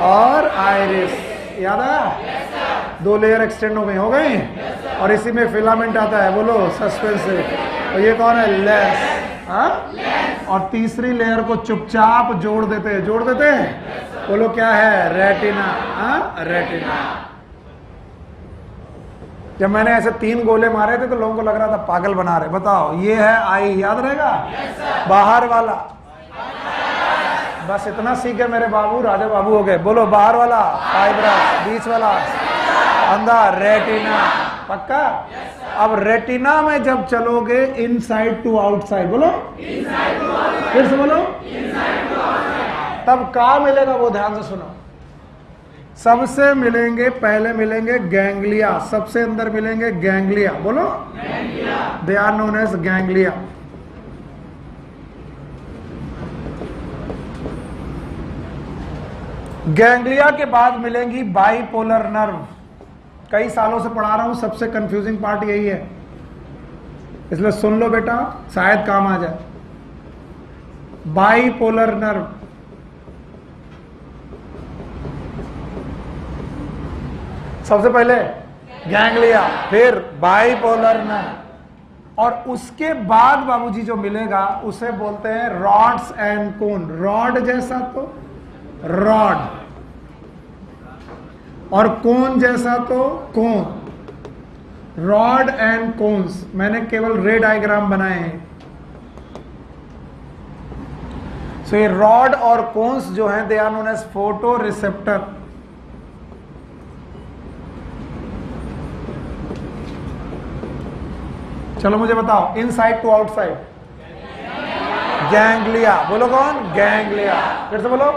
A: और आइरिस। याद है? 2 लेयर एक्सटेंड हो गए और इसी में फिलामेंट आता है, बोलो सस्पेंस से। और ये कौन है? लेंस। हाँ, और तीसरी लेयर को चुपचाप जोड़ देते हैं, बोलो क्या है? रेटिना। हाँ, रेटिना। जब मैंने ऐसे 3 गोले मारे थे तो लोगों को लग रहा था पागल बना रहे। बताओ, ये है आई, याद रहेगा? बाहर वाला, बस इतना सीखे मेरे बाबू, राजा बाबू हो गए। बोलो, बाहर वाला फाइब्रस, बीच वाला अंदर रेटिना। पक्का? अब रेटिना में जब चलोगे इनसाइड टू आउटसाइड, बोलो फिर से बोलो, तब क्या मिलेगा वो ध्यान से सुनो। सबसे मिलेंगे, पहले मिलेंगे गैंग्लिया, सबसे अंदर मिलेंगे गैंग्लिया, बोलो they are known as ganglia. Ganglia के बाद मिलेंगी बाइपोलर नर्व। कई सालों से पढ़ा रहा हूं, सबसे कंफ्यूजिंग पार्ट यही है, इसलिए सुन लो बेटा, शायद काम आ जाए। बाइपोलर नर्व, सबसे पहले गैंग्लिया, फिर बाइपोलर नर्व, और उसके बाद बाबूजी जो मिलेगा उसे बोलते हैं रॉड्स एंड कोन। रॉड जैसा तो रॉड, और कोन जैसा तो कोन। रॉड एंड कोन्स, मैंने केवल रे डायग्राम बनाए हैं। सो ये रॉड और कोन्स जो हैं, they are known as photo receptor. चलो मुझे बताओ, इनसाइड टू आउटसाइड गैंग्लिया, बोलो कौन? गैंग्लिया। फिर से बोलो,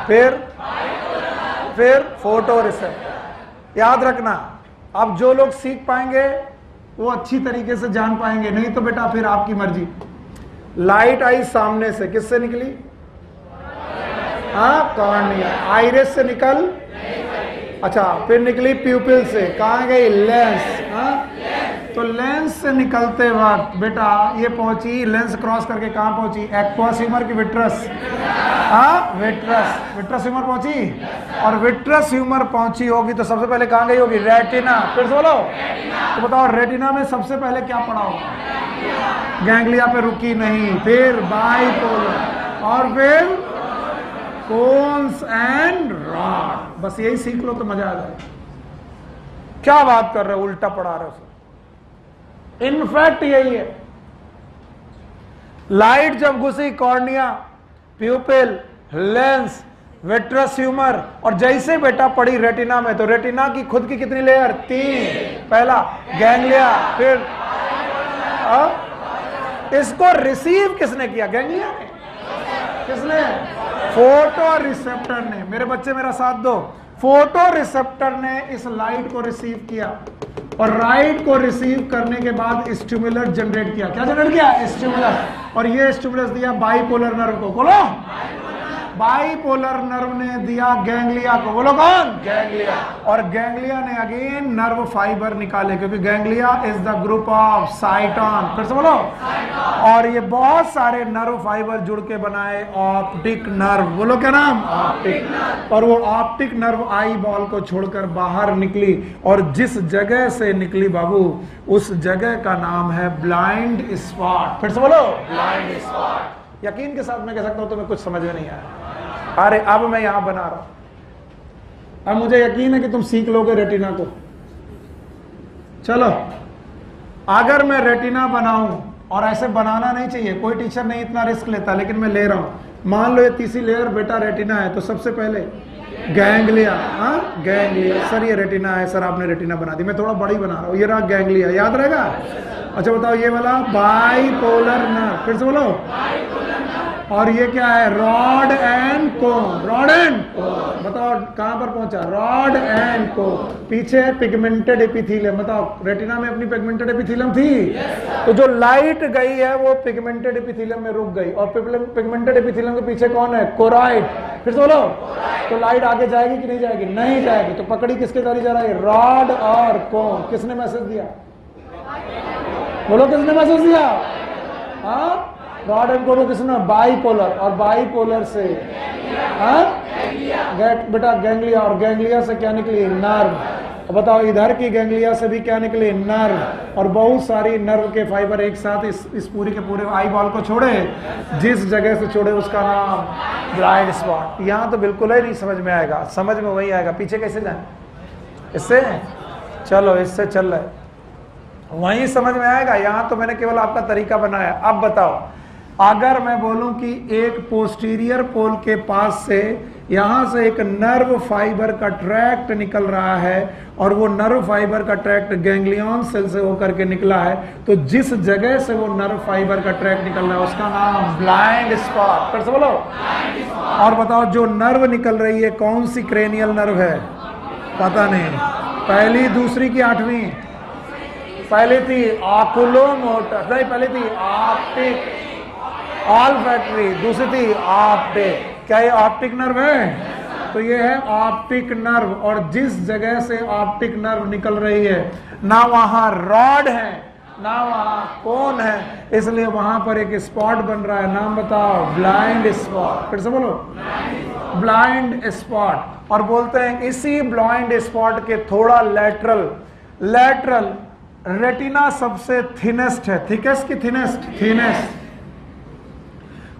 A: फिर फोटो रिसेप्टर। याद रखना, अब जो लोग सीख पाएंगे वो अच्छी तरीके से जान पाएंगे, नहीं तो बेटा फिर आपकी मर्जी। लाइट आई सामने से, किससे निकली? हाँ, कॉर्निया। आइरिस से निकल, अच्छा, फिर निकली प्यूपिल से, कहाँ गई? लेंस। हाँ, तो लेंस से निकलते वक्त बेटा ये पहुंची, लेंस क्रॉस करके कहां पहुंची? एक्वास ह्यूमर की विट्रस। हाँ, विट्रस ह्यूमर पहुंची, और विट्रस ह्यूमर पहुंची होगी तो सबसे पहले कहां गई होगी? रेटिना। फिर से बोलो, तो बताओ रेटिना में सबसे पहले क्या पढ़ा होगा? गैंग्लिया पे रुकी नहीं, फिर बाइपोलर, और फिर कोन्स एंड रॉड। बस यही सीख लो तो मजा आ जाए। क्या बात कर रहे हो, उल्टा पढ़ा रहे हो। इनफैक्ट यही है, लाइट जब घुसी कॉर्निया, प्यूपिल, लेंस, विट्रस ह्यूमर, और जैसे बेटा पड़ी रेटिना में, तो रेटिना की खुद की कितनी लेयर? 3। पहला गैंग्लिया, फिर इसको रिसीव किसने किया? गैंग्लिया ने। किसने? फोटो रिसेप्टर ने। मेरे बच्चे मेरा साथ दो, फोटो रिसेप्टर ने इस लाइट को रिसीव किया, और लाइट को रिसीव करने के बाद स्टिमुलस जनरेट किया। क्या जनरेट किया? स्टिमुलस। और ये स्टिमुलस दिया बाइपोलर नर्व को, बोलो बाइपोलर नर्व ने दिया गैंग्लिया को, बोलो कौन? गैंग्लिया। और गैंग्लिया ने अगेन नर्व फाइबर निकाले, क्योंकि ganglia is the group of cyton. फिर से बोलो, और ये बहुत सारे नर्व फाइबर जुड़ के बनाए ऑप्टिक नर्व। बोलो क्या नाम? ऑप्टिक। और वो ऑप्टिक नर्व आई बॉल को छोड़कर बाहर निकली, और जिस जगह से निकली बाबू, उस जगह का नाम है ब्लाइंड स्पॉट। फिर से बोलो, ब्लाइंड स्पॉट। यकीन के साथ मैं कह सकता हूं तुम्हें कुछ समझ में नहीं आया। अरे अब मैं यहां बना रहा हूं, अब मुझे यकीन है कि तुम सीख लोगे रेटिना को। चलो, अगर मैं रेटिना बनाऊं, और ऐसे बनाना नहीं चाहिए, कोई टीचर नहीं इतना रिस्क लेता, लेकिन मैं ले रहा हूं। मान लो ये तीसरी लेयर बेटा रेटिना है, तो सबसे पहले गैंग्लिया। हाँ, गैंग्लिया। सर ये रेटिना है, सर आपने रेटिना बना दी, मैं थोड़ा बड़ी बना रहा हूं। ये रहा गैंग्लिया, याद रहेगा? अच्छा बताओ, ये वाला बाइपोलर नर्व। फिर से बोलो, और ये क्या है? Rod and cone. Rod and कोन, बताओ कहां पर पहुंचा? रॉड एंड कोन। पीछे पिगमेंटेड एपिथेलियम। बताओ रेटिना में अपनी पिगमेंटेड एपिथेलियम थी, तो जो लाइट गई है वो पिगमेंटेड एपिथेलियम में रुक गई, और पिगमेंटेड एपिथेलियम के पीछे कौन है? कोराइड। फिर से बोलो, तो लाइट आगे जाएगी कि नहीं जाएगी? नहीं जाएगी। तो पकड़ी किसके द्वारा जा रहा है? रॉड और कोन। किसने मैसेज दिया? बोलो किसने मैसेज दिया? हाँ, रॉड एंड कोन किसने? बाइपोलर। और बाइपोलर से हाँ बेटा गैंग्लिया, और गैंग्लिया से क्या निकली? नर्व। बताओ इधर की गैंग्लिया से भी क्या निकले, नर्व, और बहुत सारी नर्व के फाइबर एक साथ इस पूरी के पूरे आई बॉल को छोड़े, जिस जगह से छोड़े उसका नाम ब्लाइंड स्पॉट। यहाँ तो बिल्कुल ही नहीं समझ में आएगा, समझ में वही आएगा। पीछे कैसे जाए, इससे चलो, इससे चल रहा है, वहीं समझ में आएगा। यहाँ तो मैंने केवल आपका तरीका बनाया। अब बताओ, अगर मैं बोलूं कि एक पोस्टीरियर पोल के पास से यहां से एक नर्व फाइबर का ट्रैक्ट निकल रहा है और वो नर्व फाइबर का ट्रैक्ट गैंग्लियन सेल से होकर के निकला है, तो जिस जगह से वो नर्व फाइबर का ट्रैक्ट निकल रहा है उसका नाम ब्लाइंड स्पॉट। फिर से बोलो। और बताओ, जो नर्व निकल रही है कौन सी क्रेनियल नर्व है, पता नहीं, पहली, दूसरी की आठवीं? पहले थी ऑकुलोमोटर, नहीं पहले थी ऑप्टिक ऑल्फैक्टरी, दूसरी थी ऑप्टिक। क्या ये ऑप्टिक नर्व है? तो ये है ऑप्टिक नर्व। और जिस जगह से ऑप्टिक नर्व निकल रही है ना वहां रॉड है ना वहां कोन है, इसलिए वहां पर एक स्पॉट बन रहा है। नाम बताओ, ब्लाइंड स्पॉट। फिर से बोलो, ब्लाइंड स्पॉट। और बोलते हैं इसी ब्लाइंड स्पॉट के थोड़ा लेटरल रेटिना सबसे थिनेस्ट है। थिकेस्ट की थिनेस्ट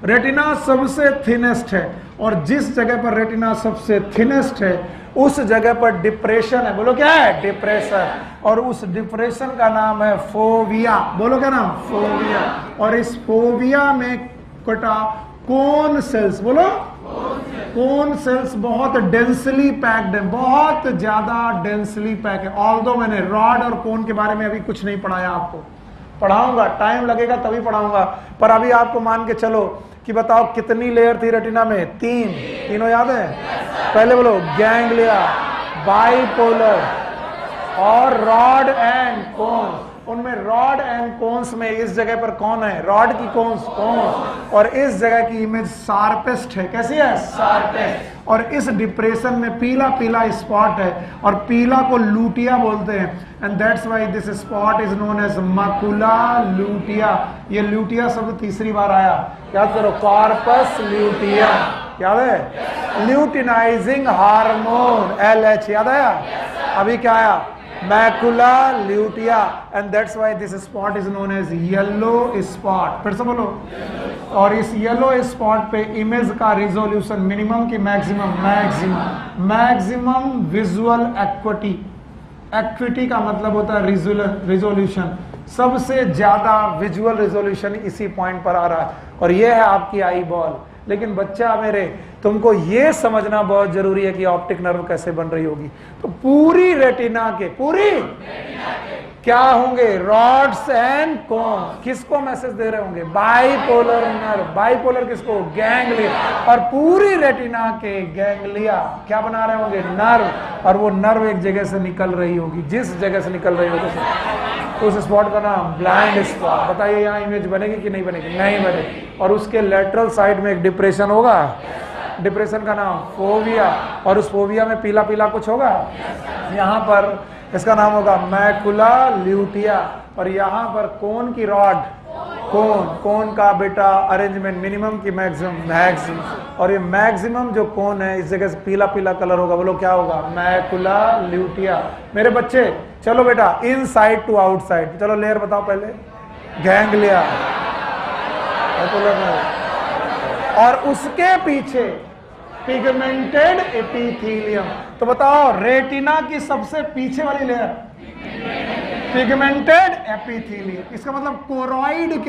A: रेटिना सबसे थिनेस्ट है, और जिस जगह पर रेटिना सबसे थिनेस्ट है उस जगह पर डिप्रेशन है। बोलो क्या है? डिप्रेशन। और उस डिप्रेशन का नाम है फोविया। बोलो क्या नाम? फोविया। और इस फोविया में कटा कोन सेल्स, बोलो कोन सेल्स बहुत डेंसली पैक्ड है, बहुत ज्यादा डेंसली पैक है। ऑल्दो मैंने रॉड और कोन के बारे में अभी कुछ नहीं पढ़ाया, आपको पढ़ाऊंगा, टाइम लगेगा तभी पढ़ाऊंगा। पर अभी आपको मान के चलो कि बताओ कितनी लेयर थी रेटिना में? तीनों याद है? पहले बोलो, गैंग्लिया, बाइपोलर और रॉड एंड कोन्स। उनमें रॉड एंड कोन्स में इस जगह पर कौन है? रॉड की कोन्स। और इस जगह की इमेज शार्पेस्ट है। कैसी है? शार्पेस्ट। और इस डिप्रेशन में पीला पीला स्पॉट है, और पीला को लूटिया बोलते हैं, and that's why this spot is known as macula lutea. ये लूटिया शब्द तीसरी बार आया, याद करो, कॉर्पस ल्यूटिया, याद है? ल्यूटिनाइजिंग हार्मोन, LH, याद आया? अभी क्या आया? Macula lutea, and that's why this spot is known as yellow spot. फिर से बोलो। और इस येलो स्पॉट पे इमेज का रिजोल्यूशन मिनिमम की मैक्सिमम विजुअल एक्विटी। एक्विटी का मतलब होता है रिजोल्यूशन। सबसे ज्यादा विजुअल रिजोल्यूशन इसी पॉइंट पर आ रहा है, और ये है आपकी आई बॉल। लेकिन बच्चा मेरे, तुमको ये समझना बहुत जरूरी है कि ऑप्टिक नर्व कैसे बन रही होगी। तो पूरी रेटिना के क्या होंगे? रॉड्स एंड कोन। किसको मैसेज दे रहे होंगे? Bipolar nerve. बाइपोलर किसको? गैंग्लिया। और पूरी रेटिना के गैंग्लिया क्या बना रहे होंगे? नर्व। और वो नर्व एक जगह से निकल रही होगी, जिस जगह से निकल रही होगी उस स्पॉट का नाम ब्लाइंड स्पॉट। बताइए यहाँ इमेज बनेगी कि नहीं बनेगी? नहीं बनेगी। और उसके लेटरल साइड में एक डिप्रेशन होगा, डिप्रेशन का नाम फोविया। और उस फोविया में पीला पीला कुछ होगा, यहाँ पर इसका नाम होगा मैकुला ल्यूटिया। और यहाँ पर कोन की रॉड, कोन का बेटा अरेंजमेंट मिनिमम की मैक्सिमम। और ये मैक्सिमम जो कोन है इस जगह से पीला पीला कलर होगा। बोलो क्या होगा? Macula lutea. मेरे बच्चे चलो बेटा, इन साइड टू आउटसाइड। चलो लेयर बताओ पहले। गैंग्लिया, और उसके पीछे पिगमेंटेड एपिथेलियम। तो बताओ रेटिना की सबसे पीछे वाली लेयर पिगमेंटेड एपिथेलियम। इसका मतलब कोरॉइड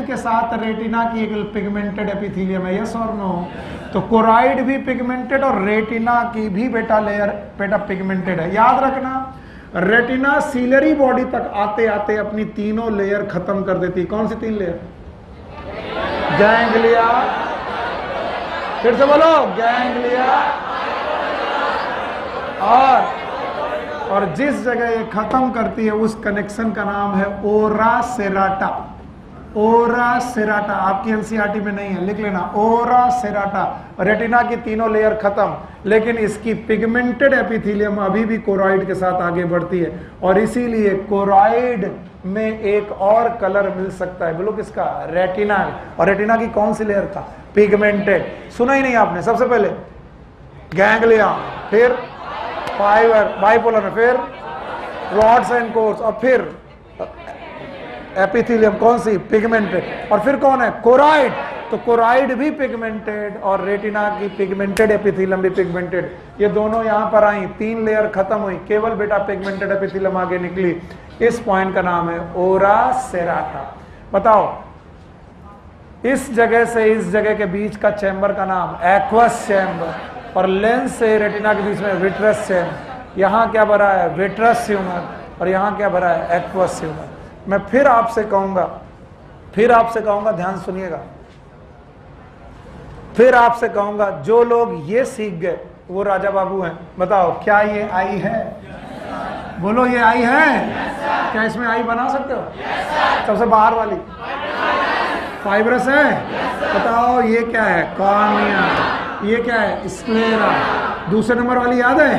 A: के साथ रेटिना की एक पिगमेंटेड एपिथेलियम है। यस और नो? तो कोरॉइड भी पिगमेंटेड और रेटिना की भी बेटा लेयर बेटा पिगमेंटेड है। याद रखना, रेटिना सीलरी बॉडी तक आते आते अपनी तीनों लेयर खत्म कर देती। कौन सी तीन लेयर? गैंग्लिया, फिर से बोलो, गैंग्लिया, और जिस जगह ये खत्म करती है उस कनेक्शन का नाम है ओरा सेराटा। ओरा सेराटा आपकी एनसीईआरटी में नहीं है, लिख लेना, ओरा सेराटा। रेटिना की तीनों लेयर खत्म, लेकिन इसकी पिगमेंटेड एपिथेलियम अभी भी कोरॉइड के साथ आगे बढ़ती है, और इसीलिए कोरॉइड में एक और कलर मिल सकता है। बोलो किसका? रेटिना। और रेटिना की कौन सी लेयर था? पिगमेंटेड। सुना ही नहीं आपने? सबसे पहले गैंग्लिया, फिर फाइबर बाइपोलर में, फिर रॉड्स एंड कोर्स, और फिर एपिथेलियम कौन सी, पिगमेंटेड, और फिर कौन है, कोराइड। तो कोराइड भी पिगमेंटेड और रेटिना की पिगमेंटेड एपिथेलियम भी पिगमेंटेड। ये दोनों यहां पर आई, 3 लेयर खत्म हुई, केवल बेटा पिगमेंटेड एपिथेलियम आगे निकली। इस पॉइंट का नाम है ओरा सेराटा। बताओ इस जगह से इस जगह के बीच का चैम्बर का नाम एक्वस चैम्बर, और लेंस से रेटिना के बीच में विट्रस चैम्बर। यहाँ क्या भरा है, विट्रस ह्यूमर, और यहाँ क्या भरा है, एक्वस ह्यूमर। मैं फिर आपसे कहूंगा, ध्यान सुनिएगा, फिर आपसे कहूंगा, जो लोग ये सीख गए वो राजा बाबू हैं। बताओ क्या ये आई है? बोलो ये आई है? क्या इसमें आई बना सकते हो? सबसे बाहर वाली फाइब्रस है। बताओ ये क्या है, कॉर्निया। ये क्या है, स्क्लेरा। दूसरे नंबर वाली याद है?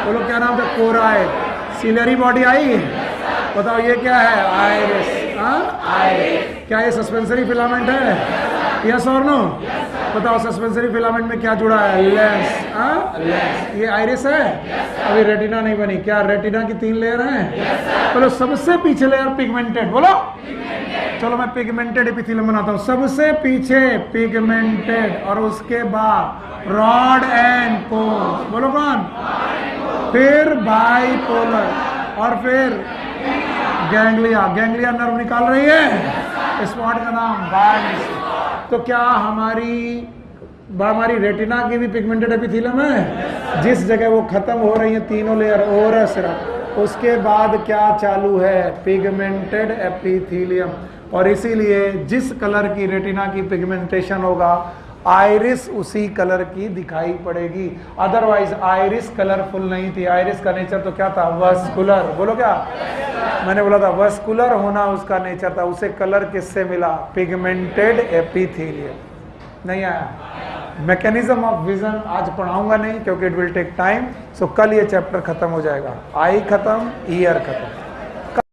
A: बोलो क्या नाम था, कोराइड। सिलरी बॉडी आई। बताओ ये क्या है, आइरिस। आइरिस। क्या ये सस्पेंसरी फिलामेंट है? यस और नो? बताओ सस्पेंसरी फिलामेंट में क्या जुड़ा है, लेंस। लेंस। ये आइरिस है। अभी रेटिना नहीं बनी। क्या रेटिना की 3 लेयर हैं? बोलो सबसे पीछे लेयर पिगमेंटेड। बोलो चलो मैं पिगमेंटेड एपिथेलियम बनाता हूं। सबसे पीछे पिगमेंटेड, और उसके बाद रॉड एंड कोर। बोलो कौन? फिर बाइपोलर, और फिर गैंग्लिया। गैंग्लिया नर्व निकाल रही है, स्पॉट का नाम बाइस। तो क्या हमारी रेटिना की भी पिगमेंटेड एपिथेलियम है? जिस जगह वो खत्म हो रही है तीनों लेयर, ओरस, उसके बाद क्या चालू है, पिगमेंटेड एपिथेलियम। और इसीलिए जिस कलर की रेटिना की पिगमेंटेशन होगा, आइरिस उसी कलर की दिखाई पड़ेगी। अदरवाइज आइरिस कलरफुल नहीं थी। आइरिस का नेचर तो क्या था, वस्कुलर। बोलो क्या? मैंने बोला था वस्कुलर होना उसका नेचर था। उसे कलर किससे मिला, पिगमेंटेड एपिथेलियम। नहीं आया? मैकेनिज्म ऑफ विजन आज पढ़ाऊंगा नहीं, क्योंकि इट विल टेक टाइम। सो कल ये चैप्टर खत्म हो जाएगा। आई खत्म, ईयर खत्म।